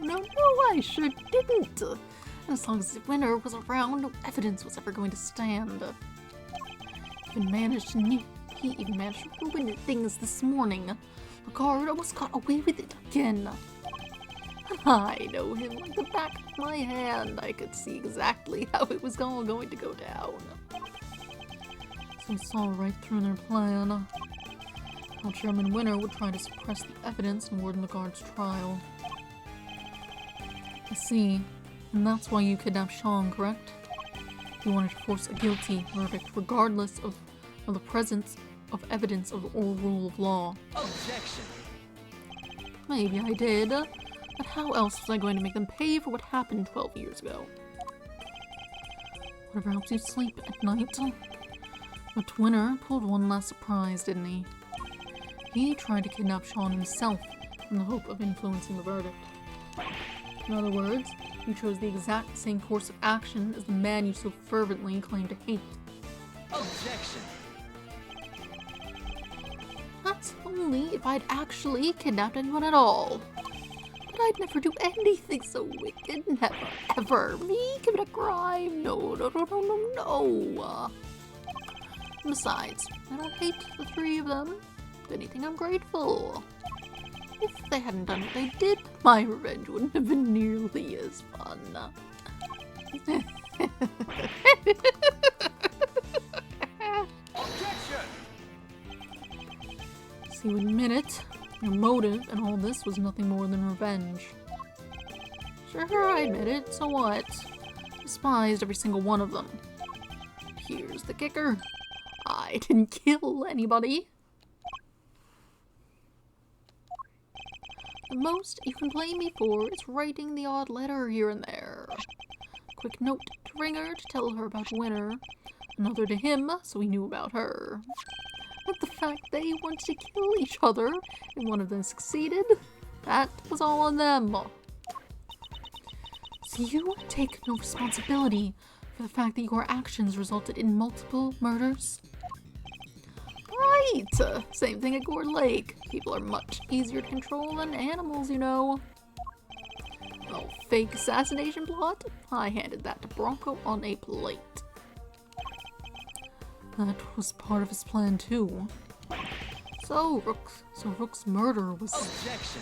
[SPEAKER 1] I sure didn't. And as long as the winner was around, no evidence was ever going to stand. He even managed to ruin things this morning. The guard almost got away with it again. I know him like the back of my hand. I could see exactly how it was all going to go down. So we saw right through their plan. How Chairman Winner would try to suppress the evidence and warden the guard's trial. I see. And that's why you kidnapped Sean, correct? You wanted to force a guilty verdict regardless of the presence of evidence of or rule of law.
[SPEAKER 2] Objection!
[SPEAKER 1] Maybe I did, but how else was I going to make them pay for what happened 12 years ago? Whatever helps you sleep at night. But Winner pulled one last surprise, didn't he? He tried to kidnap Sean himself in the hope of influencing the verdict. In other words, you chose the exact same course of action as the man you so fervently claimed to hate.
[SPEAKER 2] Objection!
[SPEAKER 1] That's only if I'd actually kidnapped anyone at all. But I'd never do anything so wicked, never, ever. Me commit a crime? No, no, no, no, no, no. Besides, I don't hate the three of them. If anything, I'm grateful. If they hadn't done what they did, my revenge wouldn't have been nearly as fun.
[SPEAKER 2] Objection!
[SPEAKER 1] So you admit it, your motive in all this was nothing more than revenge. Sure, I admit it, so what? Despised every single one of them. Here's the kicker. I didn't kill anybody. The most you can blame me for is writing the odd letter here and there. Quick note to Ringer to tell her about Winner. Another to him, so he knew about her. But the fact they wanted to kill each other, and one of them succeeded, that was all on them. So you take no responsibility for the fact that your actions resulted in multiple murders? Right! Same thing at Gore Lake. People are much easier to control than animals, you know. Oh, fake assassination plot? I handed that to Bronco on a plate. That was part of his plan too. So Rook's murder was...
[SPEAKER 2] Objection!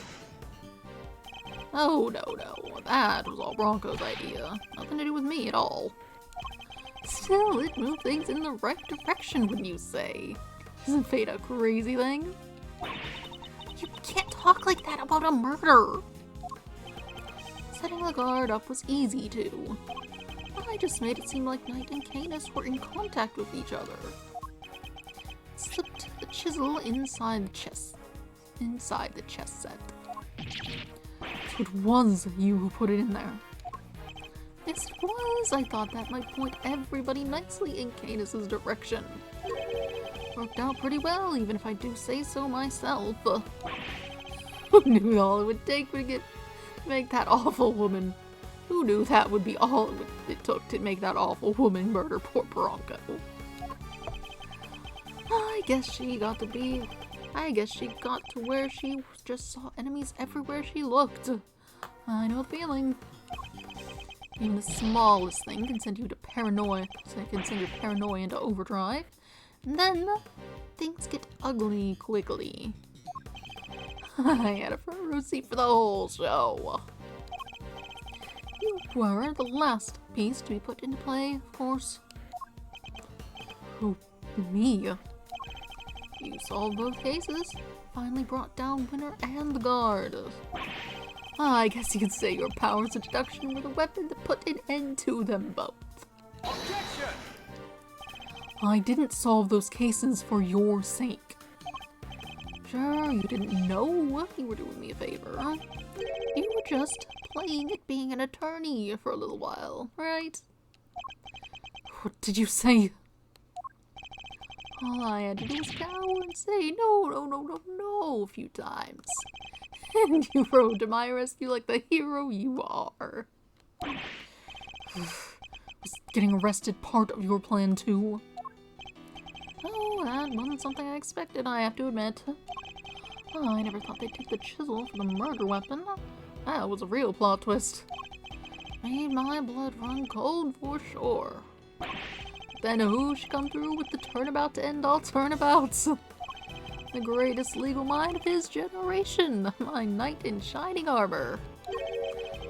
[SPEAKER 1] Oh, no. That was all Bronco's idea. Nothing to do with me at all. Still, it moved things in the right direction, wouldn't you say? Isn't fate a crazy thing? You can't talk like that about a murder! Setting the guard up was easy too. I just made it seem like Knight and Canis were in contact with each other. Slipped the chisel inside the chest set. So it was you who put it in there. Yes, it was. I thought that might point everybody nicely in Canis' direction. Worked out pretty well, even if I do say so myself. Who knew all it would take to make that awful woman? Who knew that would be all it took to make that awful woman murder poor Bronco? I guess she got to where she just saw enemies everywhere she looked. I know the feeling. Even the smallest thing can send you to paranoia. Can send your paranoia into overdrive. And then things get ugly quickly. I had a front row seat for the whole show. You were the last piece to be put into play, of course. Who? Me? You solved both cases. Finally brought down Winner and the guard. I guess you could say your powers of deduction were the weapon that put an end to them both.
[SPEAKER 2] Objection!
[SPEAKER 1] I didn't solve those cases for your sake. Sure, you didn't know you were doing me a favor. You were just playing at being an attorney for a little while, right? What did you say? All I had to do was cower and say no a few times. And you rode to my rescue like the hero you are. Was getting arrested part of your plan too? Oh, that wasn't something I expected, I have to admit. Oh, I never thought they'd take the chisel for the murder weapon. That was a real plot twist. Made my blood run cold for sure. Then who should come through with the turnabout to end all turnabouts? The greatest legal mind of his generation, my knight in shining armor.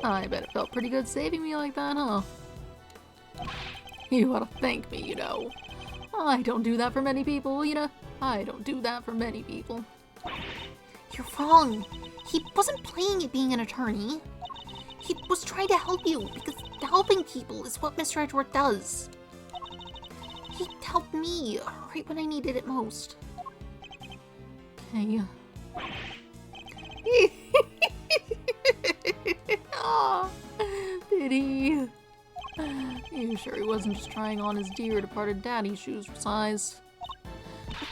[SPEAKER 1] I bet it felt pretty good saving me like that, huh? You ought to thank me, you know. I don't do that for many people, you know? I don't do that for many people.
[SPEAKER 3] You're wrong. He wasn't playing at being an attorney. He was trying to help you, because helping people is what Mr. Edgeworth does. He helped me right when I needed it most.
[SPEAKER 1] Okay. Aw, pity. You sure he wasn't just trying on his dear departed daddy's shoes for size?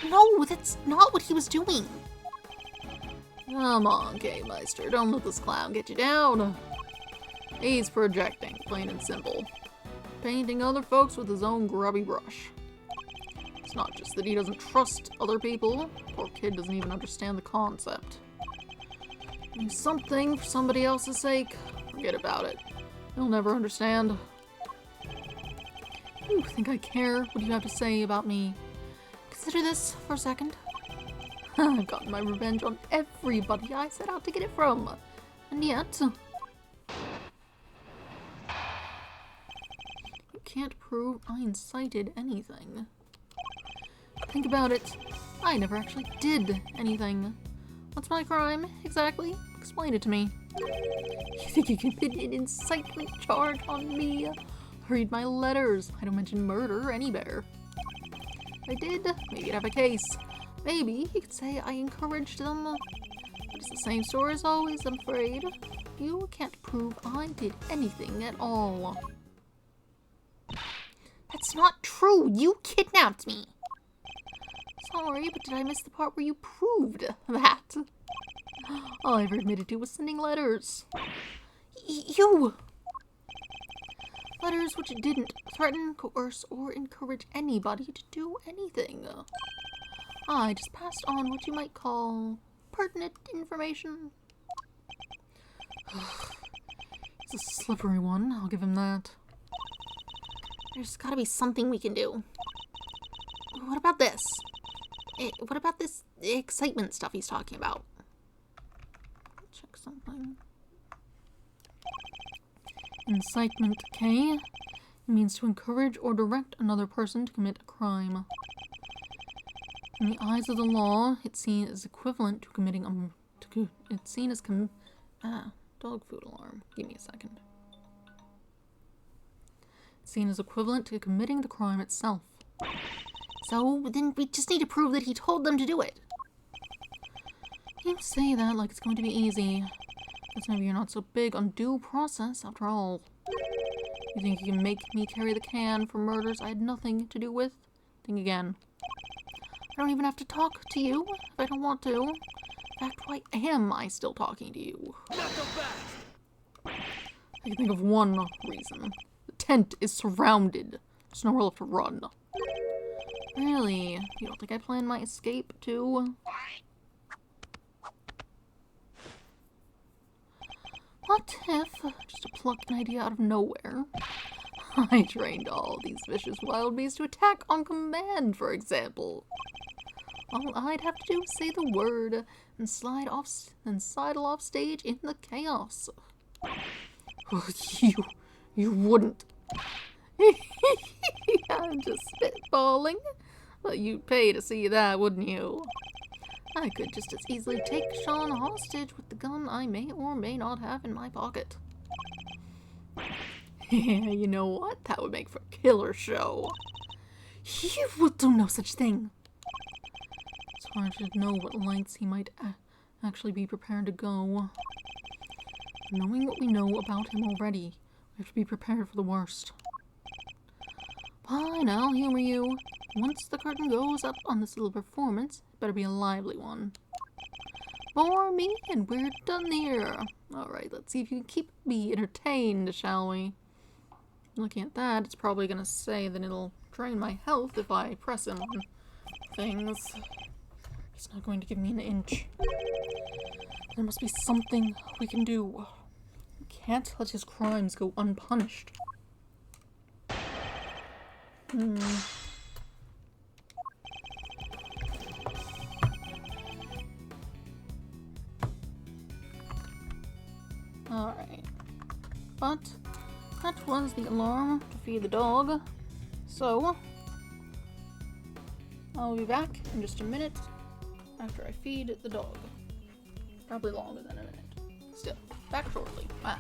[SPEAKER 3] No, that's not what he was doing.
[SPEAKER 1] Come on, K-Meister, don't let this clown get you down. He's projecting, plain and simple. Painting other folks with his own grubby brush. It's not just that he doesn't trust other people. Poor kid doesn't even understand the concept. Do something for somebody else's sake. Forget about it. He'll never understand. You think I care what you have to say about me?
[SPEAKER 3] Consider this for a second.
[SPEAKER 1] I've gotten my revenge on everybody I set out to get it from. And yet... you can't prove I incited anything. Think about it. I never actually did anything. What's my crime, exactly? Explain it to me. You think you can put an incitement charge on me? Read my letters. I don't mention murder anywhere. If I did, maybe I'd have a case. Maybe you could say I encouraged them. But it's the same story as always, I'm afraid. You can't prove I did anything at all.
[SPEAKER 3] That's not true. You kidnapped me.
[SPEAKER 1] Sorry, but did I miss the part where you proved that? All I ever admitted to was sending letters.
[SPEAKER 3] You!
[SPEAKER 1] Letters which didn't threaten, coerce, or encourage anybody to do anything. I just passed on what you might call pertinent information. It's a slippery one, I'll give him that.
[SPEAKER 3] There's gotta be something we can do. What about this? What about this excitement stuff he's talking about?
[SPEAKER 1] Check something. Incitement, K. It means to encourage or direct another person to commit a crime. In the eyes of the law, it's seen as equivalent to committing it's seen as dog food alarm. Give me a second. It's seen as equivalent to committing the crime itself.
[SPEAKER 3] So then we just need to prove that he told them to do it.
[SPEAKER 1] You say that like it's going to be easy. Guess maybe you're not so big on due process after all. You think you can make me carry the can for murders I had nothing to do with? Think again. I don't even have to talk to you if I don't want to. In fact, why am I still talking to you? I can think of one reason. The tent is surrounded. There's nowhere left to run. Really? You don't think I planned my escape too? What if, just to pluck an idea out of nowhere, I trained all these vicious wild beasts to attack on command, for example? All I'd have to do is say the word and sidle off stage in the chaos. You wouldn't. I'm just spitballing. But you'd pay to see that, wouldn't you? I could just as easily take Sean hostage with the gun I may or may not have in my pocket. Yeah, you know what? That would make for a killer show. You will do no such thing. It's hard to know what lengths he might actually be prepared to go. Knowing what we know about him already, we have to be prepared for the worst. Fine, I'll humor you. Once the curtain goes up on this little performance, it better be a lively one. Bore me and we're done here. Alright, let's see if you can keep me entertained, shall we? Looking at that, it's probably gonna say that it'll drain my health if I press him on things. It's not going to give me an inch. There must be something we can do. We can't let his crimes go unpunished. Alright. But that was the alarm to feed the dog. So I'll be back in just a minute after I feed the dog. Probably longer than a minute. Still, back shortly. Ah.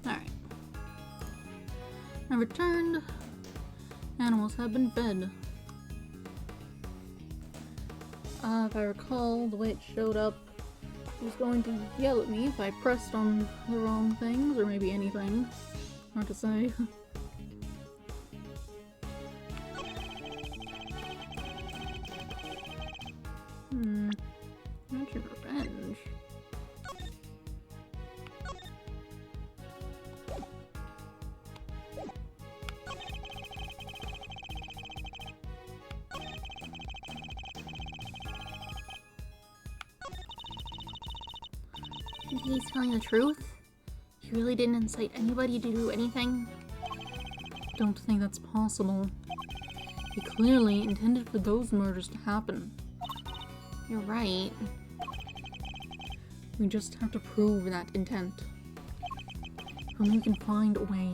[SPEAKER 1] Alright. I returned. Animals have been fed. If I recall, the way it showed up, it was going to yell at me if I pressed on the wrong things, or maybe anything. Hard to say. Mention revenge.
[SPEAKER 3] Think he's telling the truth? He really didn't incite anybody to do anything?
[SPEAKER 1] Don't think that's possible. He clearly intended for those murders to happen.
[SPEAKER 3] You're right.
[SPEAKER 1] We just have to prove that intent. And we can find a way.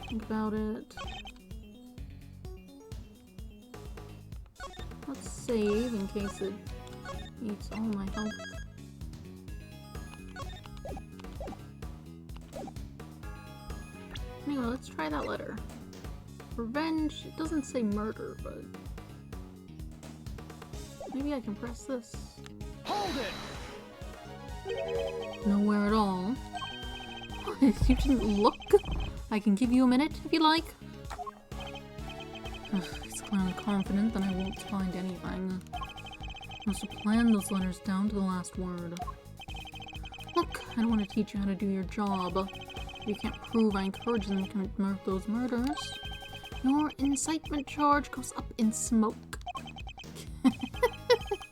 [SPEAKER 1] Think about it. Let's save in case it eats all my health. Anyway, let's try that letter. Revenge, it doesn't say murder, but maybe I can press this.
[SPEAKER 2] Hold it!
[SPEAKER 1] Nowhere at all. You didn't look? I can give you a minute if you like. He's clearly confident that I won't find anything. I must have planned those letters down to the last word. Look, I don't want to teach you how to do your job. If you can't prove I encourage them to commit those murders, your incitement charge goes up in smoke.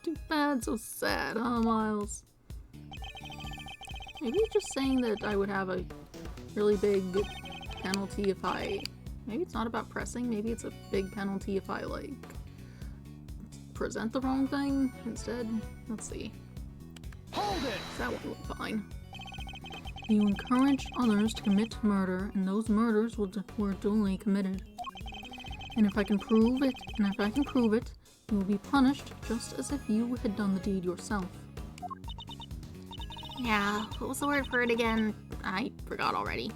[SPEAKER 1] Too bad, so sad, huh, Miles? Maybe it's just saying that I would have a really big penalty if I... Maybe it's not about pressing, maybe it's a big penalty if I, like, present the wrong thing instead. Let's see.
[SPEAKER 2] Hold it!
[SPEAKER 1] That one looked fine. You encourage others to commit murder, and those murders were duly committed. And if I can prove it, you will be punished just as if you had done the deed yourself.
[SPEAKER 3] Yeah, what was the word for it again? I forgot already.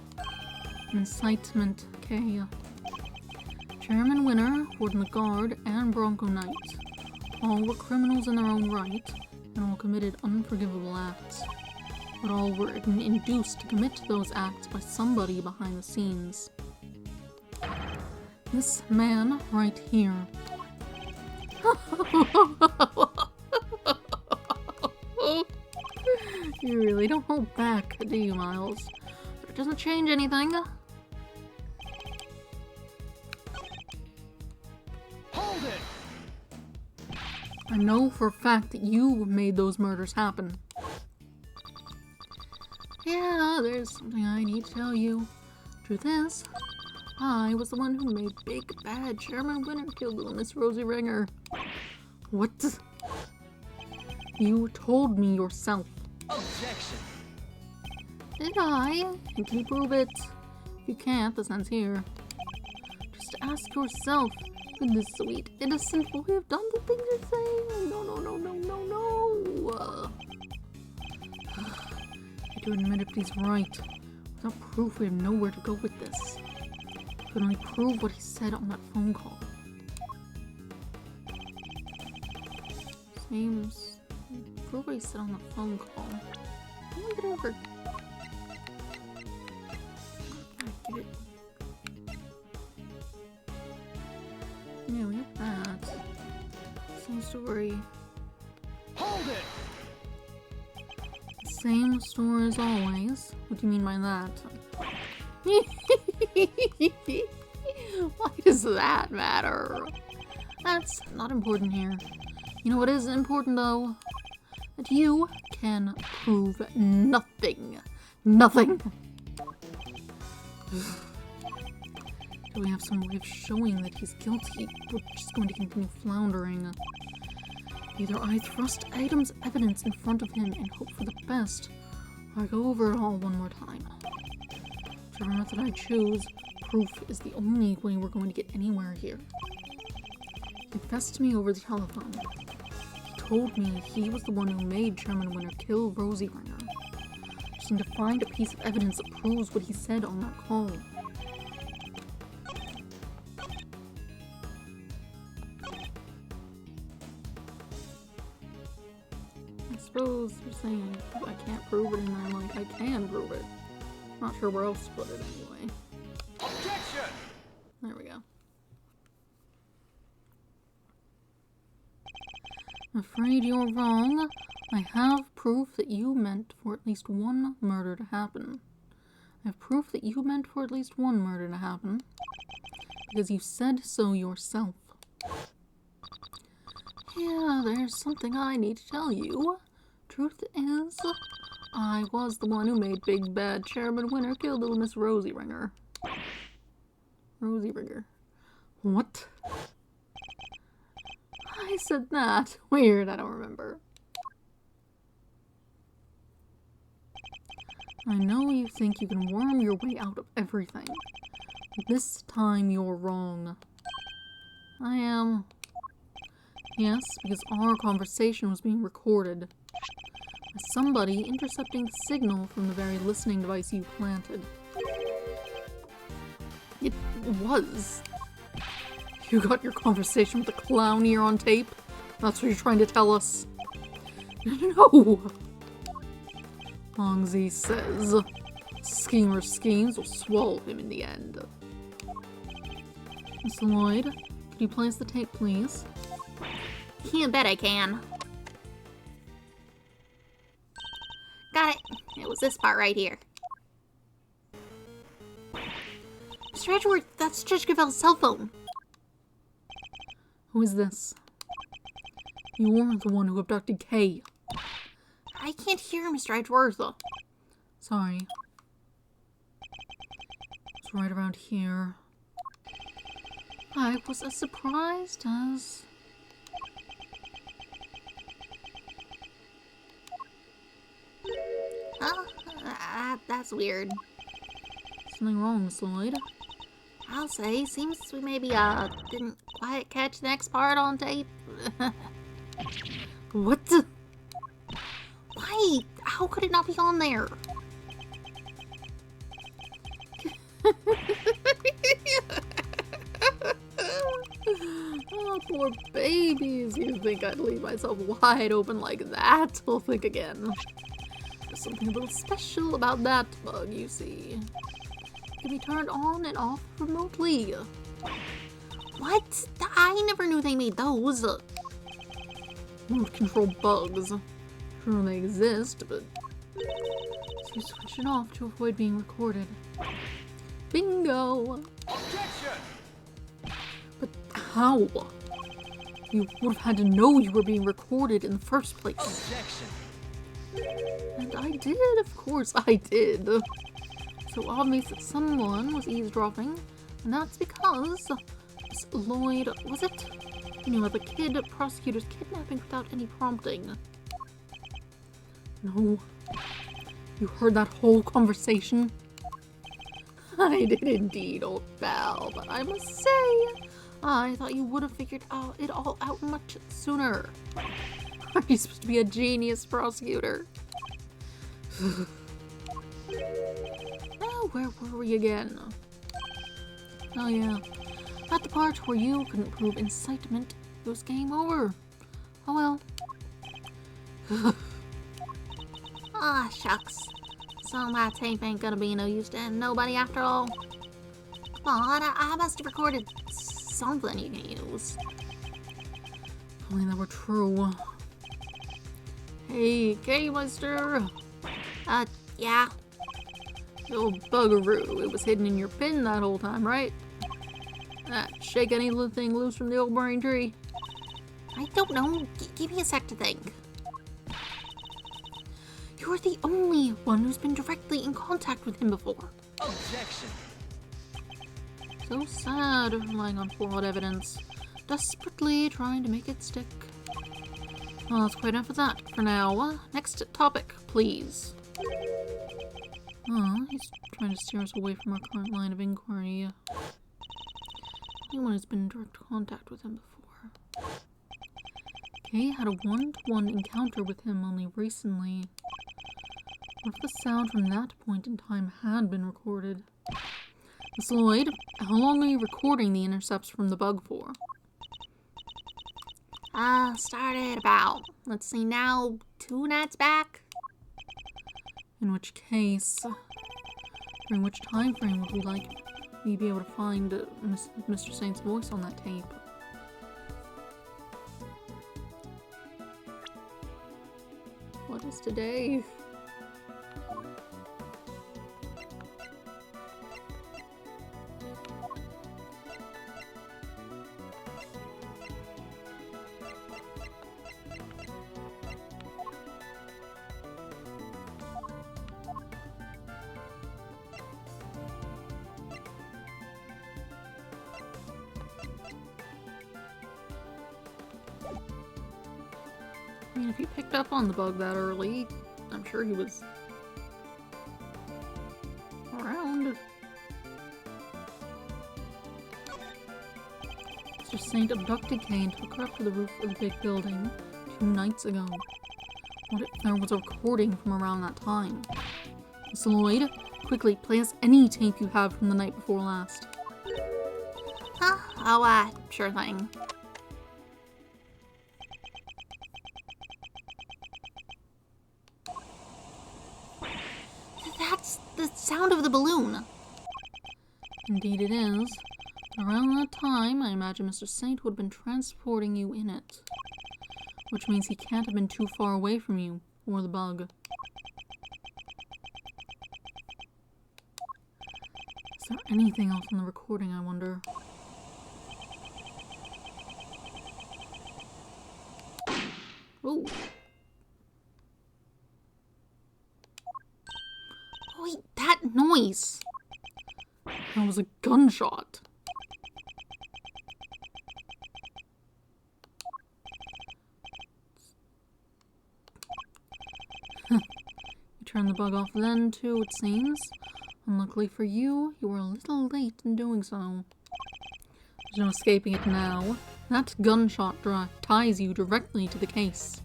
[SPEAKER 1] Incitement, K. Chairman Winner, Warden the Guard, and Bronco Knight. All were criminals in their own right, and all committed unforgivable acts. But all were induced to commit those acts by somebody behind the scenes. This man right here. You really don't hold back, do you, Miles? But it doesn't change anything.
[SPEAKER 2] Hold it!
[SPEAKER 1] I know for a fact that you made those murders happen. Yeah, there's something I need to tell you. Truth is, I was the one who made big bad Chairman Winner kill little Miss Rosie Ringer. What? You told me yourself.
[SPEAKER 2] Objection!
[SPEAKER 1] Did I? And can you prove it? If you can't, the sense here. Just ask yourself, could this sweet, innocent boy have done the things you're saying? No. I do admit if he's right. Without proof, we have nowhere to go with this. We can only prove what he said on that phone call. Seems... Prove what he said on the phone call. Let me get over. Get it. Yeah, we have that. Same story.
[SPEAKER 2] Hold it!
[SPEAKER 1] Same story as always. What do you mean by that? Why does that matter? That's not important here. You know what is important though? That you can prove nothing. Nothing. Do we have some way of showing that he's guilty? We're just going to continue floundering. Either I thrust Adam's evidence in front of him and hope for the best, or I go over it all one more time. Whichever method I choose, proof is the only way we're going to get anywhere here. He confessed to me over the telephone. He told me he was the one who made Chairman Winter kill Rosie Ringer. Just need to find a piece of evidence that proves what he said on that call. I suppose you're saying I can't prove it, and I'm like, I can prove it. Not sure where else to put it anyway.
[SPEAKER 2] Objection!
[SPEAKER 1] There we go. I'm afraid you're wrong. I have proof that you meant for at least one murder to happen. I have proof that you meant for at least one murder to happen. Because you said so yourself. Yeah, there's something I need to tell you. Truth is, I was the one who made Big Bad Chairman Winter kill little Miss Rosie Ringer. Rosie Ringer. What? I said that. Weird, I don't remember. I know you think you can worm your way out of everything. This time you're wrong. I am. Yes, because our conversation was being recorded. By somebody intercepting the signal from the very listening device you planted. It was. You got your conversation with the clown here on tape? That's what you're trying to tell us? No! Longzy says, schemer schemes will swallow him in the end. Miss Lloyd, could you place the tape, please?
[SPEAKER 3] You bet I can. Got it. It was this part right here. Mr. Edgeworth, that's Judge Gravel's cell phone.
[SPEAKER 1] Who is this? You weren't the one who abducted Kay.
[SPEAKER 3] I can't hear Mr. Edgeworth.
[SPEAKER 1] Sorry. It's right around here. I was as surprised as...
[SPEAKER 3] Oh, that's weird.
[SPEAKER 1] Something wrong, Miss Lloyd?
[SPEAKER 3] I'll say, seems we maybe, didn't quite catch the next part on tape.
[SPEAKER 1] What?
[SPEAKER 3] Why? How could it not be on there?
[SPEAKER 1] Oh, poor babies. You think I'd leave myself wide open like that? We'll think again. There's something a little special about that bug, you see. It can be turned on and off remotely.
[SPEAKER 3] What? I never knew they made those.
[SPEAKER 1] Remote control bugs. Sure they exist, but you switch it off to avoid being recorded. Bingo!
[SPEAKER 2] Objection!
[SPEAKER 1] But how? You would have had to know you were being recorded in the first place.
[SPEAKER 2] Objection!
[SPEAKER 1] And I did, of course I did. So obvious that someone was eavesdropping, and that's because Miss Lloyd, was it? You know, the kid prosecutor's kidnapping without any prompting. No. You heard that whole conversation? I did indeed, old pal, but I must say, I thought you would have figured it all out much sooner. Are you supposed to be a genius, prosecutor? Now, where were we again? Oh yeah, at the part where you couldn't prove incitement, it was game over. Oh well.
[SPEAKER 3] Ah, shucks. So my tape ain't gonna be no use to nobody after all. Come on, I must have recorded something you can use.
[SPEAKER 1] If only that were true. Hey, K-Meister!
[SPEAKER 3] Yeah.
[SPEAKER 1] You old buggeroo, it was hidden in your pin that whole time, right? Shake any little thing loose from the old brain tree.
[SPEAKER 3] I don't know. Give me a sec to think. You're the only one who's been directly in contact with him before.
[SPEAKER 2] Objection!
[SPEAKER 1] So sad, relying on flawed evidence, desperately trying to make it stick. Well, that's quite enough of that for now. Next topic, please. He's trying to steer us away from our current line of inquiry. Anyone who's been in direct contact with him before. Kay had a one-to-one encounter with him only recently. What if the sound from that point in time had been recorded? Miss Lloyd, how long are you recording the intercepts from the bug for?
[SPEAKER 3] Started about, let's see now, 2 nights back.
[SPEAKER 1] In which case, during which time frame would we be able to find Mr. Saint's voice on that tape? What is today? I mean, if he picked up on the bug that early, I'm sure he was around. Mr. Saint abducted Kay and took her up to the roof of the big building 2 nights ago. What if there was a recording from around that time? Miss Lloyd, quickly, play us any tape you have from the night before last.
[SPEAKER 3] Huh? Oh, sure thing. That's the sound of the balloon.
[SPEAKER 1] Indeed it is. Around that time, I imagine Mr. Saint would have been transporting you in it. Which means he can't have been too far away from you, or the bug. Is there anything else in the recording, I wonder? Ooh.
[SPEAKER 3] Wait, that noise!
[SPEAKER 1] That was a gunshot. You turned the bug off then, too, it seems. Unluckily for you, you were a little late in doing so. There's no escaping it now. That gunshot ties you directly to the case.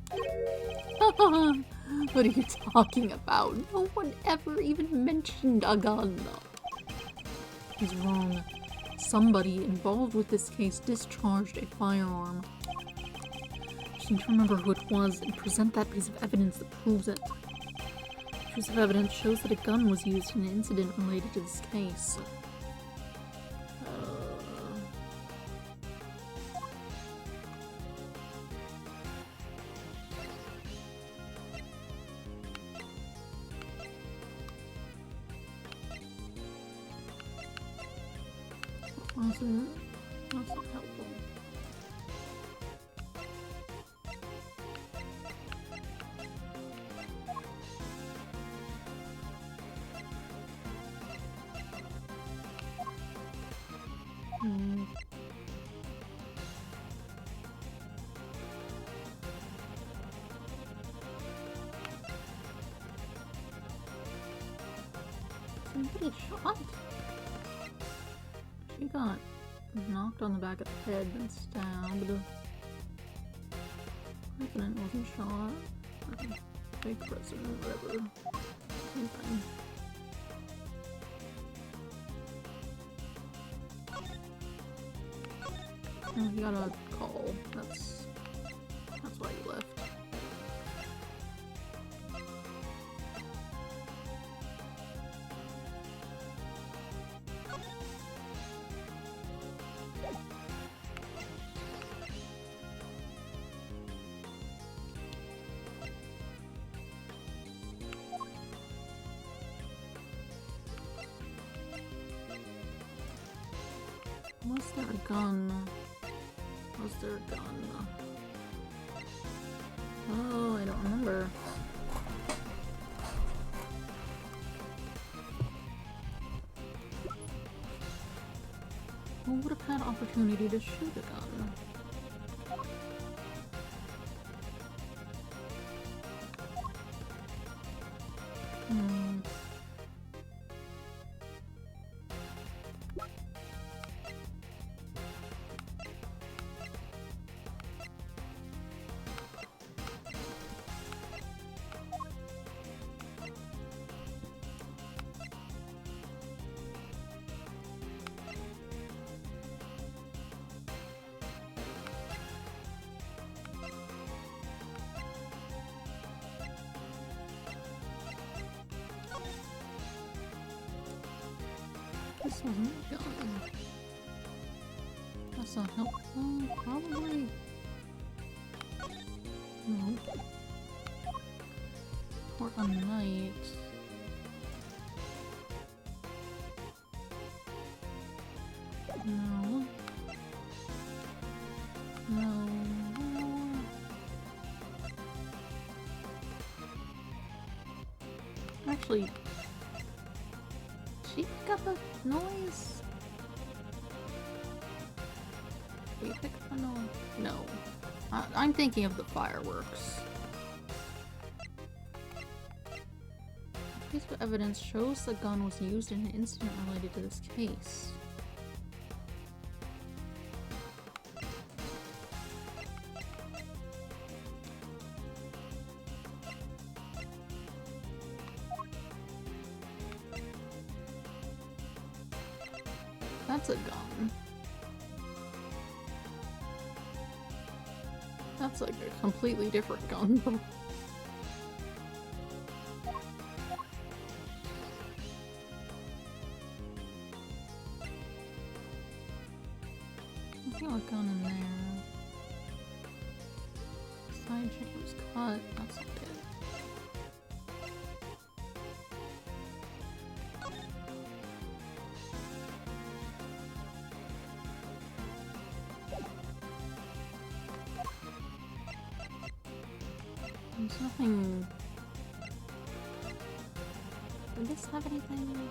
[SPEAKER 1] What are you talking about? No one ever even mentioned a gun. He's wrong. Somebody involved with this case discharged a firearm. You need to remember who it was and present that piece of evidence that proves it. The piece of evidence shows that a gun was used in an incident related to this case. That's not helpful. Somebody shot? She got knocked on the back of the head and stabbed. The president wasn't shot. Or fake president, whatever. Same thing. Oh, he got a call. That's why he left. Was there a gun? Was there a gun? Oh, I don't remember. would have had opportunity to shoot a gun. This wasn't a gun. That's not helpful. Probably. No. Or a knight. No. No. Actually, she pick up a noise? Will you pick up a noise? No. I'm thinking of the fireworks. This piece of evidence shows the gun was used in an incident related to this case. That's a gun. That's like a completely different gun, though. I feel a gun in there. Side chain was cut. That's not good. There's nothing. Did this have anything?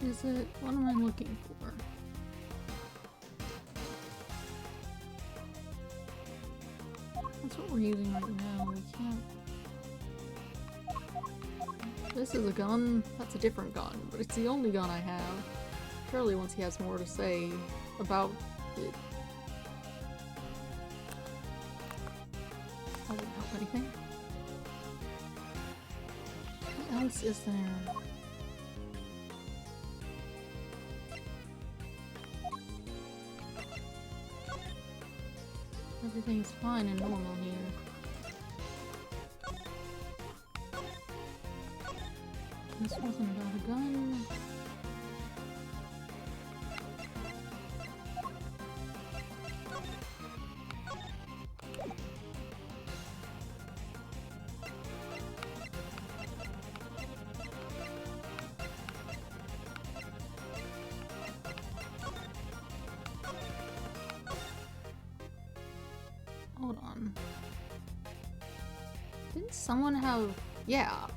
[SPEAKER 1] Is it? What am I looking for? That's what we're using right now. We can't. This is a gun. That's a different gun, but it's the only gun I have. Surely once he has more to say about it. That wouldn't help anything. What else is there? Everything's fine and normal here. This wasn't about a gun. Hold on. Didn't someone have... Yeah.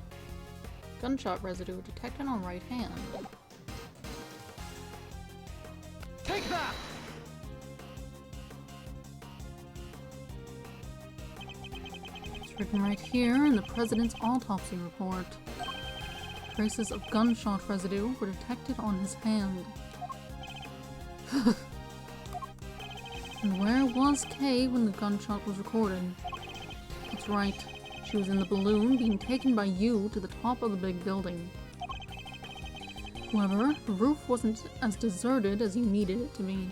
[SPEAKER 1] Gunshot residue detected on right hand.
[SPEAKER 2] Take that!
[SPEAKER 1] It's written right here in the president's autopsy report. Traces of gunshot residue were detected on his hand. And where was Kay when the gunshot was recorded? That's right. She was in the balloon being taken by you to the top of the big building. However, the roof wasn't as deserted as you needed it to be.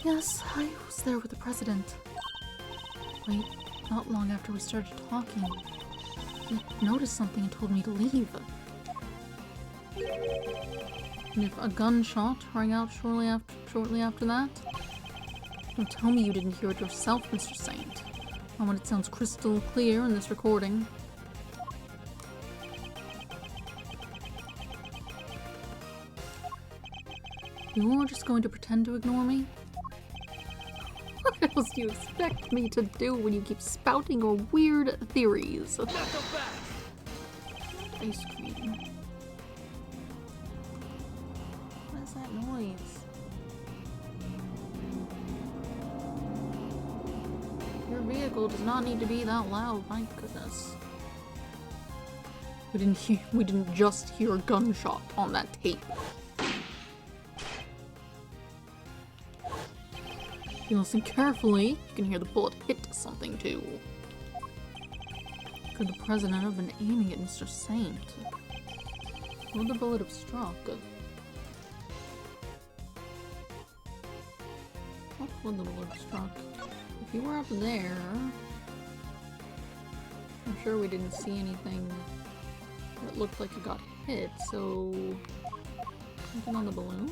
[SPEAKER 1] Yes, I was there with the president. Wait, not long after we started talking, he noticed something and told me to leave. And if a gunshot rang out shortly after that? Don't tell me you didn't hear it yourself, Mr. Saint. Not when it sounds crystal clear in this recording. You are just going to pretend to ignore me? What else do you expect me to do when you keep spouting your weird theories?
[SPEAKER 2] Not so fast.
[SPEAKER 1] Ice cream. What is that noise? Your vehicle does not need to be that loud, my goodness. We didn't just hear a gunshot on that tape. If you listen carefully, you can hear the bullet hit something too. Could the president have been aiming at Mr. Saint? What would the bullet have struck? What would the bullet have struck? If you were up there, I'm sure we didn't see anything that looked like it got hit, so something on the balloon?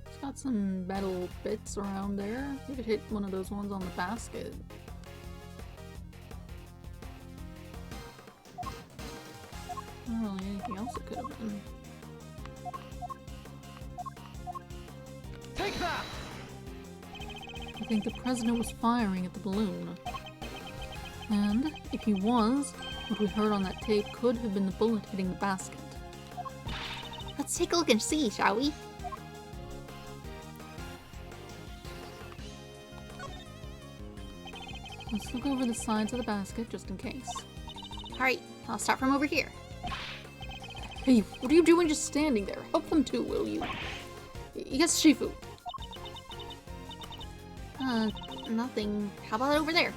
[SPEAKER 1] It's got some metal bits around there. You could hit one of those ones on the basket. Not really anything else it could have been.
[SPEAKER 2] Take that!
[SPEAKER 1] I think the president was firing at the balloon. And if he was, what we heard on that tape could have been the bullet hitting the basket.
[SPEAKER 3] Let's take a look and see, shall we?
[SPEAKER 1] Let's look over the sides of the basket just in case.
[SPEAKER 3] Alright, I'll start from over here.
[SPEAKER 1] Hey, what are you doing just standing there? Help them too, will you? Yes, Shifu.
[SPEAKER 3] Nothing. How about over there?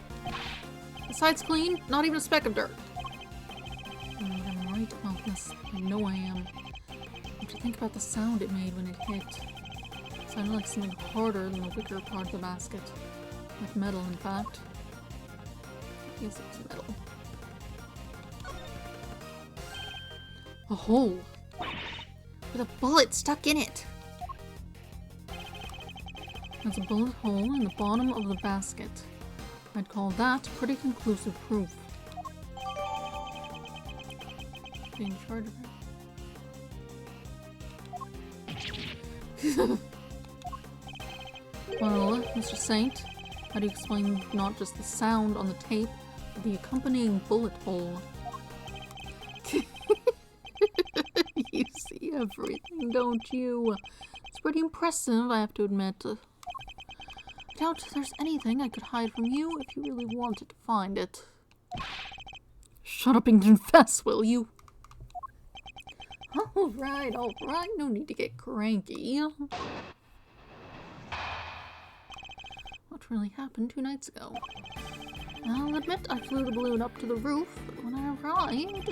[SPEAKER 1] The side's clean, not even a speck of dirt. I'm right about this. I know I am. I have to think about the sound it made when it hit. It sounded like something harder than the wicker part of the basket. Like metal, in fact. Yes, it's metal. A hole!
[SPEAKER 3] With a bullet stuck in it.
[SPEAKER 1] There's a bullet hole in the bottom of the basket. I'd call that pretty conclusive proof. Being charged of it. Well, Mr. Saint, how do you explain not just the sound on the tape, but the accompanying bullet hole? You see everything, don't you? It's pretty impressive, I have to admit. I doubt there's anything I could hide from you if you really wanted to find it. Shut up and confess, will you? Alright, no need to get cranky. What really happened 2 nights ago? I'll admit I flew the balloon up to the roof, but when I arrived,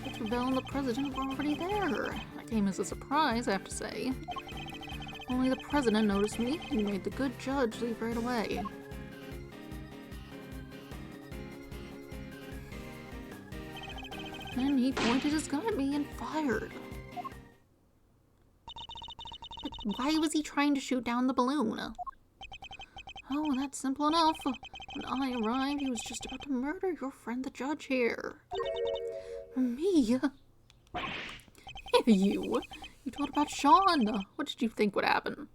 [SPEAKER 1] Isabel and the president were already there. That came as a surprise, I have to say. Only the president noticed me and made the good judge leave right away. Then he pointed his gun at me and fired.
[SPEAKER 3] But why was he trying to shoot down the balloon?
[SPEAKER 1] Oh, that's simple enough. When I arrived, he was just about to murder your friend the judge here. Me? You thought about Sean. What did you think would happen?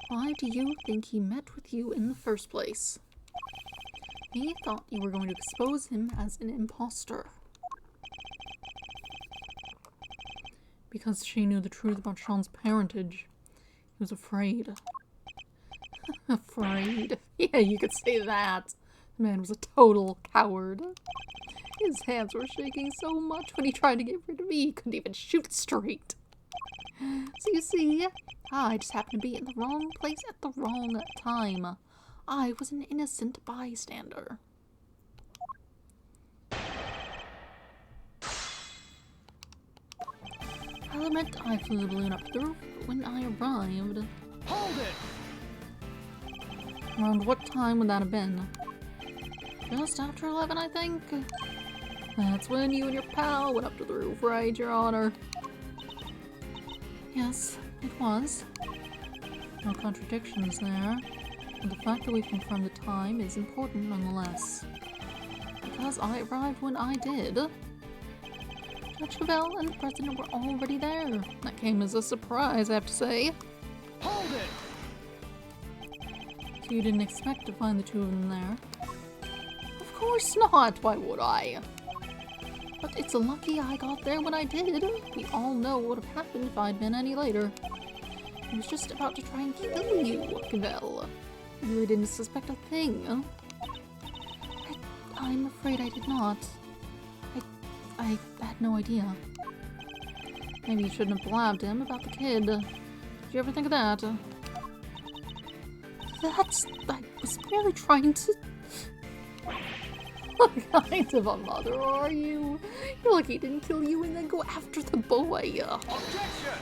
[SPEAKER 1] Why do you think he met with you in the first place? He thought you were going to expose him as an imposter. Because she knew the truth about Sean's parentage, he was afraid. Afraid? Yeah, you could say that. The man was a total coward. His hands were shaking so much when he tried to get rid of me, he couldn't even shoot straight. So you see, I just happened to be in the wrong place at the wrong time. I was an innocent bystander. I'll admit I flew the balloon up to the roof, but when I arrived...
[SPEAKER 2] Hold it!
[SPEAKER 1] Around what time would that have been? Just after 11, I think? That's when you and your pal went up to the roof, right, Your Honor? Yes, it was. No contradictions there. And the fact that we confirmed the time is important nonetheless. because I arrived when I did. Judge Cavell and the President were already there. That came as a surprise, I have to say.
[SPEAKER 2] Hold it!
[SPEAKER 1] So you didn't expect to find the two of them there? Of course not, why would I? But it's lucky I got there when I did. We all know what would have happened if I'd been any later. I was just about to try and kill you, Cavell. You really didn't suspect a thing. I'm afraid I did not. I had no idea. Maybe you shouldn't have blabbed him about the kid. Did you ever think of that? I was merely trying to... What kind of a mother are you? You're lucky he didn't kill you and then go after the boy.
[SPEAKER 2] Objection!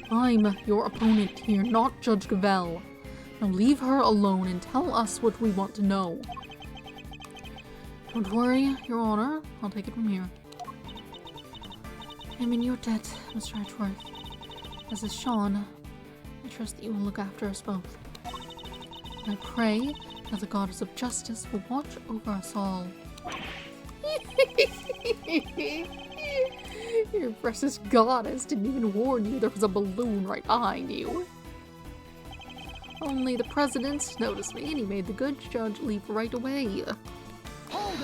[SPEAKER 1] I'm your opponent here, not Judge Cavell. Now leave her alone and tell us what we want to know. Don't worry, Your Honor. I'll take it from here. I'm in your debt, Mr. Edgeworth. As is Sean, I trust that you will look after us both. I pray that the goddess of justice will watch over us all. Your precious goddess didn't even warn you there was a balloon right behind you. Only the president noticed me and he made the good judge leave right away.
[SPEAKER 2] Hold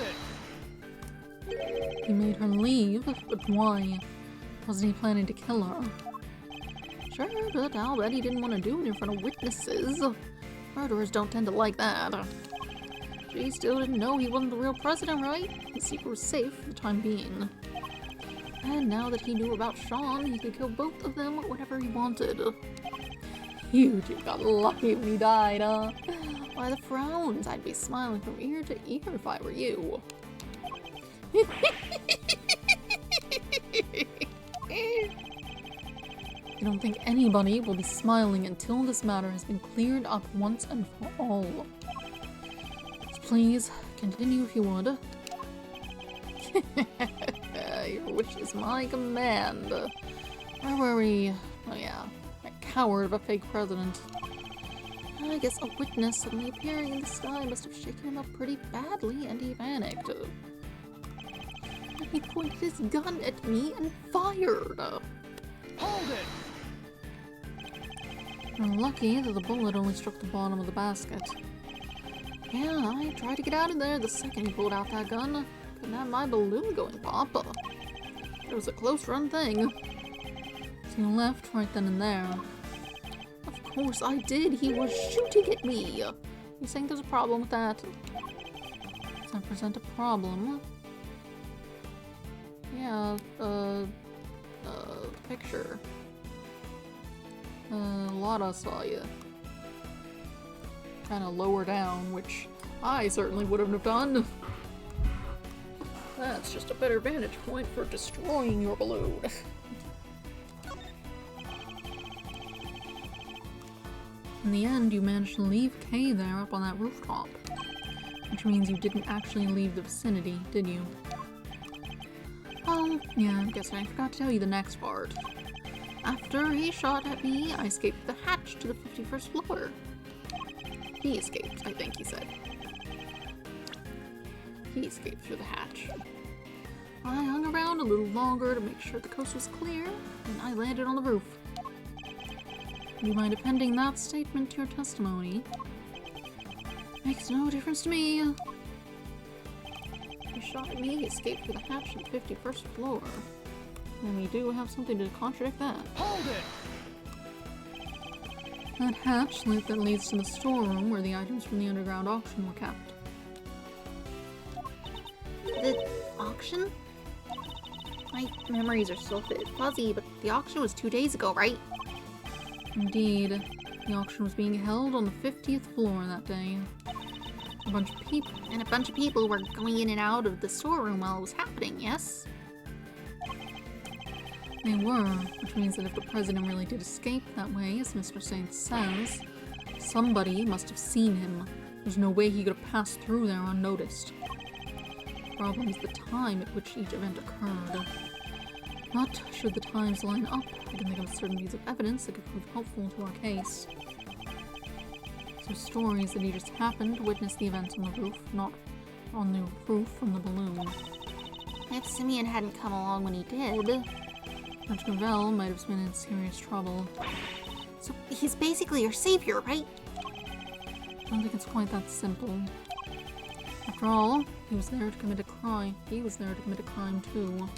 [SPEAKER 2] it!
[SPEAKER 1] He made her leave, but why? Wasn't he planning to kill her? Sure, but I'll bet he didn't want to do it in front of witnesses. Murderers don't tend to like that. She still didn't know he wasn't the real president, right? The secret was safe for the time being. And now that he knew about Sean, he could kill both of them whenever he wanted. You two got lucky when he died, huh? Why the frowns? I'd be smiling from ear to ear if I were you. You don't think anybody will be smiling until this matter has been cleared up once and for all. So please, continue if you would. Your wish is my command. Where were we? Oh yeah, that coward of a fake president. I guess a witness suddenly appearing in the sky must have shaken him up pretty badly and he panicked. And he pointed his gun at me and fired.
[SPEAKER 2] Hold it!
[SPEAKER 1] You're lucky that the bullet only struck the bottom of the basket. Yeah, I tried to get out of there the second he pulled out that gun. Couldn't have my balloon going pop. It was a close run thing. So you left right then and there. Of course I did. He was shooting at me. You saying there's a problem with that? Does that present a problem? Yeah, picture. Lotta saw you. Kinda lower down, which I certainly wouldn't have done. That's just a better vantage point for destroying your balloon. In the end, you managed to leave Kay there up on that rooftop. Which means you didn't actually leave the vicinity, did you? Oh, yeah, I guess I forgot to tell you the next part. After he shot at me, I escaped the hatch to the 51st floor. He escaped, I think he said. He escaped through the hatch. I hung around a little longer to make sure the coast was clear, and I landed on the roof. Do you mind appending that statement to your testimony? Makes no difference to me. He shot at me, he escaped through the hatch to the 51st floor. And we do have something to contradict that.
[SPEAKER 2] Hold it!
[SPEAKER 1] That hatch that leads to the storeroom where the items from the underground auction were kept.
[SPEAKER 3] The auction? My memories are still a bit fuzzy, but the auction was 2 days ago, right?
[SPEAKER 1] Indeed. The auction was being held on the 50th floor that day. A bunch of people
[SPEAKER 3] were going in and out of the storeroom while it was happening, yes?
[SPEAKER 1] They were, which means that if the president really did escape that way, as Mr. Saints says, somebody must have seen him. There's no way he could have passed through there unnoticed. The problem is the time at which each event occurred. But should the times line up, I can think of certain pieces of evidence that could prove helpful to our case. So stories that he just happened to witness the events on the roof, not on the roof from the balloon.
[SPEAKER 3] If Simeon hadn't come along when he did...
[SPEAKER 1] Judge Gravel might have been in serious trouble.
[SPEAKER 3] So he's basically your savior, right?
[SPEAKER 1] I don't think it's quite that simple. After all, he was there to commit a crime. He was there to commit a crime too.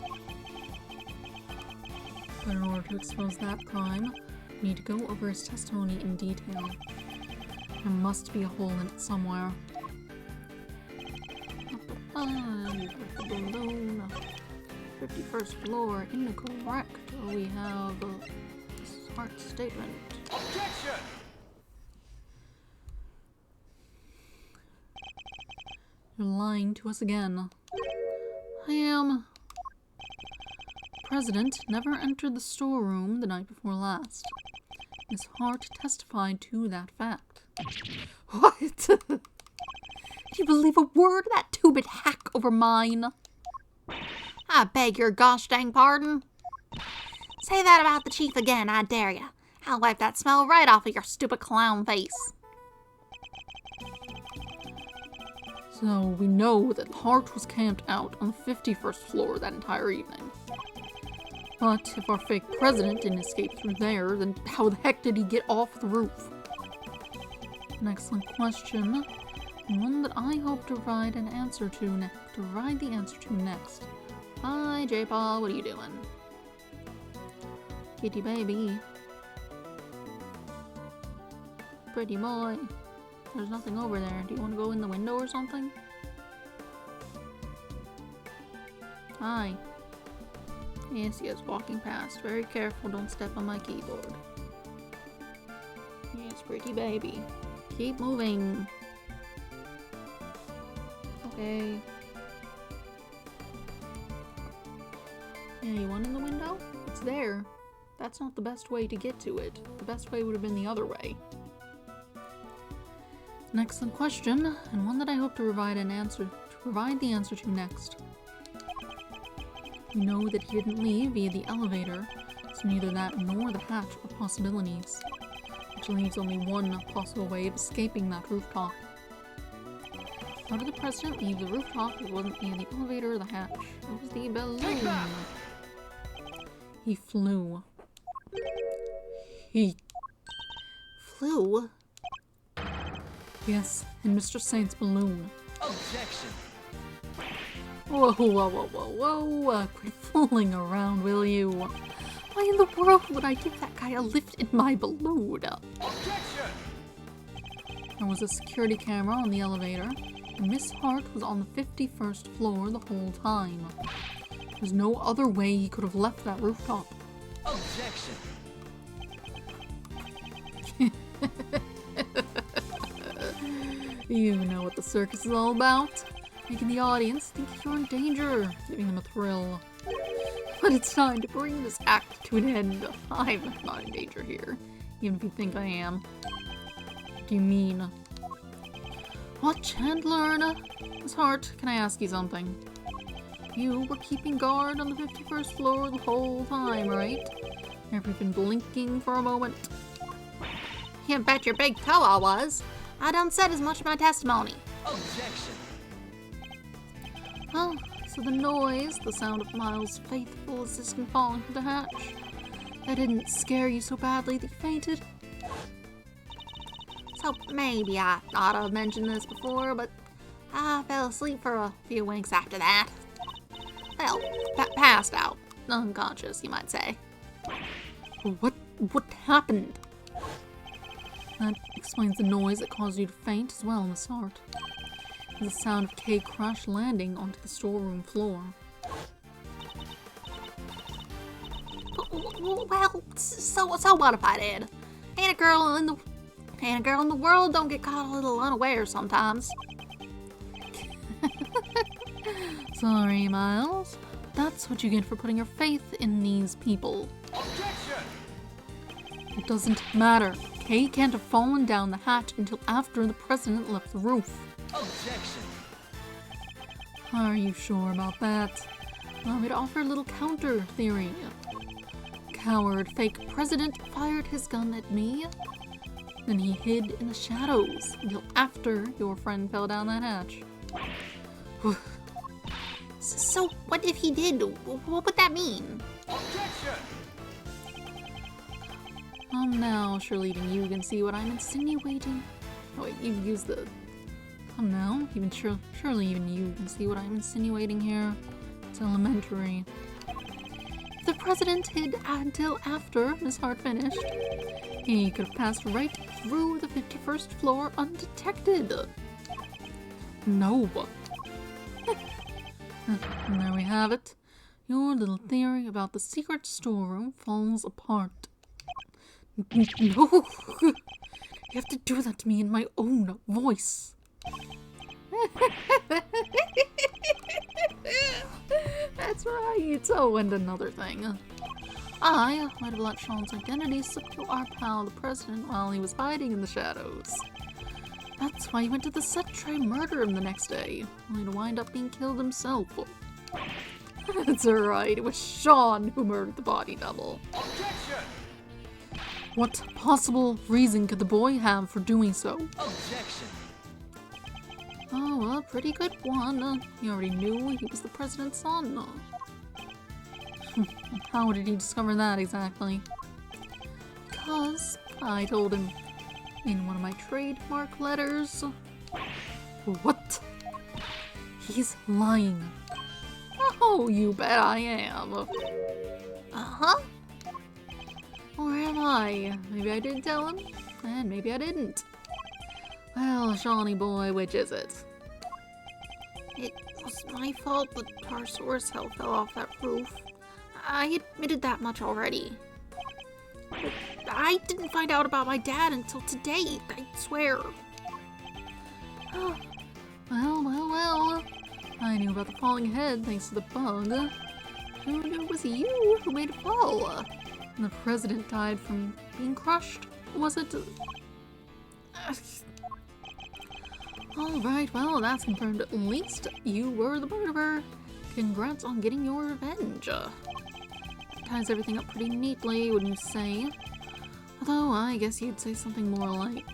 [SPEAKER 1] But in order to expose that crime, we need to go over his testimony in detail. There must be a hole in it somewhere.
[SPEAKER 3] 51st floor, incorrect. We have a smart statement.
[SPEAKER 2] Objection!
[SPEAKER 1] You're lying to us again. I am. President never entered the storeroom the night before last. Miss Hart testified to that fact.
[SPEAKER 3] What? Do you believe a word that two-bit hack over mine? I beg your gosh dang pardon. Say that about the chief again, I dare ya. I'll wipe that smell right off of your stupid clown face.
[SPEAKER 1] So we know that Hart was camped out on the 51st floor that entire evening. But if our fake president didn't escape through there, then how the heck did he get off the roof? An excellent question, and one that I hope to provide an answer to next. Hi, J-Paul, what are you doing? Kitty baby. Pretty boy. There's nothing over there. Do you want to go in the window or something? Hi. Yes, walking past. Very careful, don't step on my keyboard. Yes, pretty baby. Keep moving. Okay. Yeah, you want in the window? It's there. That's not the best way to get to it. The best way would have been the other way. An excellent question, and one that I hope to provide the answer to next. We know that he didn't leave via the elevator, so neither that nor the hatch are possibilities, which leaves only one possible way of escaping that rooftop. How did the president leave the rooftop? It wasn't via the elevator or the hatch. It was the balloon. He flew. He
[SPEAKER 3] flew?
[SPEAKER 1] Yes, in Mr. Saint's balloon.
[SPEAKER 2] Objection!
[SPEAKER 1] Whoa, whoa, whoa, whoa, whoa, quit fooling around, will you? Why in the world would I give that guy a lift in my balloon?
[SPEAKER 2] Objection!
[SPEAKER 1] There was a security camera on the elevator, and Miss Hart was on the 51st floor the whole time. There's no other way he could have left that rooftop.
[SPEAKER 2] Objection!
[SPEAKER 1] You know what the circus is all about. Making the audience think you're in danger, giving them a thrill. But it's time to bring this act to an end. I'm not in danger here, even if you think I am. What do you mean? Watch and learn. Miss Hart, can I ask you something? You were keeping guard on the 51st floor the whole time, right? Never even blinking for a moment.
[SPEAKER 3] You bet your big toe I was. I done said as much in my testimony.
[SPEAKER 2] Objection!
[SPEAKER 1] Oh, so the noise, the sound of Miles' faithful assistant falling from the hatch, that didn't scare you so badly that you fainted?
[SPEAKER 3] So maybe I ought to have mentioned this before, but I fell asleep for a few winks after that. Well, passed out. Unconscious, you might say.
[SPEAKER 1] What happened? That explains the noise that caused you to faint as well, Miss Hart. The sound of Kay crash landing onto the storeroom floor.
[SPEAKER 3] Well, so what if I did? Ain't a girl in the world don't get caught a little unaware sometimes.
[SPEAKER 1] Sorry, Miles. That's what you get for putting your faith in these people.
[SPEAKER 2] Objection!
[SPEAKER 1] It doesn't matter. Kay can't have fallen down the hatch until after the president left the roof.
[SPEAKER 2] Objection!
[SPEAKER 1] Are you sure about that? Allow me to offer a little counter theory. Coward fake president fired his gun at me. Then he hid in the shadows until after your friend fell down that hatch.
[SPEAKER 3] So, what if he did? What would that mean?
[SPEAKER 2] Objection!
[SPEAKER 1] Now, surely even you can see what I'm insinuating. Oh, wait, you used the... now, surely even you can see what I'm insinuating here. It's elementary. If the president hid until after Miss Hart finished, he could have passed right through the 51st floor undetected. No. And there we have it. Your little theory about the secret storeroom falls apart. No! You have to do that to me in my own voice. That's right. Oh, and another thing. I might have let Sean's identity slip to our pal, the president, while he was hiding in the shadows. That's why he went to the set to try and murder him the next day, only to wind up being killed himself. That's alright, it was Sean who murdered the body double.
[SPEAKER 2] Objection!
[SPEAKER 1] What possible reason could the boy have for doing so?
[SPEAKER 2] Objection!
[SPEAKER 1] Oh, a pretty good one. He already knew he was the president's son. How did he discover that exactly? Because I told him in one of my trademark letters. What? He's lying. Oh, you bet I am.
[SPEAKER 3] Uh-huh.
[SPEAKER 1] Or am I? Maybe I did tell him, and maybe I didn't. Well, Shawnee boy, which is it?
[SPEAKER 3] It was my fault that our source cell fell off that roof. I admitted that much already. But I didn't find out about my dad until today, I swear.
[SPEAKER 1] Well. I knew about the falling head thanks to the bug. Who knew it was you who made it fall? And the president died from being crushed, was it? Alright, well, that's confirmed at least. You were the murderer. Congrats on getting your revenge. Ties everything up pretty neatly, wouldn't you say? Although, I guess you'd say something more like...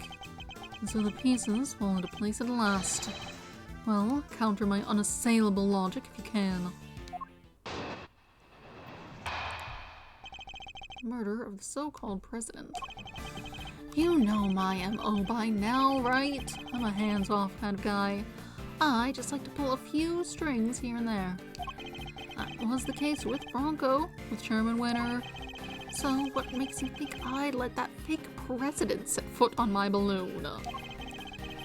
[SPEAKER 1] And so the pieces fall into place at last. Well, counter my unassailable logic if you can. Murder of the so-called president. You know my MO by now, right? I'm a hands-off kind of guy. I just like to pull a few strings here and there. That was the case with Bronco, with Sherman Winter. So what makes you think I'd let that fake president set foot on my balloon?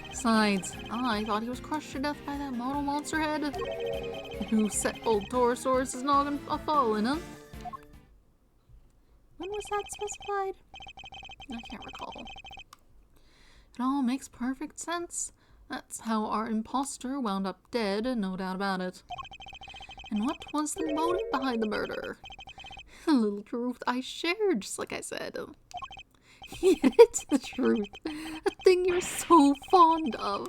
[SPEAKER 1] Besides, I thought he was crushed to death by that model monster head. Who set old Torosaurus' noggin a-falling, huh? When was that specified? I can't recall. It all makes perfect sense. That's how our imposter wound up dead, no doubt about it. And what was the motive behind the murder? A little truth I shared, just like I said. It's the truth. A thing you're so fond of.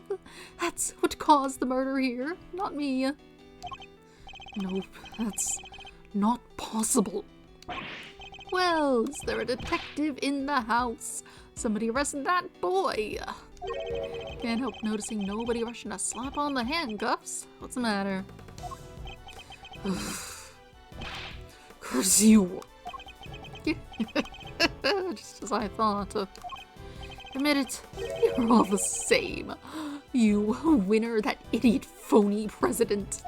[SPEAKER 1] That's what caused the murder here, not me. Nope, that's not possible. Well, is there a detective in the house? Somebody arrested that boy. Can't help noticing nobody rushing to slap on the handcuffs. What's the matter? Curse you! Just as I thought. Admit it, you're all the same. You, Winner, that idiot phony president.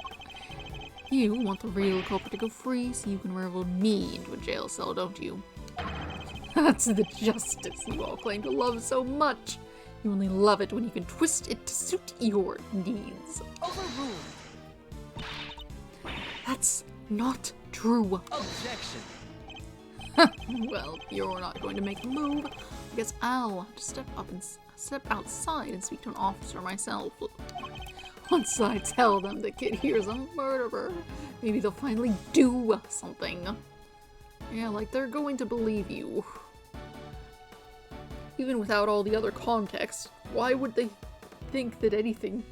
[SPEAKER 1] You want the real culprit to go free so you can railroad me into a jail cell, don't you? That's the justice you all claim to love so much. You only love it when you can twist it to suit your needs.
[SPEAKER 2] Overruled.
[SPEAKER 1] That's not true.
[SPEAKER 2] Objection.
[SPEAKER 1] Well, if you're not going to make a move, I guess I'll have to step outside and speak to an officer myself. Once I tell them the kid here's a murderer, maybe they'll finally do something. Yeah, like they're going to believe you. Even without all the other context, why would they think that anything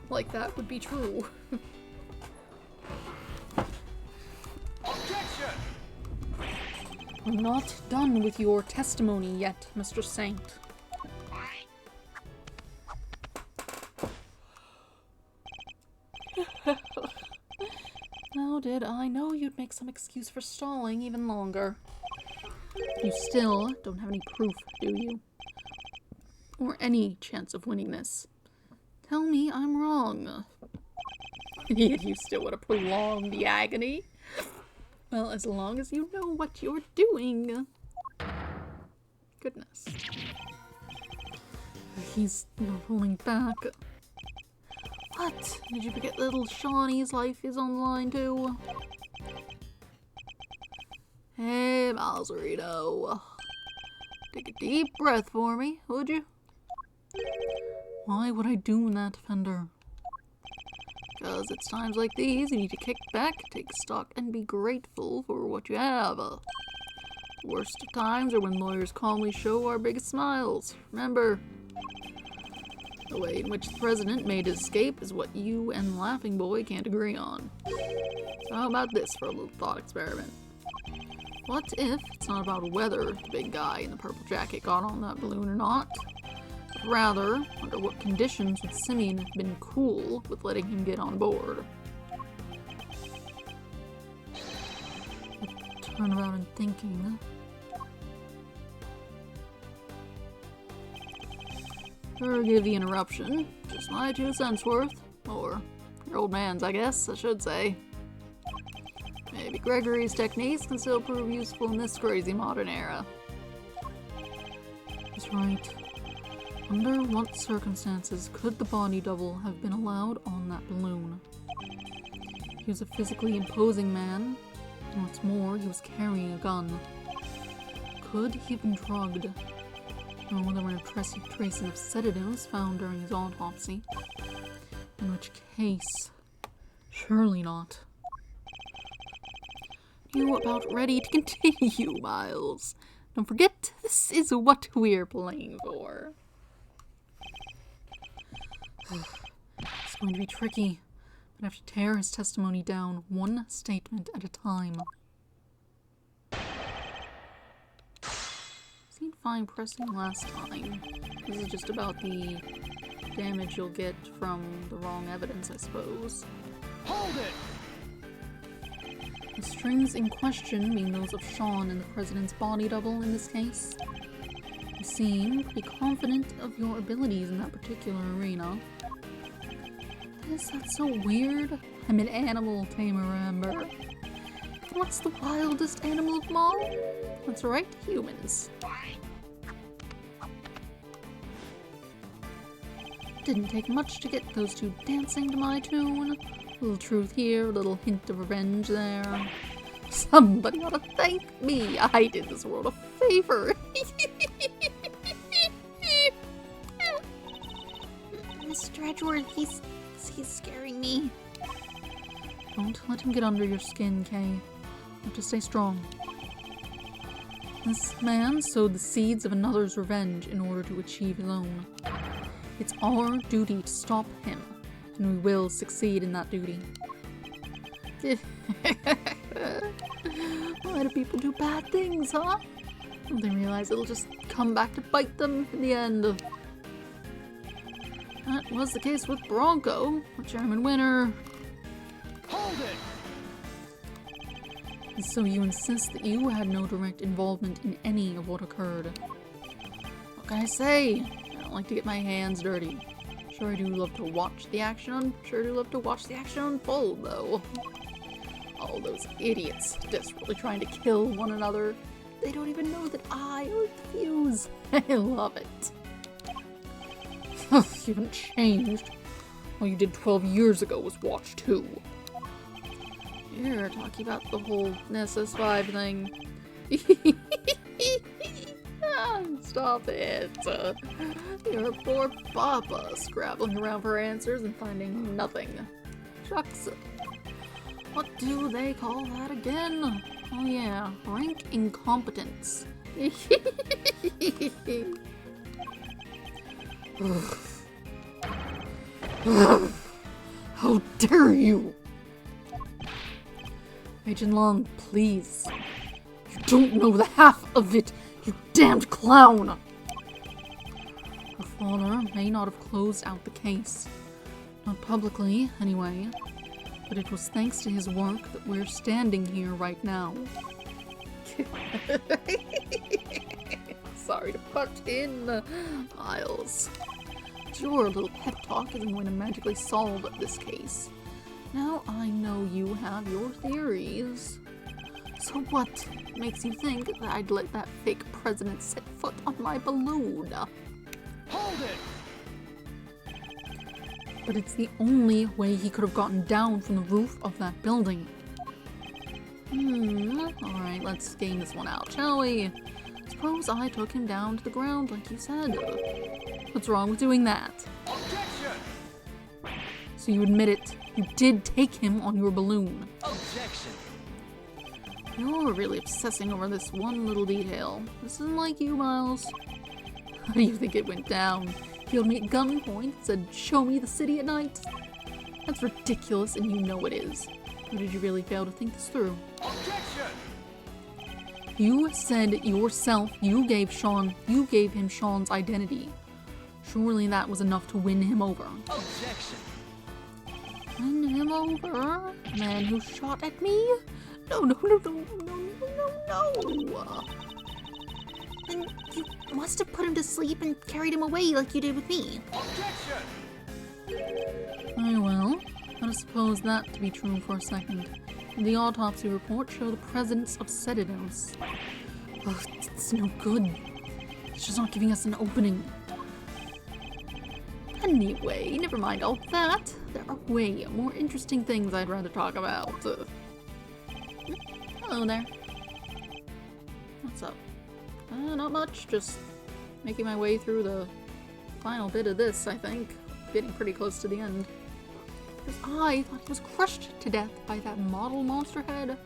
[SPEAKER 1] like that would be true?
[SPEAKER 2] Objection.
[SPEAKER 1] I'm not done with your testimony yet, Mr. Saint. How did I know you'd make some excuse for stalling even longer? You still don't have any proof, do you? Or any chance of winning this. Tell me I'm wrong. Yet you still want to prolong the agony? Well, as long as you know what you're doing. Goodness. He's not holding back. What? Did you forget little Shawnee's life is on the line too? Hey, Malzerito. Take a deep breath for me, would you? Why would I do that, Fender? Because it's times like these you need to kick back, take stock, and be grateful for what you have. The worst of times are when lawyers calmly show our biggest smiles. Remember, the way in which the president made his escape is what you and Laughing Boy can't agree on. So how about this for a little thought experiment? What if it's not about whether the big guy in the purple jacket got on that balloon or not, but rather, under what conditions would Simeon have been cool with letting him get on board? A turnaround in thinking. Forgive the interruption. Just my 2 cents worth. Or your old man's, I guess, I should say. Maybe Gregory's techniques can still prove useful in this crazy modern era. He's right. Under what circumstances could the body double have been allowed on that balloon? He was a physically imposing man, and what's more, he was carrying a gun. Could he have been drugged? No, there were no traces of sedatives found during his autopsy. In which case, surely not. You about ready to continue, Miles? Don't forget, this is what we're playing for. It's going to be tricky, but I have to tear his testimony down one statement at a time. Seemed fine pressing last time. This is just about the damage you'll get from the wrong evidence, I suppose.
[SPEAKER 2] Hold it!
[SPEAKER 1] The strings in question being those of Sean and the president's body double in this case. You seem pretty confident of your abilities in that particular arena. Is that so weird? I'm an animal tamer, remember? What's the wildest animal of them all? That's right, humans. Didn't take much to get those 2 dancing to my tune. A little truth here, a little hint of revenge there. Somebody ought to thank me. I did this world a favor.
[SPEAKER 3] Mr. Edgeworth, he's scaring me.
[SPEAKER 1] Don't let him get under your skin, Kay. You have to stay strong. This man sowed the seeds of another's revenge in order to achieve his own. It's our duty to stop him, and we will succeed in that duty. Why do people do bad things, huh? Don't they realize it'll just come back to bite them in the end? That was the case with Bronco, a German winner.
[SPEAKER 2] Hold it!
[SPEAKER 1] And so you insist that you had no direct involvement in any of what occurred. What can I say? I don't like to get my hands dirty. Sure I do love to watch the action unfold, though. All those idiots desperately trying to kill one another. They don't even know that I lit the fuse. I love it. You haven't changed. All you did 12 years ago was watch too. You're talking about the whole SS5 thing. Stop it. Your poor papa scrabbling around for answers and finding nothing. Shucks. What do they call that again? Oh yeah, rank incompetence. How dare you! Agent Long, please. You don't know the half of it, you damned clown! Her father may not have closed out the case. Not publicly, anyway. But it was thanks to his work that we're standing here right now. Sorry to butt in, Isles. Your little pep talk isn't going to magically solve this case. Now I know you have your theories. So what makes you think that I'd let that fake president set foot on my balloon?
[SPEAKER 2] Hold it!
[SPEAKER 1] But it's the only way he could have gotten down from the roof of that building. Alright, let's game this one out, shall we? Suppose I took him down to the ground like you said. What's wrong with doing that?
[SPEAKER 2] Objection!
[SPEAKER 1] So you admit it. You did take him on your balloon.
[SPEAKER 2] Objection!
[SPEAKER 1] You're really obsessing over this one little detail. This isn't like you, Miles. How do you think it went down? He held me at gunpoint and said, "Show me the city at night." That's ridiculous, and you know it is. Or did you really fail to think this through?
[SPEAKER 2] Objection!
[SPEAKER 1] You said yourself you gave him Sean's identity. Surely that was enough to win him over.
[SPEAKER 2] Objection!
[SPEAKER 1] Win him over? The man who shot at me? No.
[SPEAKER 3] Then you must have put him to sleep and carried him away like you did with me.
[SPEAKER 2] Objection!
[SPEAKER 1] Very well. Let us suppose that to be true for a second. The autopsy report showed the presence of sedatives. Oh, it's no good. It's just not giving us an opening. Anyway, never mind all that. There are way more interesting things I'd rather talk about. Hello there. What's up? Not much, just making my way through the final bit of this, I think. Getting pretty close to the end. Because I thought he was crushed to death by that model monster head.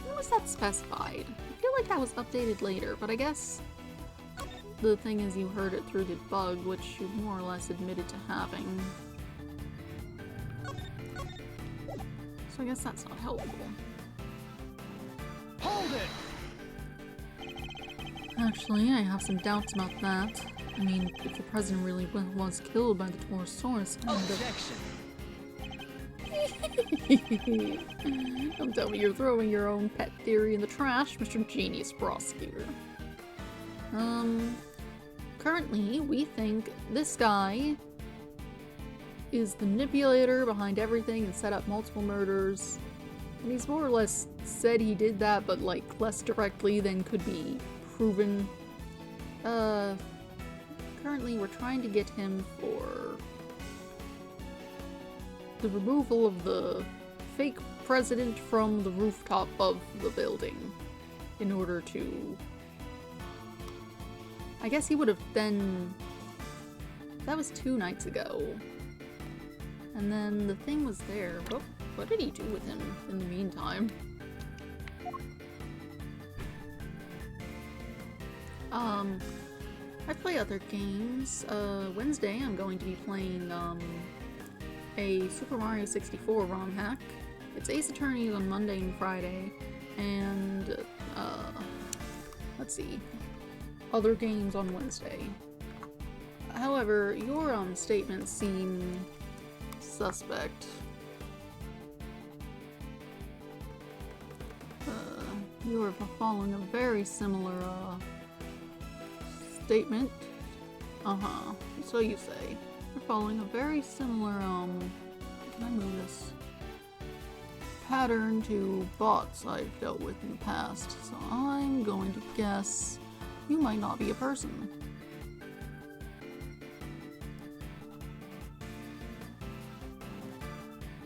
[SPEAKER 1] When was that specified? I feel like that was updated later, but I guess the thing is you heard it through the bug, which you more or less admitted to having. So I guess that's not helpful.
[SPEAKER 2] Hold it!
[SPEAKER 1] Actually, I have some doubts about that. I mean, if the president really was killed by the Torosaurus, don't tell me you're throwing your own pet theory in the trash, Mr. Genius Prosecutor. Currently, we think this guy is the manipulator behind everything and set up multiple murders. And he's more or less said he did that, but like less directly than could be proven. Currently we're trying to get him for the removal of the fake president from the rooftop of the building in order to... I guess he would have then... That was 2 nights ago. And then the thing was there. What did he do with him in the meantime? I play other games. Wednesday I'm going to be playing a Super Mario 64 ROM hack. It's Ace Attorney on Monday and Friday, and let's see, other games on Wednesday. However, your statements seem suspect. You are following a very similar statement. So you say. You're following a very similar, can I move this? Pattern to bots I've dealt with in the past. So I'm going to guess you might not be a person.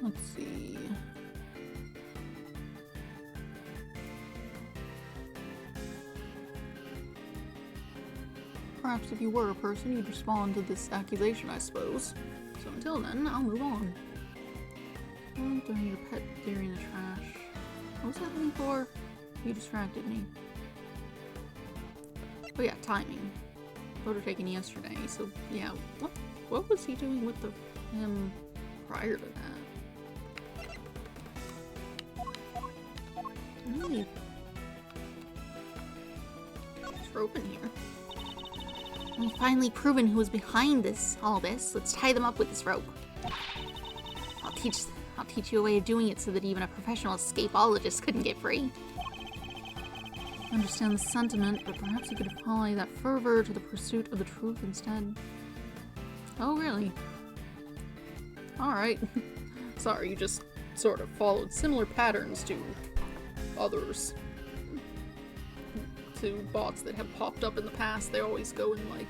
[SPEAKER 1] Let's see. Perhaps if you were a person, you'd respond to this accusation, I suppose. So until then, I'll move on. Don't throw your pet theory in the trash. What was that looking for? You distracted me. Oh yeah, timing. Photo taken yesterday, so yeah. What was he doing with him prior to that? There's rope in here.
[SPEAKER 3] We've finally proven who was behind all this. Let's tie them up with this rope. I'll teach you a way of doing it so that even a professional escapologist couldn't get free.
[SPEAKER 1] I understand the sentiment, but perhaps you could apply that fervor to the pursuit of the truth instead. Oh, really? Alright. Sorry, you just sort of followed similar patterns to others. To bots that have popped up in the past. They always go in like...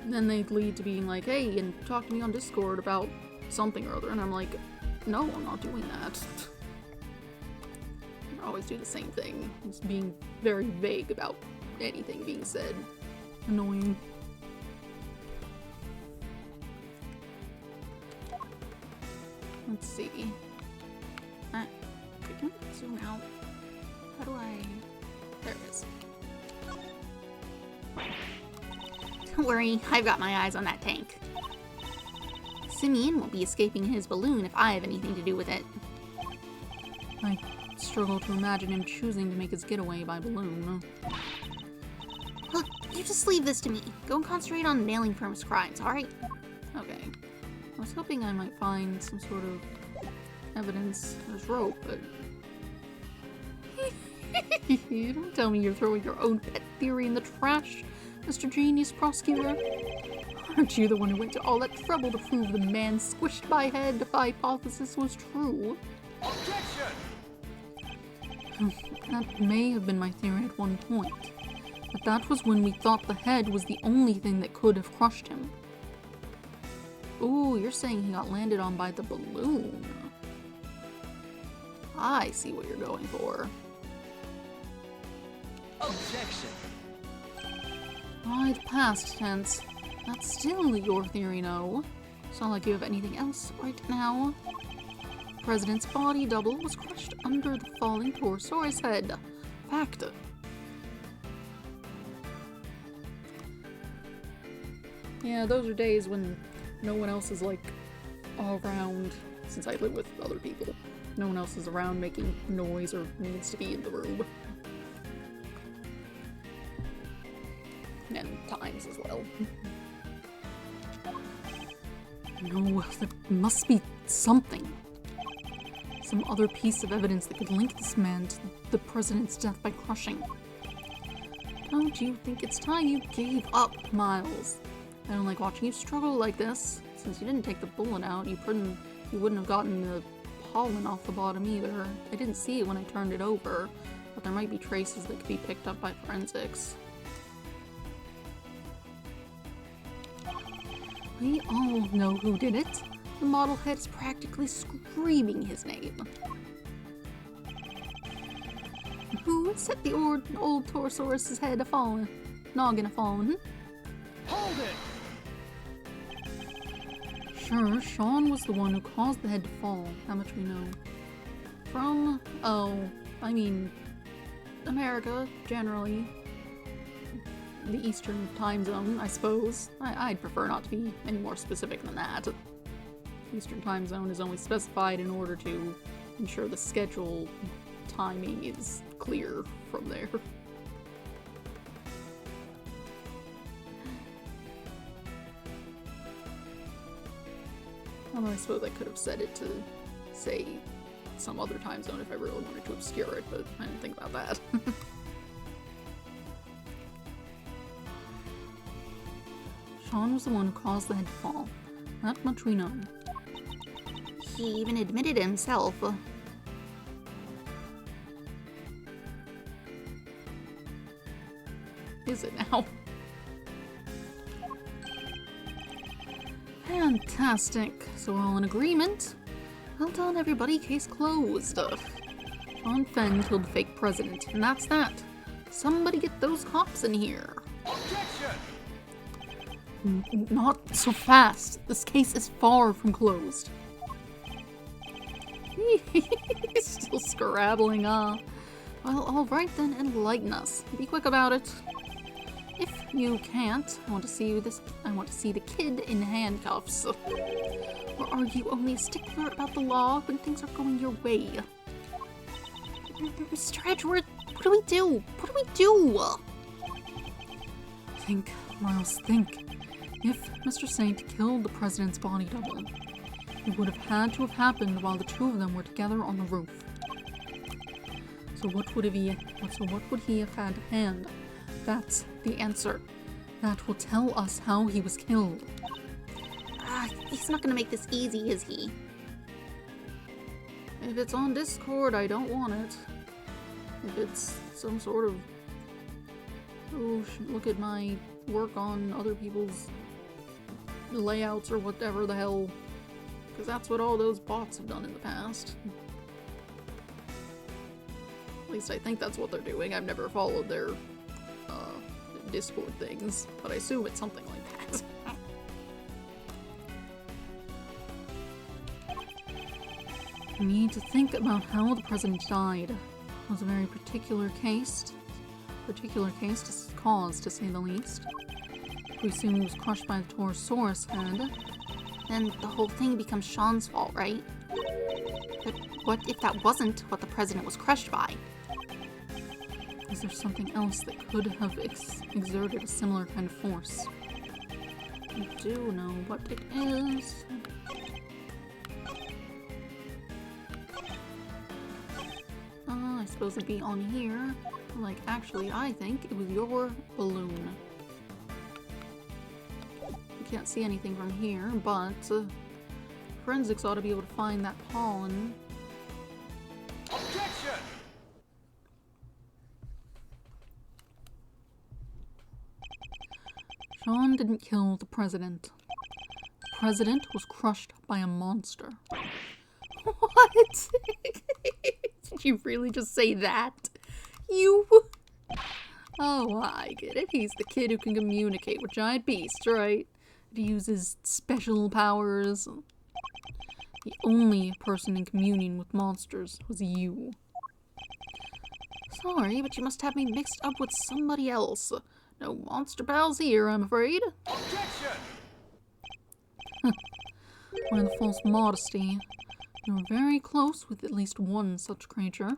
[SPEAKER 1] Then they lead to being like, hey, and talk to me on Discord about something or other. And I'm like, no, I'm not doing that. I always do the same thing. Just being very vague about anything being said. Annoying. Let's see. I can zoom out. How do I... There it is.
[SPEAKER 3] Don't worry, I've got my eyes on that tank. Simeon won't be escaping in his balloon if I have anything to do with it.
[SPEAKER 1] I struggle to imagine him choosing to make his getaway by balloon.
[SPEAKER 3] Look, you just leave this to me. Go and concentrate on nailing Firm's crimes, alright?
[SPEAKER 1] Okay. I was hoping I might find some sort of evidence. There's rope, but... You don't tell me you're throwing your own pet theory in the trash, Mr. Genius Prosecutor. Aren't you the one who went to all that trouble to prove the man squished by head hypothesis was true?
[SPEAKER 2] Objection!
[SPEAKER 1] That may have been my theory at one point, but that was when we thought the head was the only thing that could have crushed him. Ooh, you're saying he got landed on by the balloon. I see what you're going for.
[SPEAKER 2] Objection!
[SPEAKER 1] Why, the past tense. That's still your theory, no? It's not like you have anything else right now. The president's body double was crushed under the falling Torosaurus head. Fact. Yeah, those are days when no one else is, like, all around, since I live with other people. No one else is around making noise or needs to be in the room. And times as well. No, there must be something. Some other piece of evidence that could link this man to the president's death by crushing. Don't you think it's time you gave up, Miles? I don't like watching you struggle like this. Since you didn't take the bullet out, you wouldn't have gotten the pollen off the bottom either. I didn't see it when I turned it over, but there might be traces that could be picked up by forensics. We all know who did it. The model head is practically screaming his name. Who set the old Torosaurus' head a-falling? Noggin a-falling,
[SPEAKER 2] Hold it!
[SPEAKER 1] Sure, Sean was the one who caused the head to fall. How much we know. From, I mean, America, generally. The Eastern time zone, I suppose. I'd prefer not to be any more specific than that. Eastern time zone is only specified in order to ensure the schedule timing is clear from there. Although I suppose I could have said it to, say, some other time zone if I really wanted to obscure it, but I didn't think about that. Sean was the one who caused the head to fall. That much we know.
[SPEAKER 3] He even admitted it himself.
[SPEAKER 1] Is it now? Fantastic. So we're all in agreement. Well done, everybody. Case closed. Sean Fenn killed the fake president, and that's that. Somebody get those cops in here.
[SPEAKER 2] Objection!
[SPEAKER 1] Not so fast. This case is far from closed. He's still scrabbling, Well, alright then, enlighten us. Be quick about it. If you can't, I want to see the kid in handcuffs. Or are you only a stickler about the law when things are going your way?
[SPEAKER 3] Mr. Edgeworth, what do we do? What do we do?
[SPEAKER 1] Think, Miles, think. If Mr. Saint killed the president's body double, It would have had to have happened while the two of them were together on the roof. So what would he have had to hand? That's the answer. That will tell us how he was killed.
[SPEAKER 3] He's not gonna make this easy, is he?
[SPEAKER 1] If it's on Discord, I don't want it. If it's some sort of, oh, look at my work on other people's layouts or whatever the hell, because that's what all those bots have done in the past. At least I think that's what they're doing. I've never followed their Discord things, but I assume it's something like that. We need to think about how the president died. It was a very particular case to say the least. We assume he was crushed by the Torosaurus head.
[SPEAKER 3] Then the whole thing becomes Sean's fault, right? But what if that wasn't what the president was crushed by?
[SPEAKER 1] Is there something else that could have exerted a similar kind of force? I do know what it is. I suppose it'd be on here. Like, actually, I think it was your balloon. You can't see anything from here, but forensics ought to be able to find that pollen.
[SPEAKER 2] Objection!
[SPEAKER 1] Sean didn't kill the president. The president was crushed by a monster. What? Did you really just say that? You? Oh, I get it. He's the kid who can communicate with giant beasts, right? He uses special powers. The only person in communion with monsters was you. Sorry, but you must have me mixed up with somebody else. No monster pals here, I'm afraid.
[SPEAKER 2] Objection!
[SPEAKER 1] With false modesty, you're very close with at least one such creature.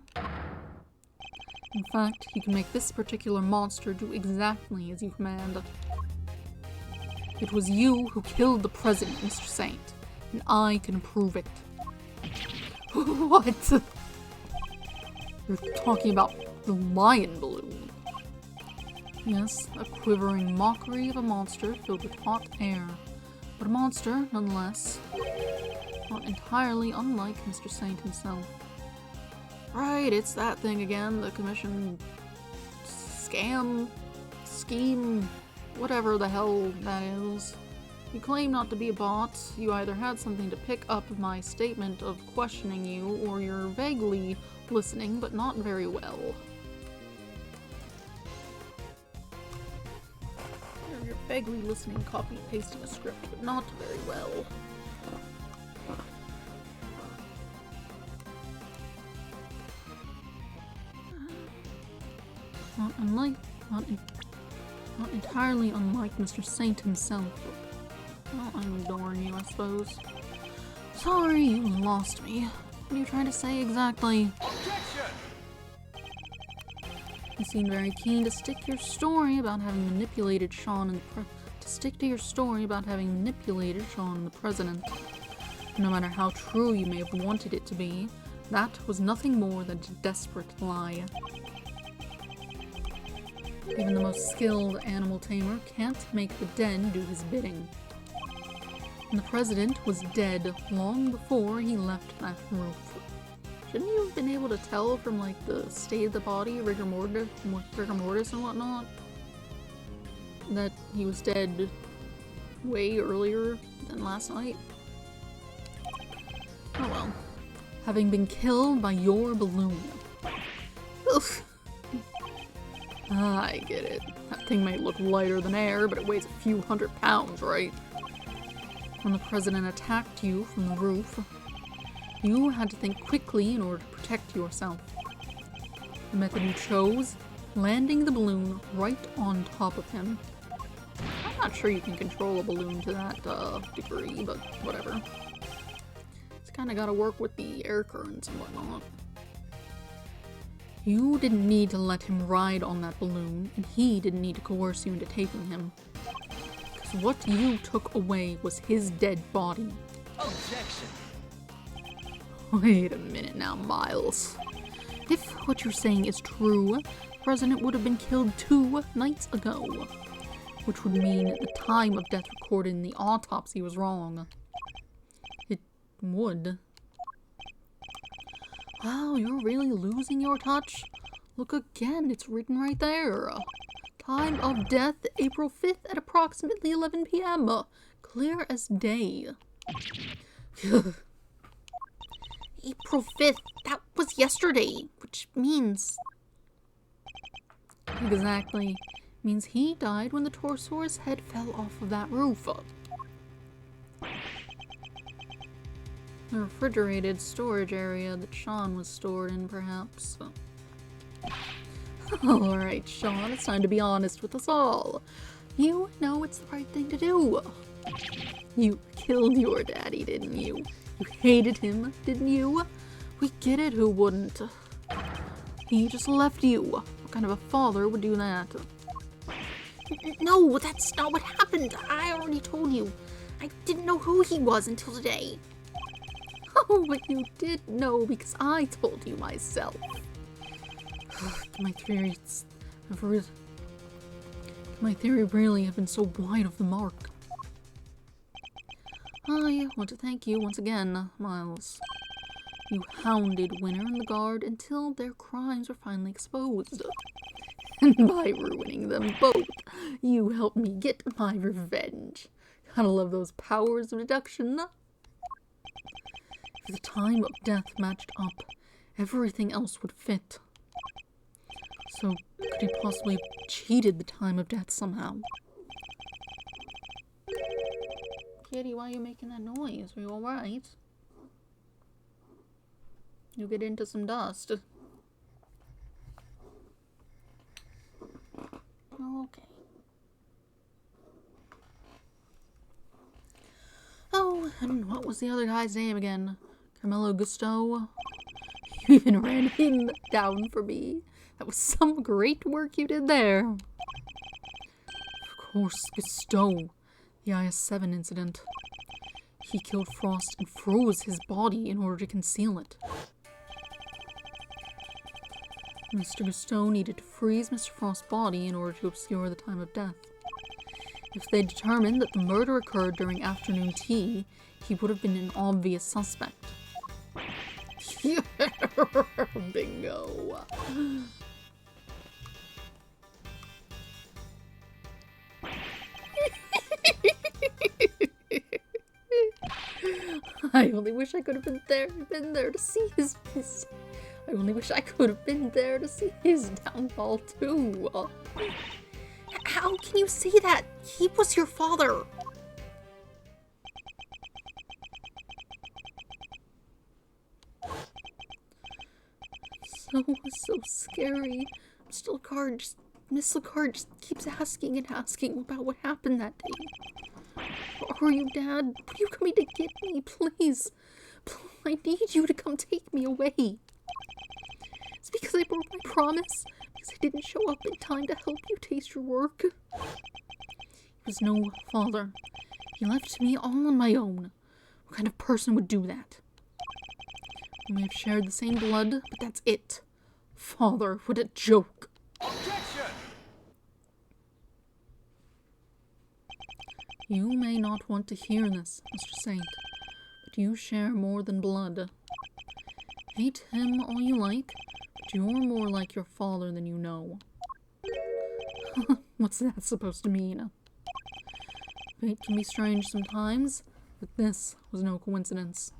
[SPEAKER 1] In fact, you can make this particular monster do exactly as you command. It was you who killed the president, Mr. Saint, and I can prove it. What? You're talking about the lion balloon. Yes, a quivering mockery of a monster filled with hot air. But a monster, nonetheless. Not entirely unlike Mr. Saint himself. Right, it's that thing again, the commission scam, scheme, whatever the hell that is. You claim not to be a bot. You either had something to pick up my statement of questioning you, or you're vaguely listening, but not very well. You're vaguely listening, copy and pasting a script, but not very well. Not entirely unlike Mr. Saint himself. Well, I'm ignoring you, I suppose. Sorry, you lost me. What are you trying to say exactly?
[SPEAKER 2] Objection!
[SPEAKER 1] You seem very keen to stick to your story about having manipulated Sean and the president. No matter how true you may have wanted it to be, that was nothing more than a desperate lie. Even the most skilled animal tamer can't make the dead do his bidding. And the president was dead long before he left that roof. Shouldn't you have been able to tell from, like, the state of the body, rigor mortis and whatnot, that he was dead way earlier than last night? Oh well. Having been killed by your balloon. Oof. I get it. That thing may look lighter than air, but it weighs a few 100 pounds, right? When the president attacked you from the roof, you had to think quickly in order to protect yourself. The method you chose, landing the balloon right on top of him. I'm not sure you can control a balloon to that degree, but whatever. It's kinda gotta work with the air currents and whatnot. You didn't need to let him ride on that balloon, and he didn't need to coerce you into taking him. Because what you took away was his dead body.
[SPEAKER 2] Objection.
[SPEAKER 1] Wait a minute now, Miles. If what you're saying is true, the president would have been killed 2 nights ago. Which would mean the time of death recorded in the autopsy was wrong. It would. Wow, you're really losing your touch? Look again, it's written right there. Time of death, April 5th at approximately 11 p.m. Clear as day.
[SPEAKER 3] April 5th, that was yesterday, which means...
[SPEAKER 1] Exactly. Means he died when the Torosaurus head fell off of that roof. The refrigerated storage area that Sean was stored in, perhaps. Alright, Sean, it's time to be honest with us all. You know it's the right thing to do. You killed your daddy, didn't you? You hated him, didn't you? We get it, who wouldn't? He just left you. What kind of a father would do that?
[SPEAKER 3] No, that's not what happened. I already told you. I didn't know who he was until today.
[SPEAKER 1] Oh, but you did know because I told you myself. My theories really have been so wide of the mark. I want to thank you once again, Miles. You hounded Winner and the guard until their crimes were finally exposed. And by ruining them both, you helped me get my revenge. Gotta love those powers of deduction. If the time of death matched up, everything else would fit. So, could he possibly have cheated the time of death somehow? Kitty, why are you making that noise? Are you alright? You get into some dust. Okay. Oh, and what was the other guy's name again? Carmelo Gusto? You even ran him down for me. That was some great work you did there. Of course, Gusto. The IS-7 incident. He killed Frost and froze his body in order to conceal it. Mr. Gusto needed to freeze Mr. Frost's body in order to obscure the time of death. If they determined that the murder occurred during afternoon tea, he would have been an obvious suspect. Bingo. I only wish I could have been there to see his I only wish I could have been there to see his downfall too.
[SPEAKER 3] How can you say that? He was your father.
[SPEAKER 1] So scary. Miss Lacard just keeps asking and asking about what happened that day. Are you, Dad? Are you coming to get me, please? I need you to come take me away. It's because I broke my promise. Because I didn't show up in time to help you taste your work. He was no father. He left me all on my own. What kind of person would do that? We may have shared the same blood, but that's it. Father, what a joke.
[SPEAKER 2] Objection!
[SPEAKER 1] You may not want to hear this, Mr. Saint, but you share more than blood. Hate him all you like, but you're more like your father than you know. What's that supposed to mean? Fate can be strange sometimes, but this was no coincidence.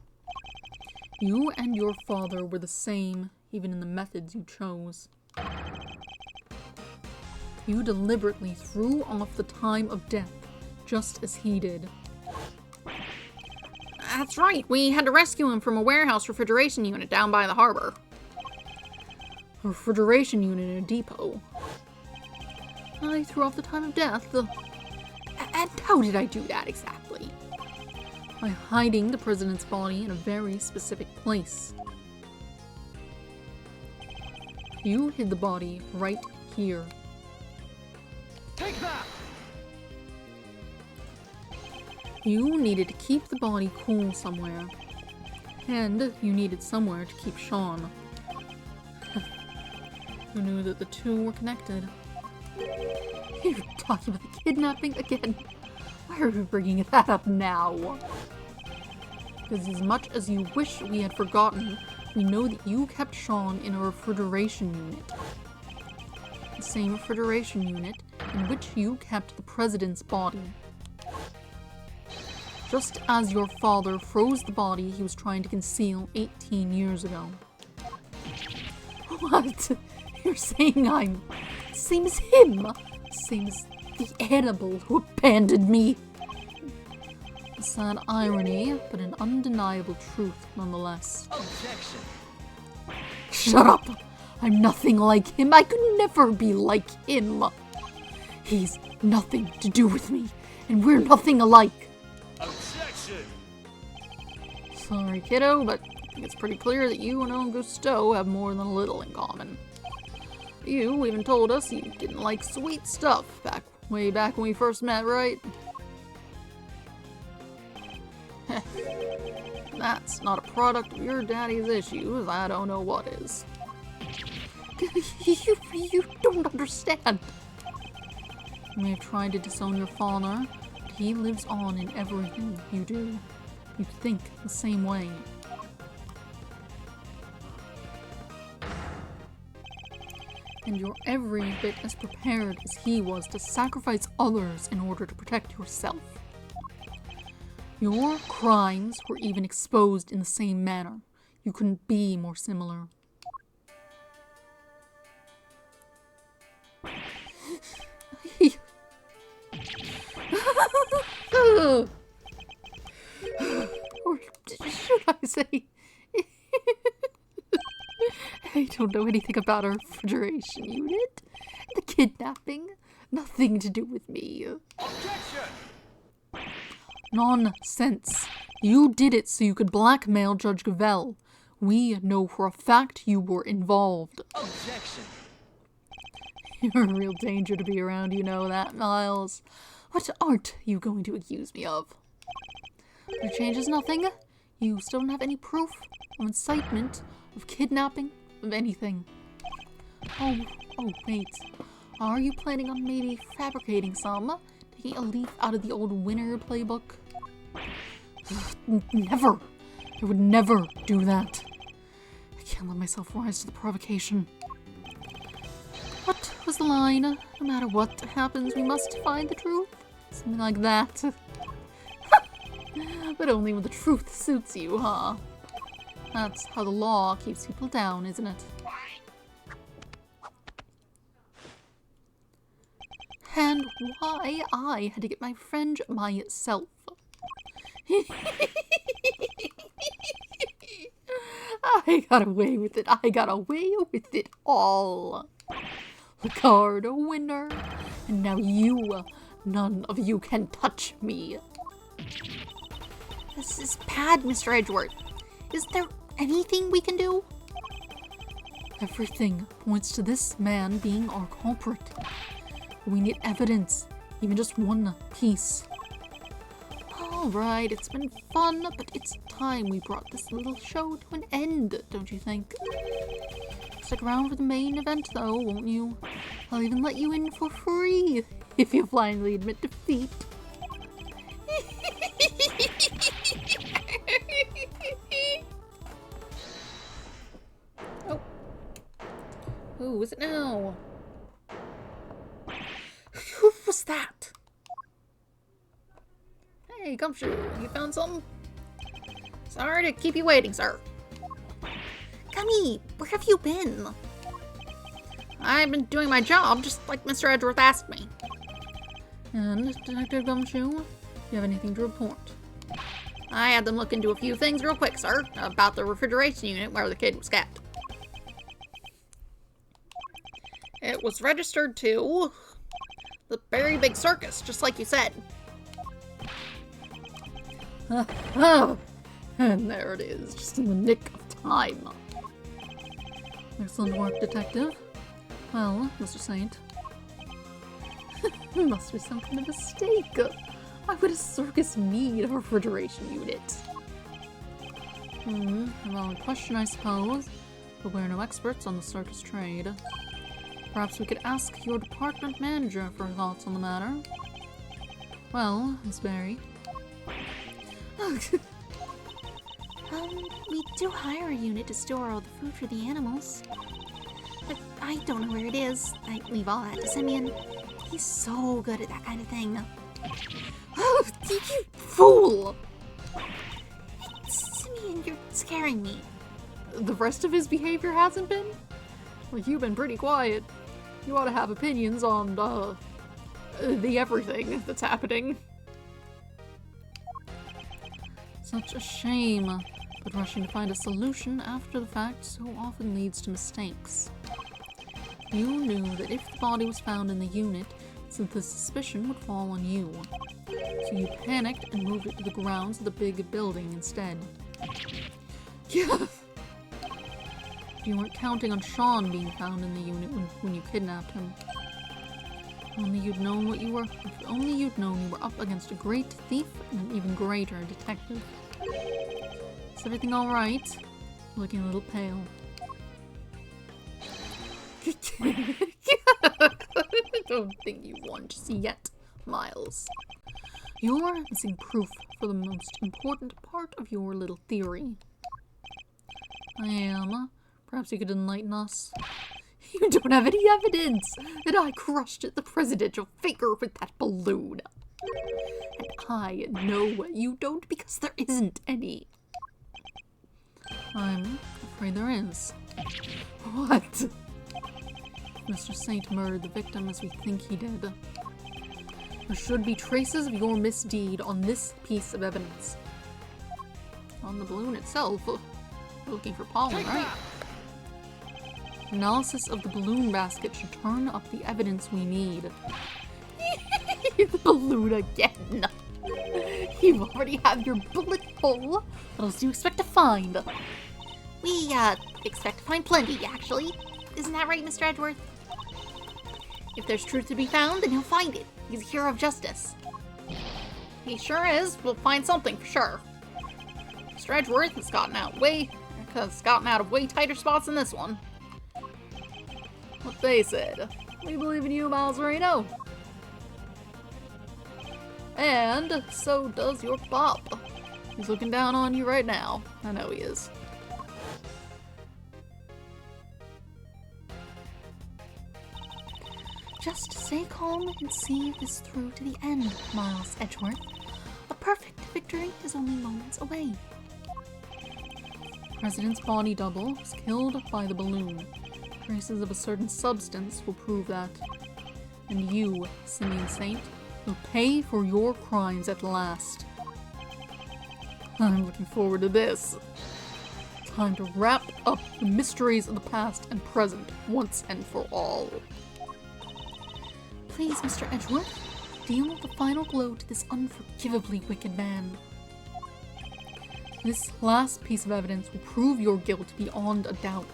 [SPEAKER 1] You and your father were the same, even in the methods you chose. You deliberately threw off the time of death, just as he did.
[SPEAKER 3] That's right, we had to rescue him from a warehouse refrigeration unit down by the harbor.
[SPEAKER 1] A refrigeration unit in a depot. I threw off the time of death.
[SPEAKER 3] And how did I do that exactly?
[SPEAKER 1] By hiding the president's body in a very specific place. You hid the body right here.
[SPEAKER 2] Take that!
[SPEAKER 1] You needed to keep the body cool somewhere. And you needed somewhere to keep Sean. Who knew that the two were connected? You're talking about the kidnapping again? Why are we bringing that up now? Because as much as you wish we had forgotten, we know that you kept Sean in a refrigeration unit. The same refrigeration unit in which you kept the president's body. Just as your father froze the body he was trying to conceal 18 years ago. What? You're saying I'm... same as him? Same as the animal who abandoned me? A sad irony, but an undeniable truth nonetheless.
[SPEAKER 2] Objection.
[SPEAKER 1] Shut up! I'm nothing like him. I could never be like him. He's nothing to do with me, and we're nothing alike.
[SPEAKER 2] Objection.
[SPEAKER 1] Sorry, kiddo, but I think it's pretty clear that you and Augusto have more than a little in common. You even told us you didn't like sweet stuff way back when we first met, right? That's not a product of your daddy's issues. I don't know what is. You don't understand. You may have tried to disown your father, but he lives on in everything you do. You think the same way. And you're every bit as prepared as he was to sacrifice others in order to protect yourself. Your crimes were even exposed in the same manner. You couldn't be more similar. Or should I say... I don't know anything about our refrigeration unit. The kidnapping. Nothing to do with me.
[SPEAKER 2] Objection.
[SPEAKER 1] Nonsense. You did it so you could blackmail Judge Gavel. We know for a fact you were involved.
[SPEAKER 2] Objection.
[SPEAKER 1] You're a real danger to be around, you know that, Miles. What aren't you going to accuse me of? But it changes nothing. You still don't have any proof of incitement, of kidnapping, of anything. Oh, wait. Are you planning on maybe fabricating some? Taking a leaf out of the old winner playbook? Never. I would never do that. I can't let myself rise to the provocation. What was the line? No matter what happens, we must find the truth? Something like that. But only when the truth suits you, huh? That's how the law keeps people down, isn't it? And why I had to get my fringe myself. I got away with it. I got away with it all. The card a winner. And now you, none of you can touch me.
[SPEAKER 3] This is bad, Mr. Edgeworth. Is there anything we can do?
[SPEAKER 1] Everything points to this man being our culprit. We need evidence, even just one piece. Alright, it's been fun, but it's time we brought this little show to an end, don't you think? Stick around for the main event though, won't you? I'll even let you in for free, if you finally admit defeat. Oh. Who is it now? Who was that? Hey, Gumshoe, you found something? Sorry to keep you waiting, sir.
[SPEAKER 3] Gummy, where have you been?
[SPEAKER 1] I've been doing my job, just like Mr. Edgeworth asked me. And, Detective Gumshoe, you have anything to report? I had them look into a few things real quick, sir, about the refrigeration unit where the kid was kept. It was registered to the very big circus, just like you said. And there it is, just in the nick of time. Excellent work, Detective. Well, Mr. Saint. Must be some kind of mistake. Why would a circus need a refrigeration unit? A valid question, I suppose, but we're no experts on the circus trade. Perhaps we could ask your department manager for thoughts on the matter. Well, Miss Berry.
[SPEAKER 3] We do hire a unit to store all the food for the animals. But I don't know where it is. I leave all that to Simeon. He's so good at that kind of thing.
[SPEAKER 1] Oh, you fool!
[SPEAKER 3] Simeon, you're scaring me.
[SPEAKER 1] The rest of his behavior hasn't been? Well, you've been pretty quiet. You ought to have opinions on, the everything that's happening. Such a shame, but rushing to find a solution after the fact so often leads to mistakes. You knew that if the body was found in the unit, the suspicion would fall on you. So you panicked and moved it to the grounds of the big building instead. Yeah. You weren't counting on Sean being found in the unit when you kidnapped him. If only you'd known you were up against a great thief and an even greater detective. Is everything alright? Looking a little pale. I don't think you won just yet, Miles. You're missing proof for the most important part of your little theory. I am. Perhaps you could enlighten us. You don't have any evidence that I crushed the presidential figure with that balloon. And I know you don't because there isn't any. I'm afraid there is. What? Mr. Saint murdered the victim as we think he did. There should be traces of your misdeed on this piece of evidence. On the balloon itself. We're looking for pollen, right? Analysis of the balloon basket should turn up the evidence we need. The balloon again. You already have your bullet full. What else do you expect to find?
[SPEAKER 3] We, expect to find plenty, actually. Isn't that right, Mr. Edgeworth? If there's truth to be found, then he'll find it. He's a hero of justice.
[SPEAKER 1] He sure is. We'll find something for sure. Mr. Edgeworth has gotten out of way tighter spots than this one. What they said. We believe in you, Miles Reno. And so does your pop. He's looking down on you right now. I know he is.
[SPEAKER 3] Just stay calm and see this through to the end, Miles Edgeworth. A perfect victory is only moments away.
[SPEAKER 1] President's body double was killed by the balloon. Traces of a certain substance will prove that. And you, Simeon Saint, will pay for your crimes at last. I'm looking forward to this. Time to wrap up the mysteries of the past and present once and for all.
[SPEAKER 3] Please, Mr. Edgeworth, deal the final blow to this unforgivably wicked man.
[SPEAKER 1] This last piece of evidence will prove your guilt beyond a doubt.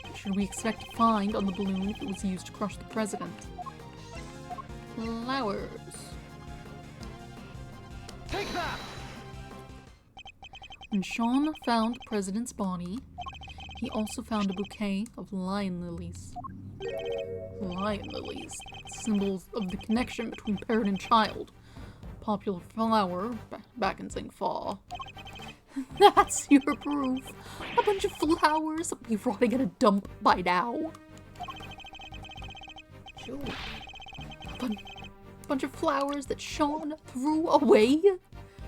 [SPEAKER 1] What should we expect to find on the balloon if it was used to crush the president? Flowers.
[SPEAKER 2] Take that!
[SPEAKER 1] When Sean found the president's body, he also found a bouquet of lion lilies. Lion lilies, symbols of the connection between parent and child. Popular flower back in St. Fa. That's your proof. A bunch of flowers will be rotting in a dump by now. Sure. Bunch of flowers that Sean threw away.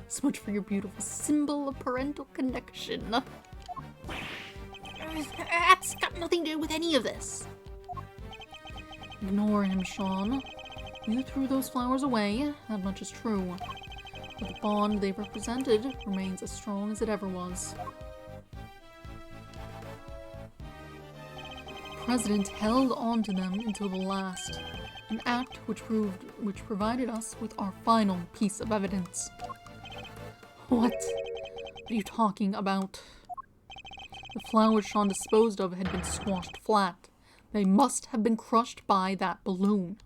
[SPEAKER 1] So much for your beautiful symbol of parental connection.
[SPEAKER 3] That's got nothing to do with any of this.
[SPEAKER 1] Ignore him, Sean. You threw those flowers away, that much is true. But the bond they represented remains as strong as it ever was. The President held on to them until the last, an act which provided us with our final piece of evidence. What are you talking about? The flowers Sean disposed of had been squashed flat. They must have been crushed by that balloon.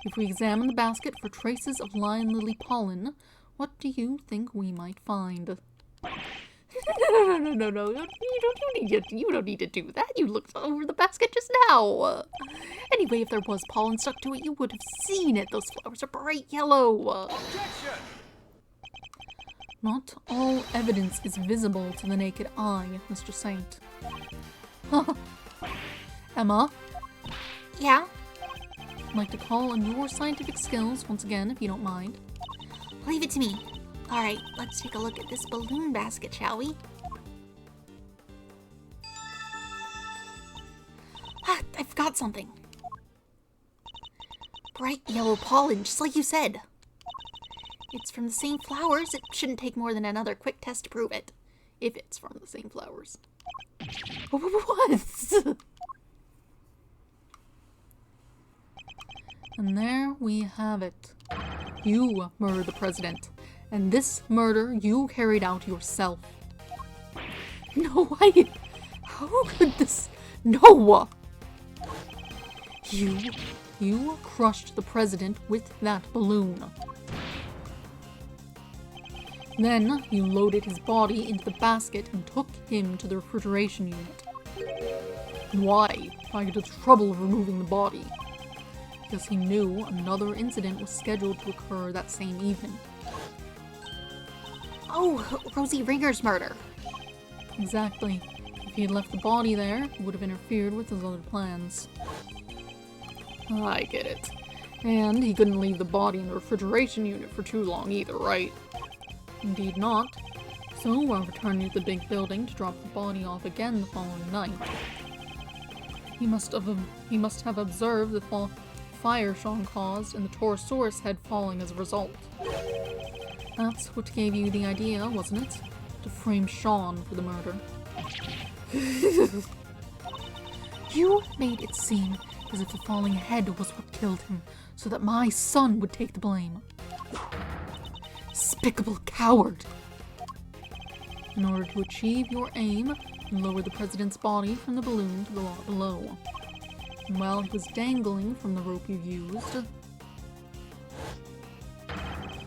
[SPEAKER 1] If we examine the basket for traces of lion lily pollen, what do you think we might find? No. You don't need to do that. You looked over the basket just now. Anyway, if there was pollen stuck to it, you would have seen it. Those flowers are bright yellow.
[SPEAKER 2] Objection!
[SPEAKER 1] Not all evidence is visible to the naked eye, Mr. Saint. Emma,
[SPEAKER 3] Yeah?
[SPEAKER 1] I'd like to call on your scientific skills once again, if you don't mind.
[SPEAKER 3] Leave it to me. Alright, let's take a look at this balloon basket, shall we? Ah, I've got something. Bright yellow pollen, just like you said. It's from the same flowers. It shouldn't take more than another quick test to prove it.
[SPEAKER 1] If it's from the same flowers. What? And there we have it. You murdered the president. And this murder you carried out yourself. No, how could this? No! You crushed the president with that balloon. Then you loaded his body into the basket and took him to the refrigeration unit. Why? Why go to the trouble of removing the body? Because he knew another incident was scheduled to occur that same evening.
[SPEAKER 3] Oh, Rosie Ringer's murder.
[SPEAKER 1] Exactly. If he had left the body there, it would have interfered with his other plans. I get it. And he couldn't leave the body in the refrigeration unit for too long either, right? Indeed not. So, while returning to the big building to drop the body off again the following night, he must have observed the fire Sean caused and the Torosaurus head falling as a result. That's what gave you the idea, wasn't it? To frame Sean for the murder. You made it seem as if the falling head was what killed him, so that my son would take the blame. Despicable coward! In order to achieve your aim, you lowered the president's body from the balloon to the lot below. And while he was dangling from the rope you used,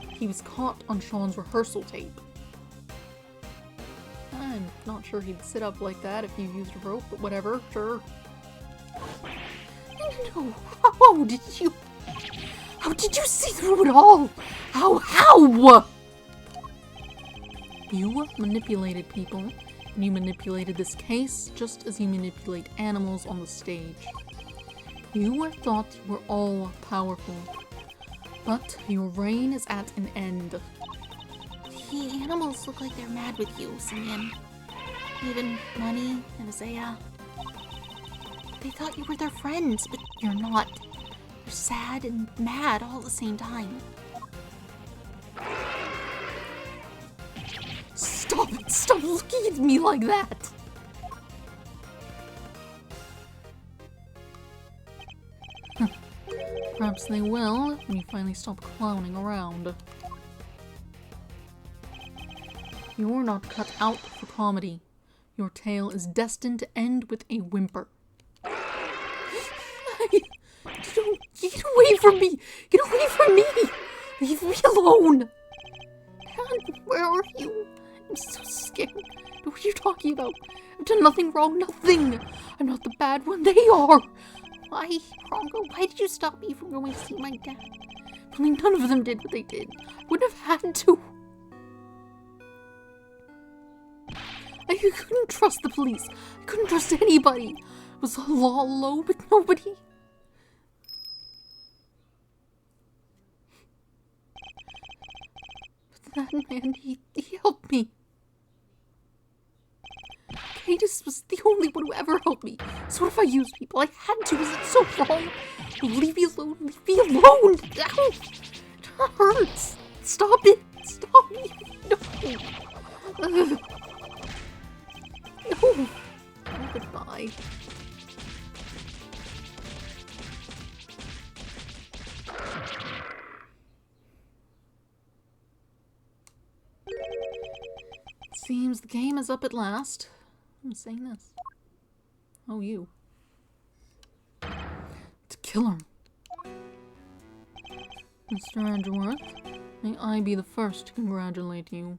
[SPEAKER 1] he was caught on Sean's rehearsal tape. I'm not sure he'd sit up like that if you used a rope, but whatever, sure. No, how did you see through it all? How? You manipulated people, and you manipulated this case just as you manipulate animals on the stage. You thought you were all powerful, but your reign is at an end.
[SPEAKER 3] The animals look like they're mad with you, Simeon. Even Money and Isaiah. They thought you were their friends, but you're not. You're sad and mad all at the same time.
[SPEAKER 1] Stop it! Stop looking at me like that! Perhaps they will when you finally stop clowning around. You're not cut out for comedy. Your tale is destined to end with a whimper. Don't get away from me! Get away from me! Leave me alone!
[SPEAKER 3] Dad, where are you?
[SPEAKER 1] I'm so scared. What are you talking about? I've done nothing wrong, nothing! I'm not the bad one, they are!
[SPEAKER 3] Why, Rongo, why did you stop me from going to see my dad?
[SPEAKER 1] If only none of them did what they did. I wouldn't have had to. I couldn't trust the police. I couldn't trust anybody. Was the law low, but nobody? But that man, he helped me. Cadus was the only one who ever helped me. So what if I used people? I had to. Is it so wrong? Leave me alone. Leave me alone. Ow. It hurts. Stop it. Stop me. No. No. Oh, goodbye. Seems the game is up at last. I'm saying this. Oh, you. To kill him. Mr. Edgeworth, may I be the first to congratulate you.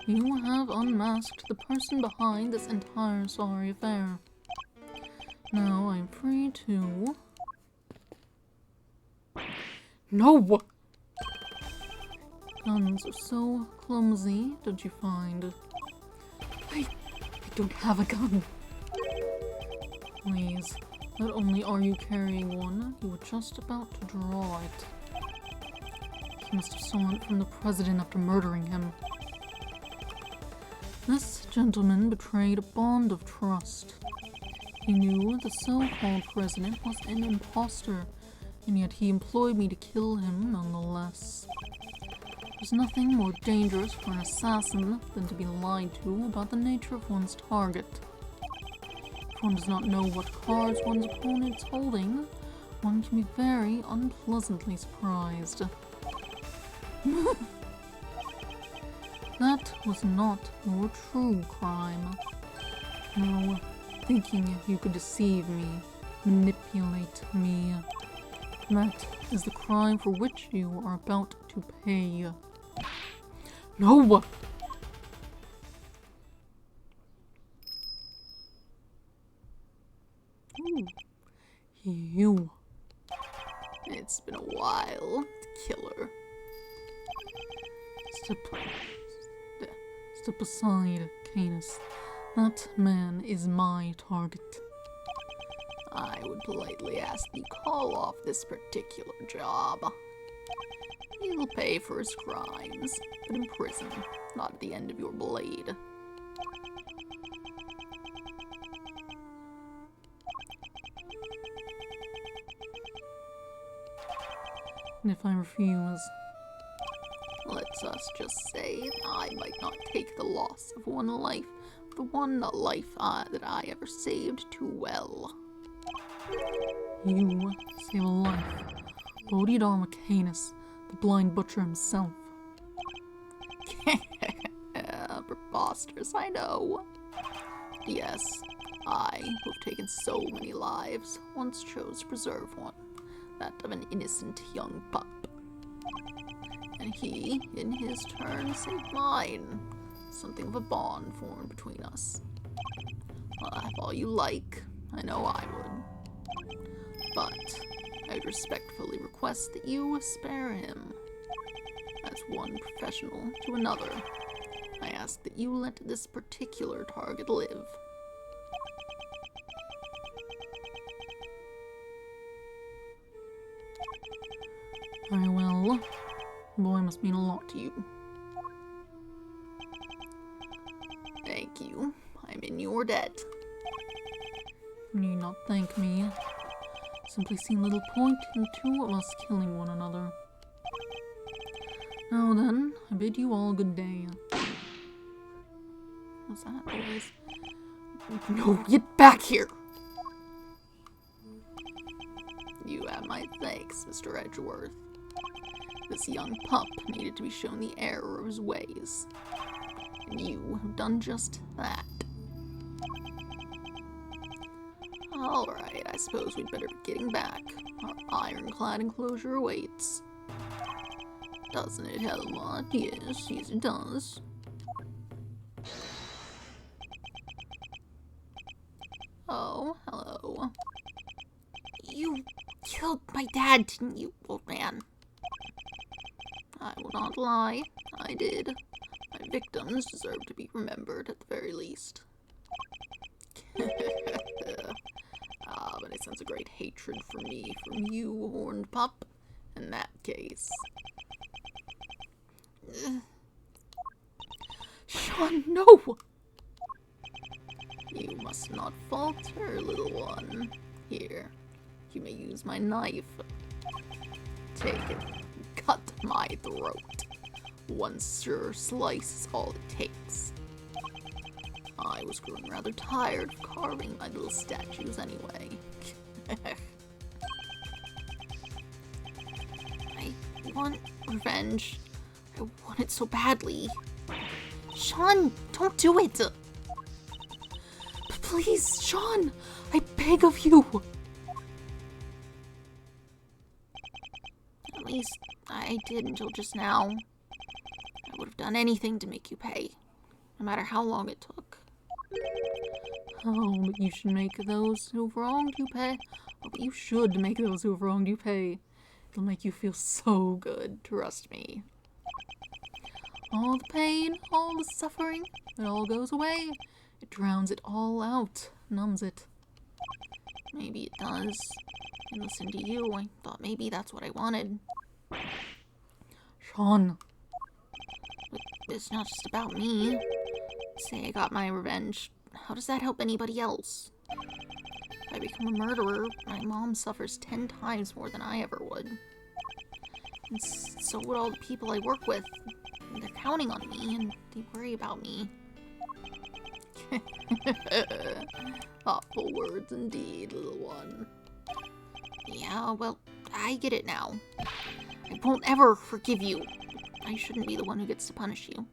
[SPEAKER 1] You have unmasked the person behind this entire sorry affair. Now I'm free to... No! Guns are so clumsy, don't you find? I don't have a gun. Please, not only are you carrying one, you were just about to draw it. You must have stolen it from the president after murdering him. This gentleman betrayed a bond of trust. He knew the so-called president was an imposter, and yet he employed me to kill him nonetheless. There's nothing more dangerous for an assassin than to be lied to about the nature of one's target. If one does not know what cards one's opponent's holding, one can be very unpleasantly surprised. That was not your true crime. No, thinking you could deceive me, manipulate me. That is the crime for which you are about to pay. No! Ooh. You. It's been a while, killer. Step aside, Canis. That man is my target. I would politely ask you call off this particular job. He'll pay for his crimes, but in prison, not at the end of your blade. And if I refuse, let's us just say I might not take the loss of one life, the one life that I ever saved too well. You save a life. Bodhidharma Canis, the blind butcher himself. Preposterous, I know. Yes, I, who have taken so many lives, once chose to preserve one, that of an innocent young pup. And he, in his turn, saved mine. Something of a bond formed between us. Have all you like, I know I would. But I would respectfully request that you spare him. As one professional to another, I ask that you let this particular target live. Very well. The boy must mean a lot to you. Thank you. I'm in your debt. You need not thank me. Simply seen little point in two of us killing one another. Now then, I bid you all good day. What's that noise? No, get back here! You have my thanks, Mr. Edgeworth. This young pup needed to be shown the error of his ways. And you have done just that. Alright, I suppose we'd better be getting back. Our ironclad enclosure awaits. Doesn't it, Helmut? Yes, it does. Oh, hello. You killed my dad, didn't you, old man? I will not lie. I did. My victims deserve to be remembered at the very least. But I sense a great hatred for me from you, horned pup. In that case. Sean, no! You must not falter, little one. Here, you may use my knife. Take it. Cut my throat. One sure slice is all it takes. I was growing rather tired of carving my little statues anyway. I want revenge. I want it so badly. Sean, don't do it! Please, Sean, I beg of you!
[SPEAKER 3] least, I did until just now. I would have done anything to make you pay, no matter how long it took.
[SPEAKER 1] Oh, but you should make those who've wronged you pay. Oh, but you should make those who've wronged you pay. It'll make you feel so good, trust me. All the pain, all the suffering, it all goes away. It drowns it all out, numbs it.
[SPEAKER 3] Maybe it does. And listen to you, I thought maybe that's what I wanted.
[SPEAKER 1] Sean.
[SPEAKER 3] But it's not just about me. Say I got my revenge. How does that help anybody else? If I become a murderer, my mom suffers 10 times more than I ever would. And so would all the people I work with. They're counting on me, and they worry about me.
[SPEAKER 1] Thoughtful words indeed, little one.
[SPEAKER 3] Yeah, well, I get it now. I won't ever forgive you. I shouldn't be the one who gets to punish you.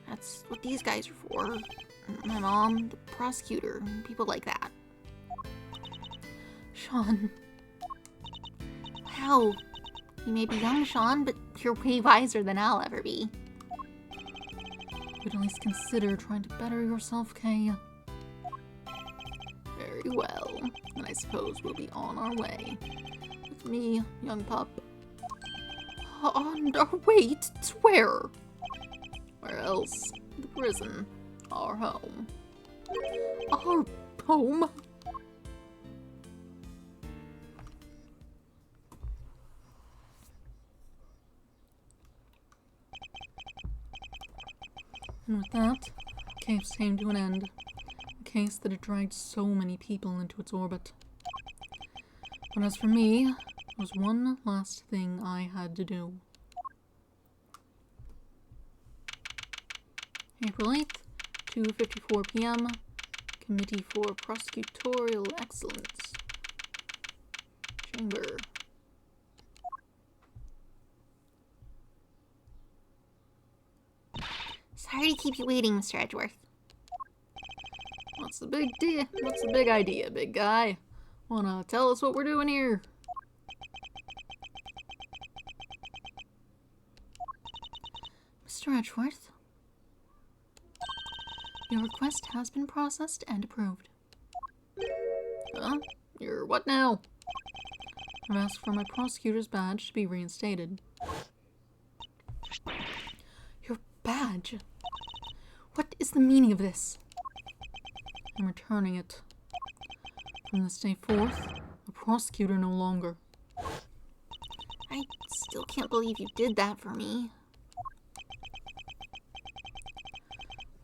[SPEAKER 3] That's what these guys are for. My mom, the prosecutor, people like that.
[SPEAKER 1] Sean.
[SPEAKER 3] Wow. You may be young, Sean, but you're way wiser than I'll ever be.
[SPEAKER 1] But at least consider trying to better yourself, Kay. Very well. Then I suppose we'll be on our way. With me, young pup. On our way to where? Where else? The prison. Our home. Our home? And with that, the case came to an end. A case that had dragged so many people into its orbit. But as for me, there was one last thing I had to do. April 8th, 2:54 p.m. Committee for Prosecutorial Excellence. Chamber.
[SPEAKER 3] Sorry to keep you waiting, Mr. Edgeworth.
[SPEAKER 1] What's the big deal? What's the big idea, big guy? Wanna tell us what we're doing here? Mr. Edgeworth, your request has been processed and approved. Huh? You're what now? I've asked for my prosecutor's badge to be reinstated. Your badge? What is the meaning of this? I'm returning it. From this day forth, a prosecutor no longer.
[SPEAKER 3] I still can't believe you did that for me.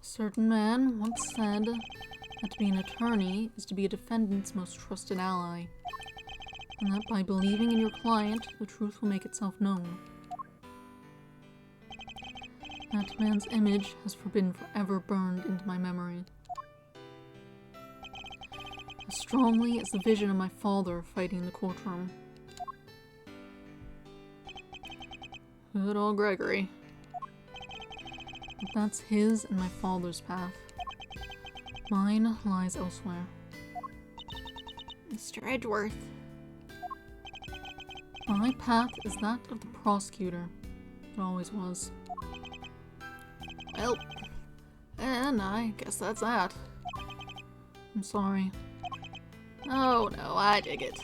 [SPEAKER 1] A certain man once said that to be an attorney is to be a defendant's most trusted ally, and that by believing in your client, the truth will make itself known. That man's image has been forever burned into my memory. As strongly as the vision of my father fighting in the courtroom. Good old Gregory. But that's his and my father's path. Mine lies elsewhere.
[SPEAKER 3] Mr. Edgeworth.
[SPEAKER 1] My path is that of the prosecutor. It always was. Well, and I guess that's that. I'm sorry. Oh no, I dig it.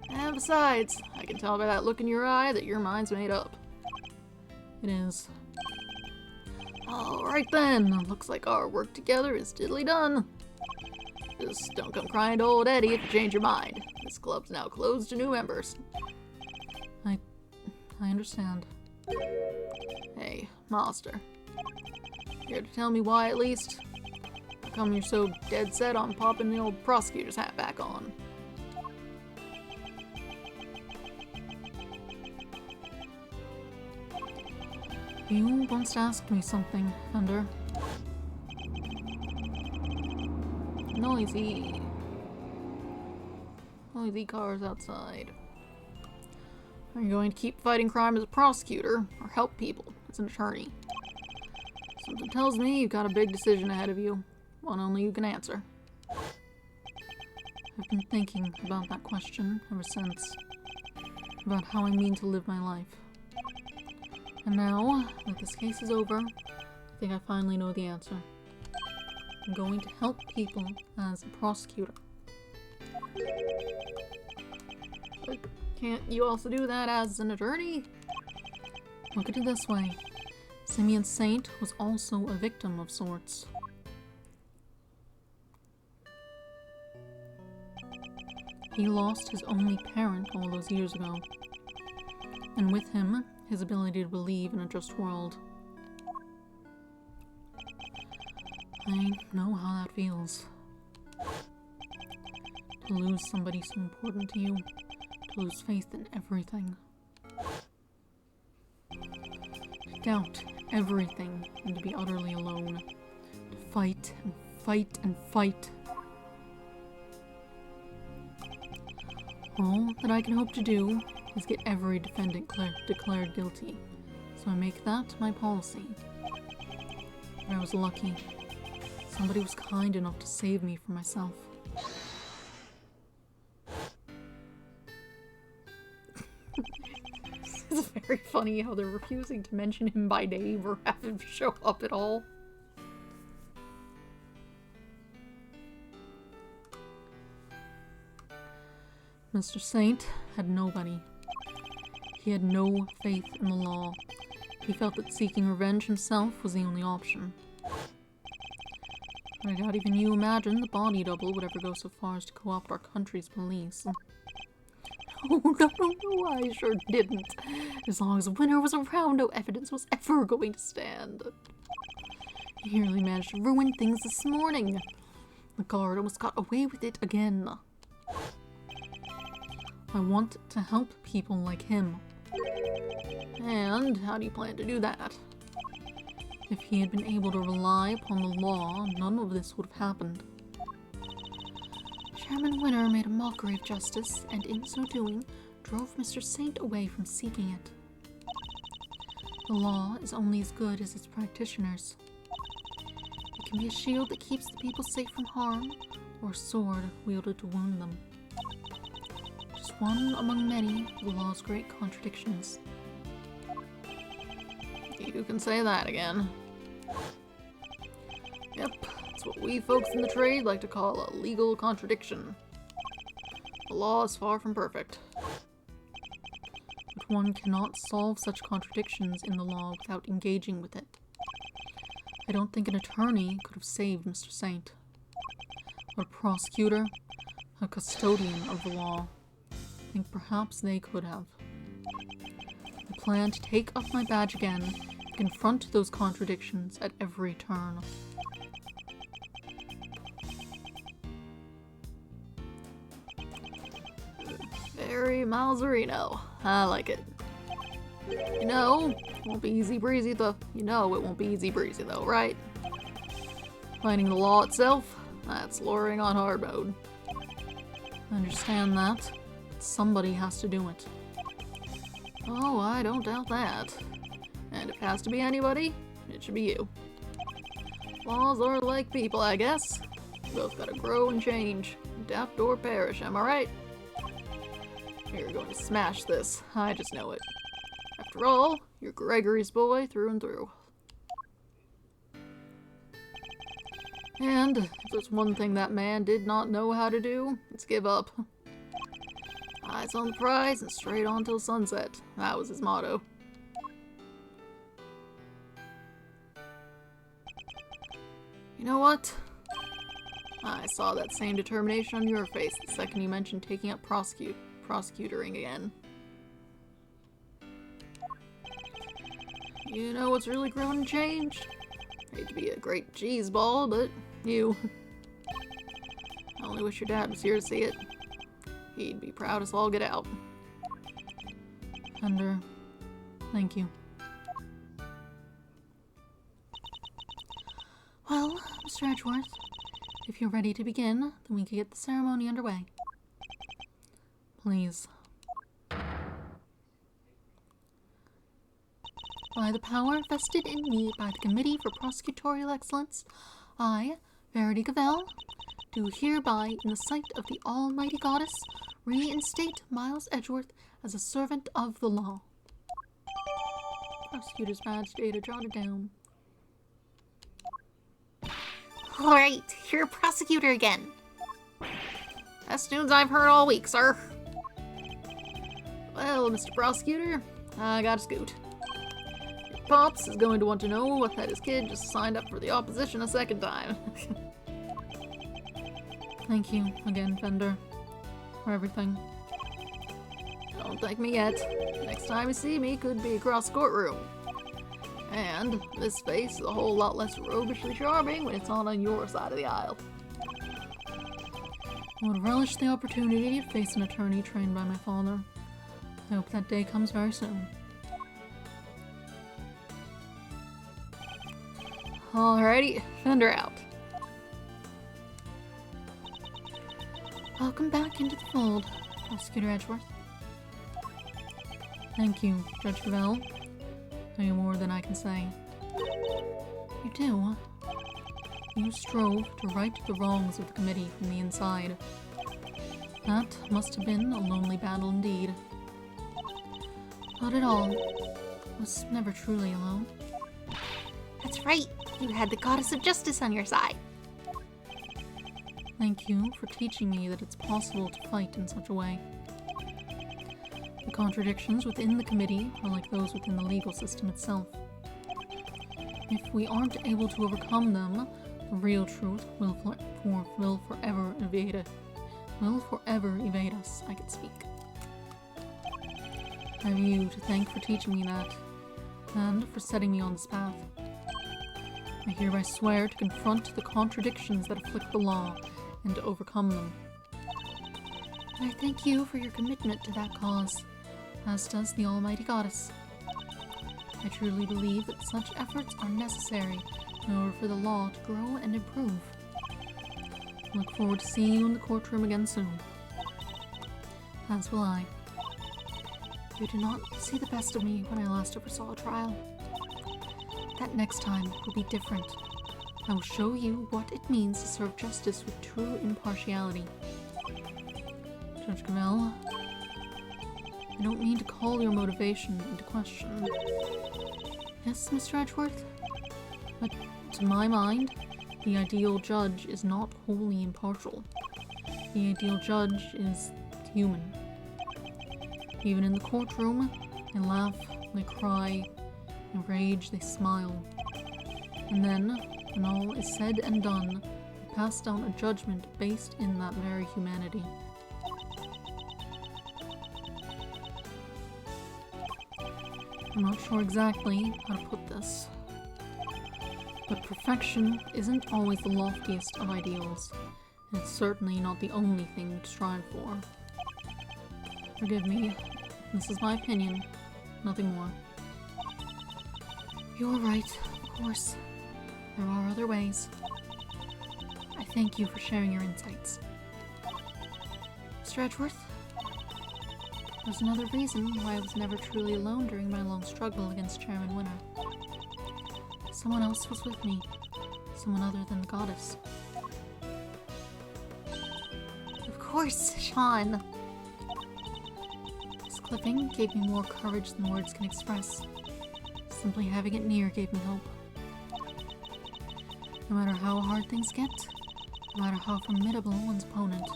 [SPEAKER 1] And besides, I can tell by that look in your eye that your mind's made up. It is. Alright then, looks like our work together is diddly done. Just don't come crying to old Eddie if you change your mind. This club's now closed to new members. I understand. Hey, Master. Care to tell me why at least? How come you're so dead set on popping the old prosecutor's hat back on? You once asked me something, Thunder. Noisy cars outside. Are you going to keep fighting crime as a prosecutor, or help people as an attorney? Something tells me you've got a big decision ahead of you, one only you can answer. I've been thinking about that question ever since. about how I mean to live my life. And now that this case is over, I think I finally know the answer. I'm going to help people as a prosecutor. But can't you also do that as an attorney? Look at it this way. Simeon Saint was also a victim of sorts. He lost his only parent all those years ago, and with him, his ability to believe in a just world. I know how that feels. To lose somebody so important to you, to lose faith in everything. To doubt everything and to be utterly alone. To fight and fight and fight. All that I can hope to do is get every defendant declared guilty, so I make that my policy. But I was lucky. Somebody was kind enough to save me from myself. It's very funny how they're refusing to mention him by name or have him show up at all. Mr. Saint had nobody. He had no faith in the law. He felt that seeking revenge himself was the only option. I doubt even you imagine the body double would ever go so far as to co-opt our country's police. Oh, no, I sure didn't. As long as Winter was around, no evidence was ever going to stand. He nearly managed to ruin things this morning. The guard almost got away with it again. I want to help people like him. And how do you plan to do that? If he had been able to rely upon the law, none of this would have happened. Chairman Winter made a mockery of justice, and in so doing, drove Mr. Saint away from seeking it. The law is only as good as its practitioners. It can be a shield that keeps the people safe from harm, or a sword wielded to wound them. Just one among many of the law's great contradictions. You can say that again. Yep, it's what we folks in the trade like to call a legal contradiction. The law is far from perfect. But one cannot solve such contradictions in the law without engaging with it. I don't think an attorney could have saved Mr. Saint. But a prosecutor, a custodian of the law, I think perhaps they could have. I plan to take up my badge again and confront those contradictions at every turn. Very Malzerino. I like it. You know, it won't be easy breezy though. You know it won't be easy breezy though, right? Finding the law itself, that's lawyering on hard mode. I understand that, but somebody has to do it. Oh, I don't doubt that. And if it has to be anybody, it should be you. Laws are like people, I guess. You both gotta grow and change. Adapt or perish, am I right? You're going to smash this. I just know it. After all, you're Gregory's boy through and through. And if there's one thing that man did not know how to do, it's give up. Eyes on the prize and straight on till sunset. That was his motto. You know what? I saw that same determination on your face the second you mentioned taking up prosecutoring again. You know what's really grown and changed? Hate to be a great cheese ball, but you. I only wish your dad was here to see it. He'd be proud as all get out. Thunder, thank you. Well, Mr. Edgeworth, if you're ready to begin, then we can get the ceremony underway. Please. By the power vested in me by the Committee for Prosecutorial Excellence, I, Verity Gavel, do hereby, in the sight of the Almighty Goddess, reinstate Miles Edgeworth as a servant of the law. Prosecutor's badge data jotted down.
[SPEAKER 3] Alright, you're a prosecutor again. Best news I've heard all week, sir.
[SPEAKER 1] Well, Mr. Prosecutor, I got a scoot. Your Pops is going to want to know that his kid just signed up for the opposition a second time. Thank you again, Fender, for everything. Don't thank me yet. Next time you see me could be across the courtroom. And this face is a whole lot less roguishly charming when it's not on your side of the aisle. I would relish the opportunity to face an attorney trained by my father. I hope that day comes very soon. Alrighty, Fender out. Welcome back into the fold, Prosecutor Edgeworth. Thank you, Judge Cavell. Tell you more than I can say. You do. You strove to right the wrongs of the committee from the inside. That must have been a lonely battle indeed. Not at all. I was never truly alone.
[SPEAKER 3] That's right, you had the goddess of justice on your side.
[SPEAKER 1] Thank you for teaching me that it's possible to fight in such a way. The contradictions within the committee are like those within the legal system itself. If we aren't able to overcome them, the real truth will forever evade us. I could speak. I have you to thank for teaching me that, and for setting me on this path. I hereby swear to confront the contradictions that afflict the law, and to overcome them. And I thank you for your commitment to that cause, as does the Almighty Goddess. I truly believe that such efforts are necessary in order for the law to grow and improve. I look forward to seeing you in the courtroom again soon. As will I. You did not see the best of me when I last oversaw a trial. That next time will be different. I will show you what it means to serve justice with true impartiality. Judge Cavell, I don't mean to call your motivation into question. Yes, Mr. Edgeworth? But to my mind, the ideal judge is not wholly impartial. The ideal judge is human. Even in the courtroom, they laugh, they cry, they rage, they smile. And then, when all is said and done, they pass down a judgment based in that very humanity. I'm not sure exactly how to put this, but perfection isn't always the loftiest of ideals, and it's certainly not the only thing to strive for. Forgive me, this is my opinion, nothing more. You're right, of course. There are other ways. I thank you for sharing your insights. Mr. Edgeworth? There's another reason why I was never truly alone during my long struggle against Chairman Winner. Someone else was with me. Someone other than the goddess.
[SPEAKER 3] Of course, Sean.
[SPEAKER 1] This clipping gave me more courage than words can express. Simply having it near gave me hope. No matter how hard things get, no matter how formidable one's opponent,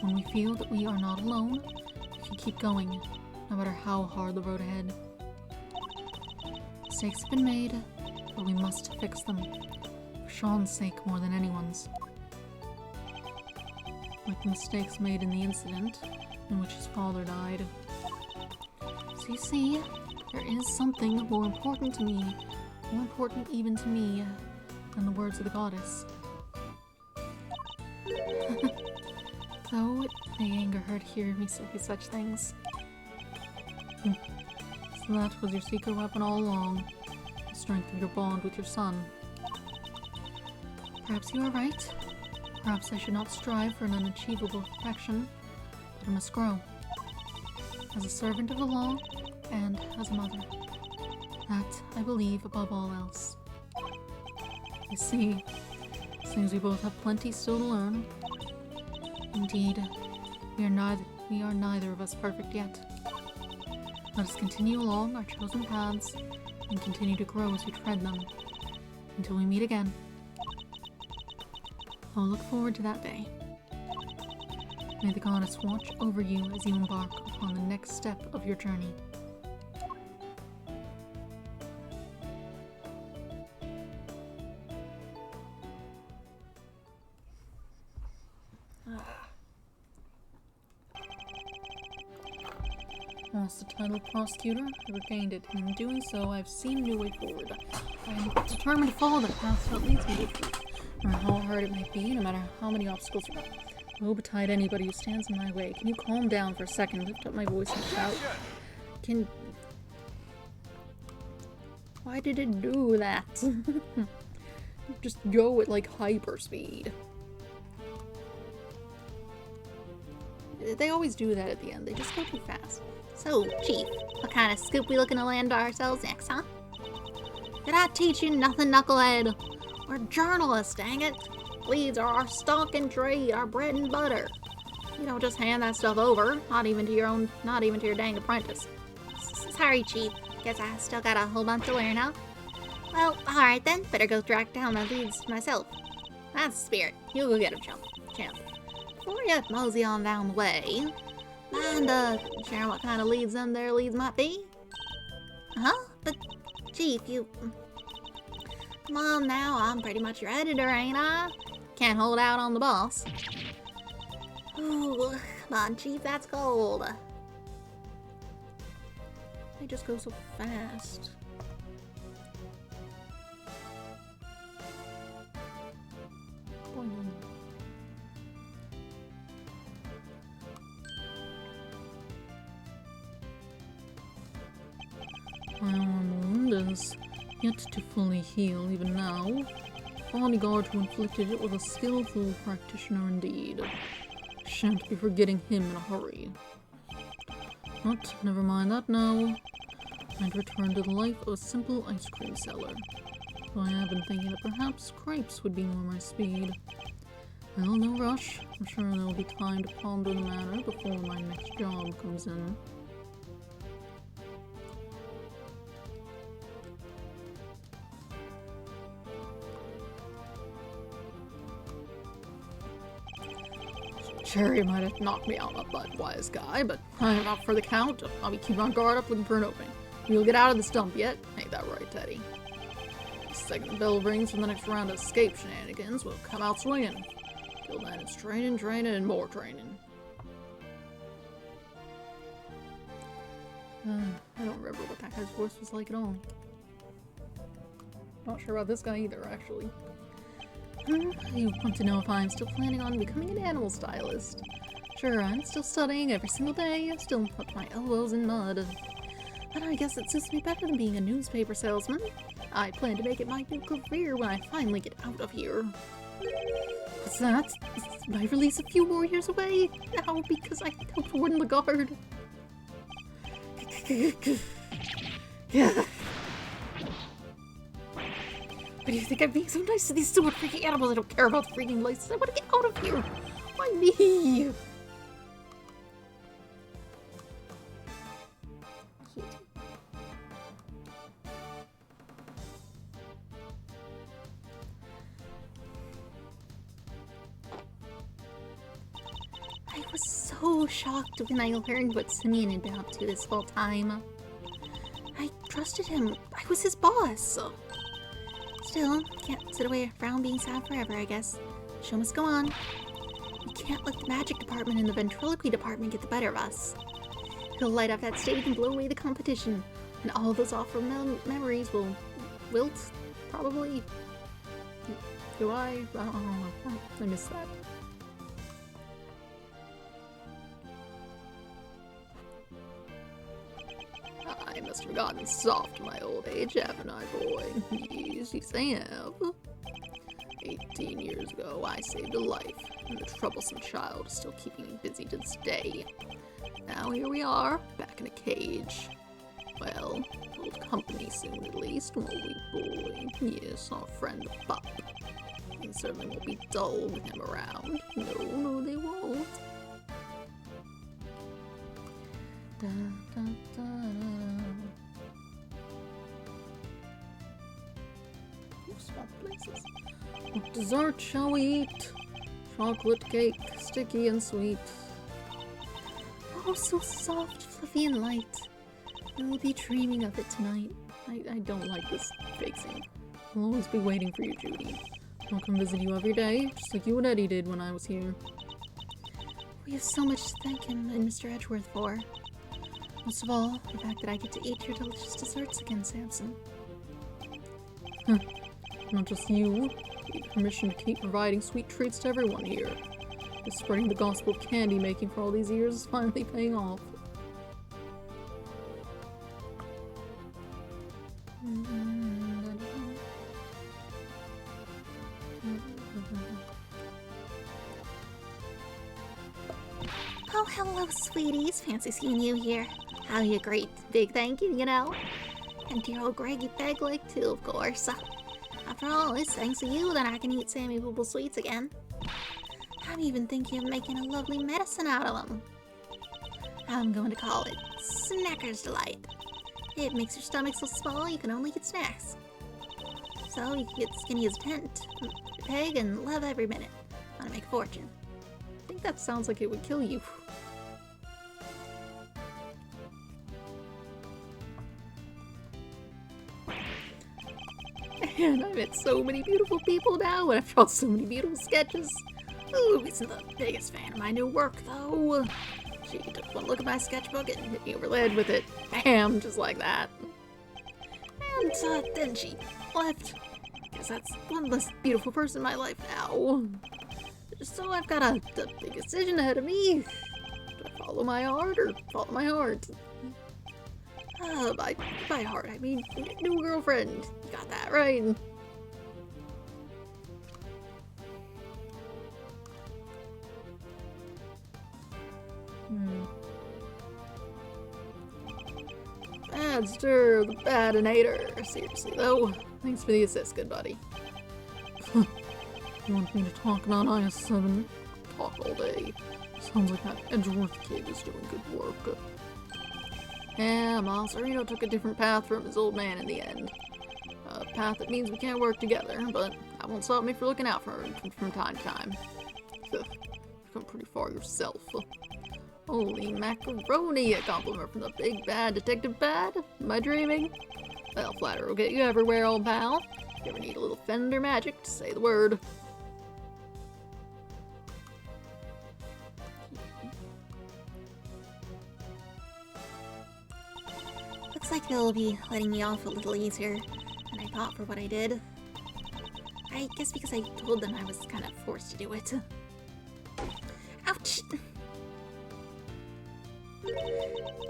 [SPEAKER 1] when we feel that we are not alone, we can keep going, no matter how hard the road ahead. Mistakes have been made, but we must fix them, for Sean's sake more than anyone's. Like the mistakes made in the incident in which his father died. So you see, there is something more important to me, more important even to me, than the words of the goddess. Though it may anger her to hear me say such things. So that was your secret weapon all along, the strength of your bond with your son. Perhaps you are right. Perhaps I should not strive for an unachievable perfection, but I must grow. As a servant of the law, and as a mother. That, I believe, above all else. You see, seems we both have plenty still to learn. Indeed, we are we are neither of us perfect yet. Let us continue along our chosen paths and continue to grow as we tread them until we meet again. I'll look forward to that day. May the goddess watch over you as you embark upon the next step of your journey. Lost the title of Prosecutor, I regained it, and in doing so, I've seen a new way forward. I am determined to follow the path that leads me to truth, no matter how hard it might be, no matter how many obstacles are up. Woe betide anybody who stands in my way. Can you calm down for a second, lift up my voice and shout? Why did it do that? Just go at like hyper speed. They always do that at the end. They just go too fast.
[SPEAKER 3] So, Chief, what kind of scoop we looking to land ourselves next, huh? Did I teach you nothing, knucklehead? We're journalists, dang it. Leads are our stock and trade, our bread and butter. You don't just hand that stuff over, not even to your dang apprentice. Sorry, Chief. Guess I still got a whole bunch to learn, huh? Well, alright then. Better go track down the leads myself. That's the spirit. You go get him, champ. Before you mosey on down the way, mind sharing what kind of leads them there leads might be? Huh? But, Chief, you... Come on now, I'm pretty much your editor, ain't I? Can't hold out on the boss. Ooh, come on, Chief, that's cold.
[SPEAKER 1] They just go so fast. Boing. My arm wound is yet to fully heal even now. The bodyguard who inflicted it was a skillful practitioner indeed. Shan't be forgetting him in a hurry. But never mind that now. I'd return to the life of a simple ice cream seller. Though I have been thinking that perhaps crepes would be more my speed. Well, no rush. I'm sure there will be time to ponder the matter before my next job comes in. Sure, you might have knocked me out, a butt-wise guy, but I'm up for the count. I'll be keeping on guard up looking for an opening. You'll get out of the stump yet? Ain't that right, Teddy? The second the bell rings for the next round of escape shenanigans, we'll come out swinging. Till then, it's training, and more training. I don't remember what that guy's voice was like at all. Not sure about this guy either, actually. You want to know if I'm still planning on becoming an animal stylist? Sure, I'm still studying every single day. I still put my elbows in mud. But I guess it suits me better than being a newspaper salesman. I plan to make it my new career when I finally get out of here. What's that? Is my release a few more years away? Now, because I helped warn the guard. Why do you think I'm being so nice to these stupid freaking animals? I don't care about the freaking license. I want to get out of here. Why me? I was so shocked when I learned what Simeon had been up to this whole time. I trusted him. I was his boss. Still, can't sit away around being sad forever, I guess. Show must go on. We can't let the magic department and the ventriloquy department get the better of us. He'll light up that stage and blow away the competition, and all those awful memories will wilt, probably. Do I? don't know. I missed that. I must have gotten soft in my old age, haven't I, boy? Yes, I have. 18 years ago, I saved a life, and the troublesome child is still keeping me busy to this day. Now here we are, back in a cage. Well, old company soon at least, won't we, boy? Yes, our friend the pup. It certainly won't be dull with him around. No, they won't. Da, da, da, da. Swamp places. What dessert shall we eat? Chocolate cake, sticky and sweet.
[SPEAKER 3] Oh, so soft, fluffy, and light. We'll be dreaming of it tonight.
[SPEAKER 1] I don't like this fake scene. I'll always be waiting for you, Judy. I'll come visit you every day, just like you and Eddie did when I was here.
[SPEAKER 3] We have so much to thank him and Mr. Edgeworth for. Most of all, the fact that I get to eat your delicious desserts again, Samson.
[SPEAKER 1] Not just you. We have permission to keep providing sweet treats to everyone here. Just spreading the gospel of candy making for all these years is finally paying off.
[SPEAKER 3] Oh, hello, sweeties. Fancy seeing you here. How you great big thank you, you know? And dear old Greggy Pegleg, too, of course. After all, it's thanks to you that I can eat Sammy Booble sweets again. I'm even thinking of making a lovely medicine out of them. I'm going to call it Snacker's Delight. It makes your stomach so small you can only get snacks. So you can get skinny as a tent, peg, and love every minute. Want to make a fortune.
[SPEAKER 1] I think that sounds like it would kill you. And I met so many beautiful people now, and I've drawn so many beautiful sketches. Ooh, isn't the biggest fan of my new work, though. She took one look at my sketchbook and hit me over the head with it. Bam, just like that. And then she left. Guess that's one less beautiful person in my life now. So I've got a big decision ahead of me. Do I follow my heart or follow my heart? By heart, I mean new girlfriend. You got that right. Badster, the Badinator. Seriously though, thanks for the assist, good buddy. You want me to talk on IS-7? Talk all day. Sounds like that Edgeworth kid is doing good work. Yeah, Monserino took a different path from his old man in the end. A path that means we can't work together, but that won't stop me from looking out for him from time to time. You've come pretty far yourself. Holy macaroni, a compliment from the big bad Detective Bad? Am I dreaming? Well, flatter will get you everywhere, old pal. If you ever need a little Fender magic, just say the word.
[SPEAKER 3] Looks like they'll be letting me off a little easier than I thought for what I did. I guess because I told them I was kind of forced to do it. Ouch!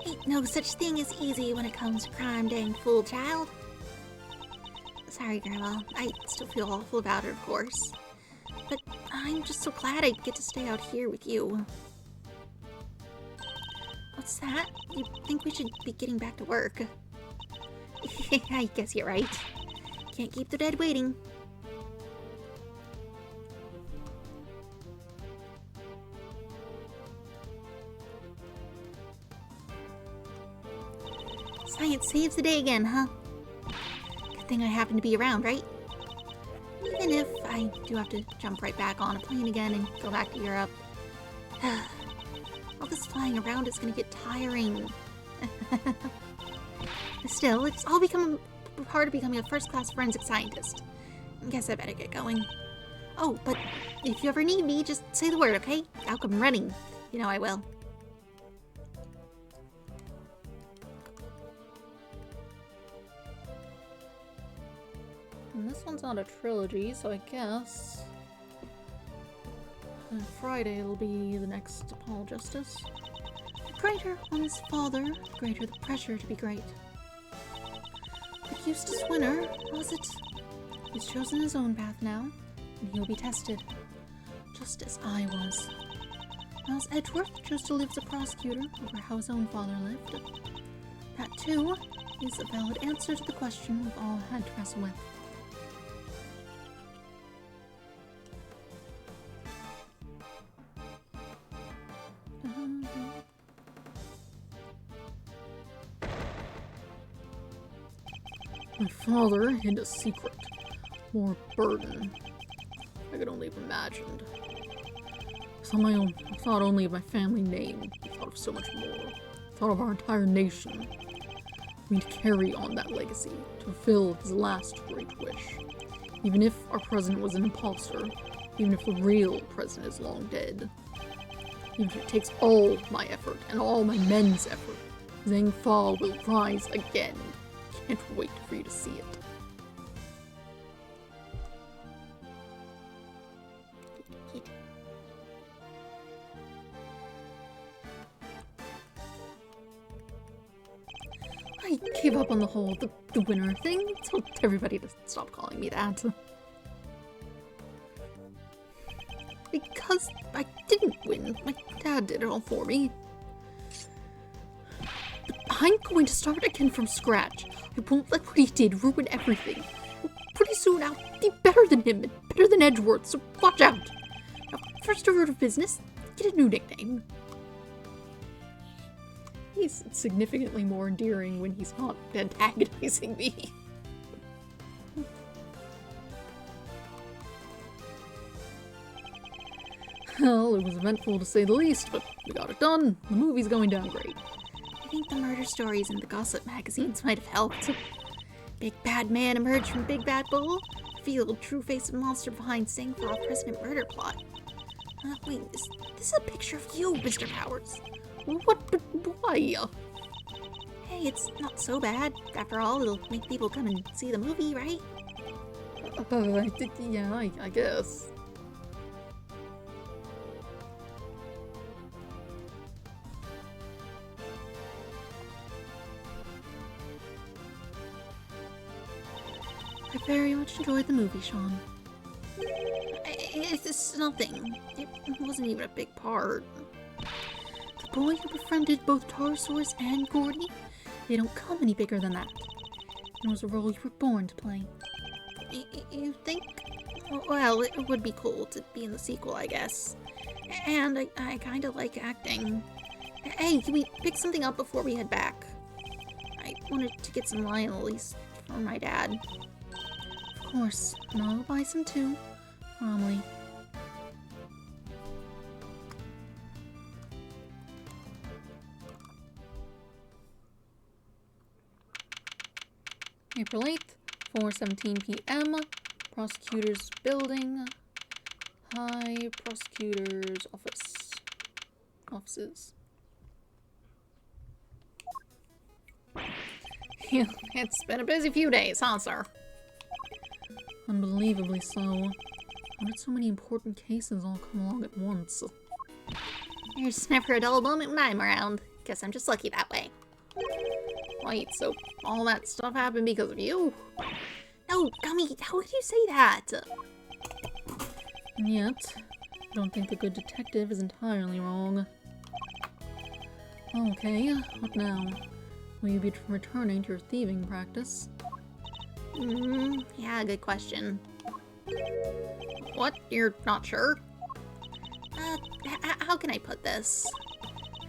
[SPEAKER 3] Ain't no such thing as easy when it comes to crime, dang fool child. Sorry, Grandma. I still feel awful about it, of course. But I'm just so glad I get to stay out here with you. What's that? You think we should be getting back to work? I guess you're right. Can't keep the dead waiting. Science saves the day again, huh? Good thing I happen to be around, right? Even if I do have to jump right back on a plane again and go back to Europe. All this flying around is gonna get tiring. Still, it's all become part of becoming a first-class forensic scientist. Guess I better get going. Oh, but if you ever need me, just say the word, okay? I'll come running. You know I will.
[SPEAKER 1] And this one's not a trilogy, so I guess Friday will be the next Paul Justice.
[SPEAKER 3] The greater one's father, the greater the pressure to be great. But Eustace Winter, was it? He's chosen his own path now, and he'll be tested. Just as I was. Miles Edgeworth chose to live as a prosecutor over how his own father lived. That, too, is a valid answer to the question we've all had to wrestle with.
[SPEAKER 1] My father hid a secret. More burden. I could only have imagined. I thought only of my family name. I thought of so much more. I thought of our entire nation. We'd carry on that legacy to fulfill his last great wish. Even if our president was an imposter, even if the real president is long dead, even if it takes all my effort and all my men's effort, Zhang Fa will rise again. Can't wait for you to see it. I gave up on the whole the winner thing. Told everybody to stop calling me that. Because I didn't win. My dad did it all for me. But I'm going to start again from scratch. I won't let what he did ruin everything. Pretty soon I'll be better than him and better than Edgeworth, so watch out. Now, first order of business, get a new nickname. He's significantly more endearing when he's not antagonizing me. Well, it was eventful to say the least, but we got it done. The movie's going down great.
[SPEAKER 3] I think the murder stories in the gossip magazines might have helped. Big bad man emerged from Big Bad Bull. Revealed true face of monster behind Sangfall President murder plot. Wait, this is a picture of you, Mr. Powers.
[SPEAKER 1] What? But why?
[SPEAKER 3] Hey, it's not so bad. After all, it'll make people come and see the movie, right?
[SPEAKER 1] Yeah, I guess. I very much enjoyed the movie, Sean.
[SPEAKER 3] It's nothing. It wasn't even a big part.
[SPEAKER 1] The boy who befriended both Tarsaurus and Gordy, they don't come any bigger than that. It was a role you were born to play.
[SPEAKER 3] You think? Well, it would be cool to be in the sequel, I guess. And I kind of like acting. Hey, can we pick something up before we head back? I wanted to get some wine at least from my dad.
[SPEAKER 1] Of course, and I'll buy some too. Probably. April 8th, 4:17 p.m. Prosecutor's building. Hi, Prosecutor's offices.
[SPEAKER 3] It's been a busy few days, huh, sir?
[SPEAKER 1] Unbelievably so. How did so many important cases all come along at once?
[SPEAKER 3] There's never a dull moment when I'm around. Guess I'm just lucky that way.
[SPEAKER 1] Wait, so all that stuff happened because of you?
[SPEAKER 3] No, Gummy, how could you say that?
[SPEAKER 1] And yet, I don't think the good detective is entirely wrong. Okay, what now? Will you be returning to your thieving practice?
[SPEAKER 3] Yeah, good question.
[SPEAKER 1] What? You're not sure?
[SPEAKER 3] How can I put this?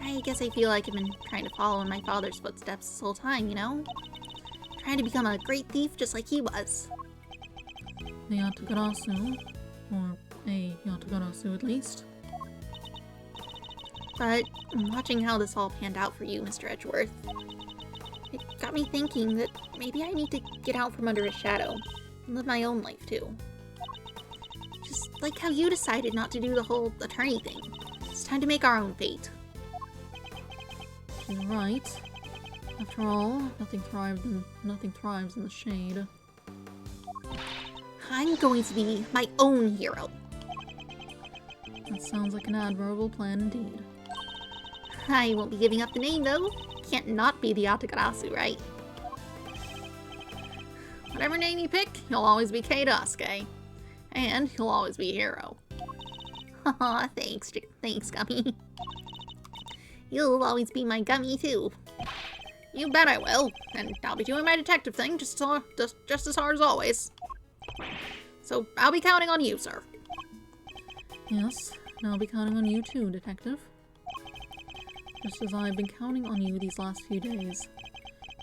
[SPEAKER 3] I guess I feel like I've been trying to follow in my father's footsteps this whole time, you know? Trying to become a great thief just like he was.
[SPEAKER 1] The Yatagarasu, or a Yatagarasu at least.
[SPEAKER 3] But watching how this all panned out for you, Mr. Edgeworth, it got me thinking that maybe I need to get out from under his shadow and live my own life too. Just like how you decided not to do the whole attorney thing. It's time to make our own fate.
[SPEAKER 1] She's right. After all, nothing thrives in the shade.
[SPEAKER 3] I'm going to be my own hero.
[SPEAKER 1] That sounds like an admirable plan indeed.
[SPEAKER 3] I won't be giving up the name though. Can't not be the Yatagarasu, right?
[SPEAKER 1] Whatever name you pick, you'll always be Keidasuke. And you'll always be a hero.
[SPEAKER 3] Aw, thanks, Gummy. You'll always be my Gummy too.
[SPEAKER 1] You bet I will, and I'll be doing my detective thing just as hard as always. So I'll be counting on you, sir. Yes, and I'll be counting on you too, detective. Just as I've been counting on you these last few days.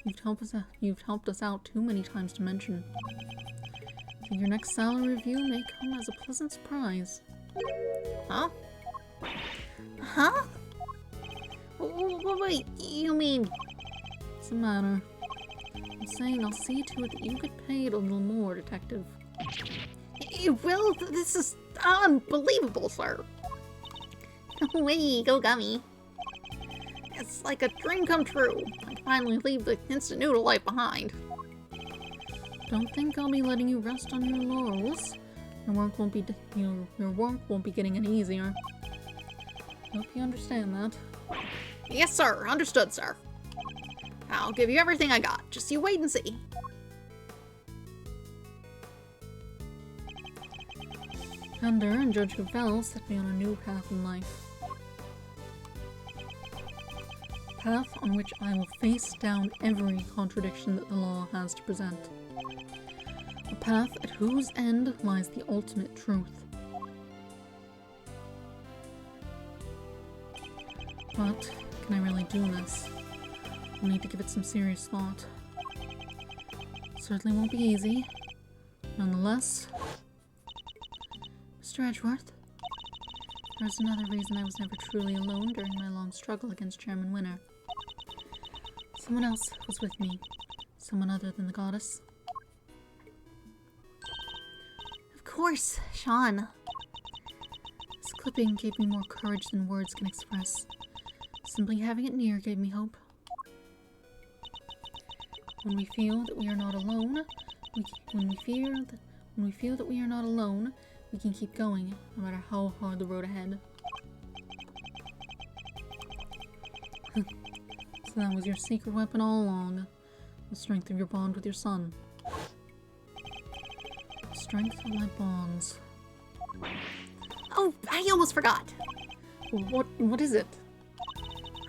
[SPEAKER 1] You've helped us out too many times to mention. I think your next salary review may come as a pleasant surprise.
[SPEAKER 3] Huh? Huh? Wait, you mean...
[SPEAKER 1] What's the matter? I'm saying I'll see to it that you get paid a little more, Detective.
[SPEAKER 3] Well, this is unbelievable, sir. No way, go Gummy. It's like a dream come true. I finally leave the instant noodle life behind.
[SPEAKER 1] Don't think I'll be letting you rest on your laurels. Your work won't be getting any easier. Hope you understand that.
[SPEAKER 3] Yes, sir. Understood, sir. I'll give you everything I got. Just you wait and see.
[SPEAKER 1] Thunder and Judge Gavel set me on a new path in life. A path on which I will face down every contradiction that the law has to present. A path at whose end lies the ultimate truth. But, can I really do this? I'll need to give it some serious thought. Certainly won't be easy. Nonetheless, Mr. Edgeworth, there's another reason I was never truly alone during my long struggle against Chairman Winner. Someone else was with me. Someone other than the goddess.
[SPEAKER 3] Of course, Sean.
[SPEAKER 1] This clipping gave me more courage than words can express. Simply having it near gave me hope. When we feel that we are not alone, when we feel that we are not alone, we can keep going, no matter how hard the road ahead. So that was your secret weapon all along. The strength of your bond with your son. The strength of my bonds.
[SPEAKER 3] Oh, I almost forgot.
[SPEAKER 1] What is it?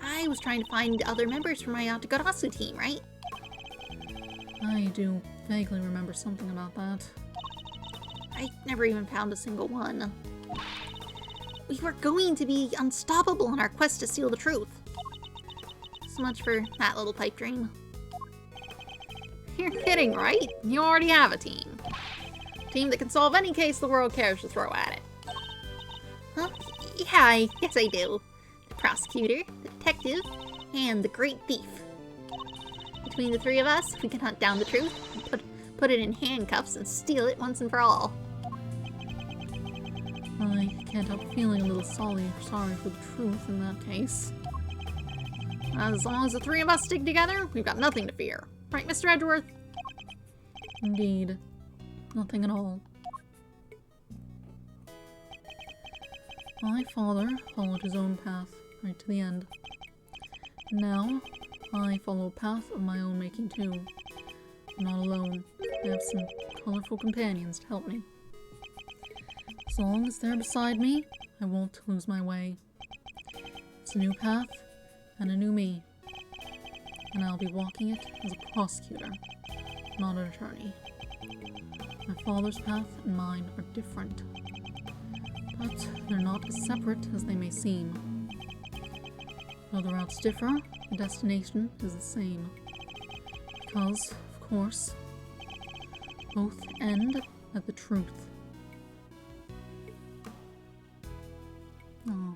[SPEAKER 3] I was trying to find other members for my Atagarasu team, right?
[SPEAKER 1] I do vaguely remember something about that.
[SPEAKER 3] I never even found a single one. We were going to be unstoppable in our quest to seal the truth. So much for that little pipe dream. You're kidding, right? You already have a team. A team that can solve any case the world cares to throw at it. Huh? Yeah, yes I do. The prosecutor, the detective, and the great thief. Between the three of us, we can hunt down the truth, and put it in handcuffs, and steal it once and for all.
[SPEAKER 1] I can't help feeling a little sorry for the truth in that case.
[SPEAKER 3] As long as the three of us stick together, we've got nothing to fear. Right, Mr. Edgeworth?
[SPEAKER 1] Indeed. Nothing at all. My father followed his own path right to the end. And now, I follow a path of my own making too. I'm not alone. I have some colorful companions to help me. As long as they're beside me, I won't lose my way. It's a new path and a new me. And I'll be walking it as a prosecutor, not an attorney. My father's path and mine are different. But they're not as separate as they may seem. Though the routes differ, the destination is the same. Because, of course, both end at the truth. Oh.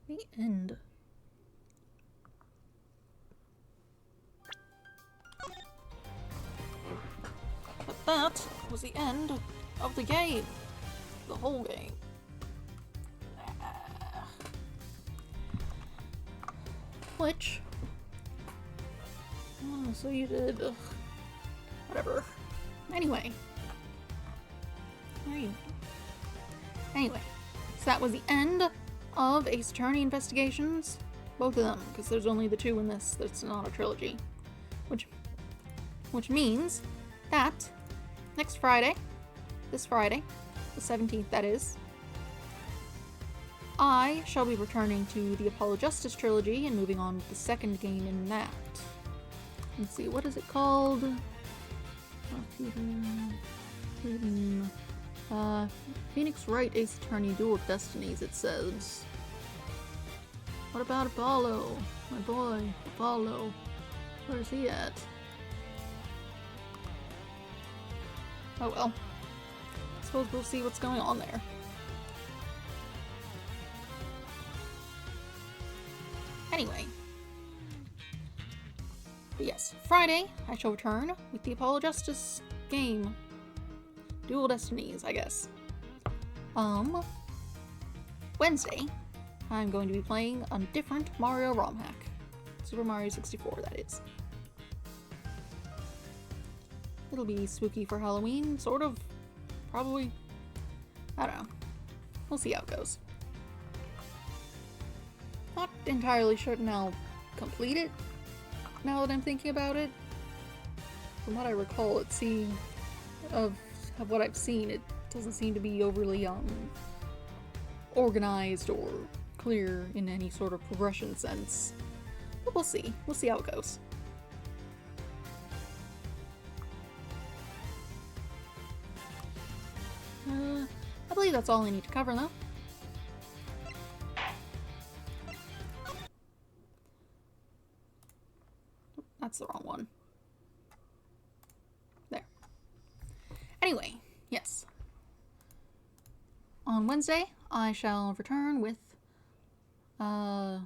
[SPEAKER 1] The end. But that was the end of the game. The whole game. Which? Oh, so you did. Whatever. Anyway. Anyway. So that was the end of Ace Attorney Investigations. Both of them, because there's only the two in this. That's not a trilogy. Which means that next Friday, this Friday, the 17th that is, I shall be returning to the Apollo Justice trilogy and moving on with the second game in that. Let's see, what is it called? Hidden Phoenix Wright, Ace Attorney, Duel of Destinies, it says. What about Apollo? My boy, Apollo. Where's he at? Oh well. I suppose we'll see what's going on there. Anyway. But yes, Friday, I shall return with the Apollo Justice game. Dual Destinies, I guess. Wednesday, I'm going to be playing a different Mario ROM hack. Super Mario 64, that is. It'll be spooky for Halloween, sort of. Probably. I don't know. We'll see how it goes. Not entirely certain I'll complete it, now that I'm thinking about it. From what I recall, of what I've seen, it doesn't seem to be overly, organized or clear in any sort of progression sense. But we'll see. We'll see how it goes. I believe that's all I need to cover, though. That's the wrong one. There. Anyway, yes. On Wednesday, I shall return with a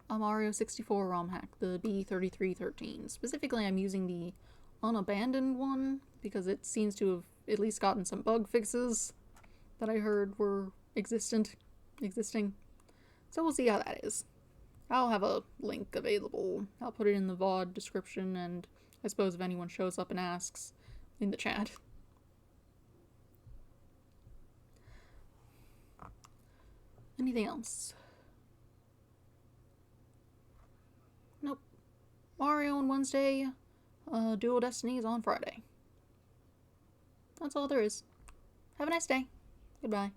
[SPEAKER 1] Mario 64 ROM hack, the B3313. Specifically, I'm using the unabandoned one because it seems to have at least gotten some bug fixes that I heard were existing. So we'll see how that is. I'll have a link available. I'll put it in the VOD description, and I suppose if anyone shows up and asks, in the chat. Anything else? Nope. Mario on Wednesday, Dual Destinies on Friday. That's all there is. Have a nice day. Goodbye.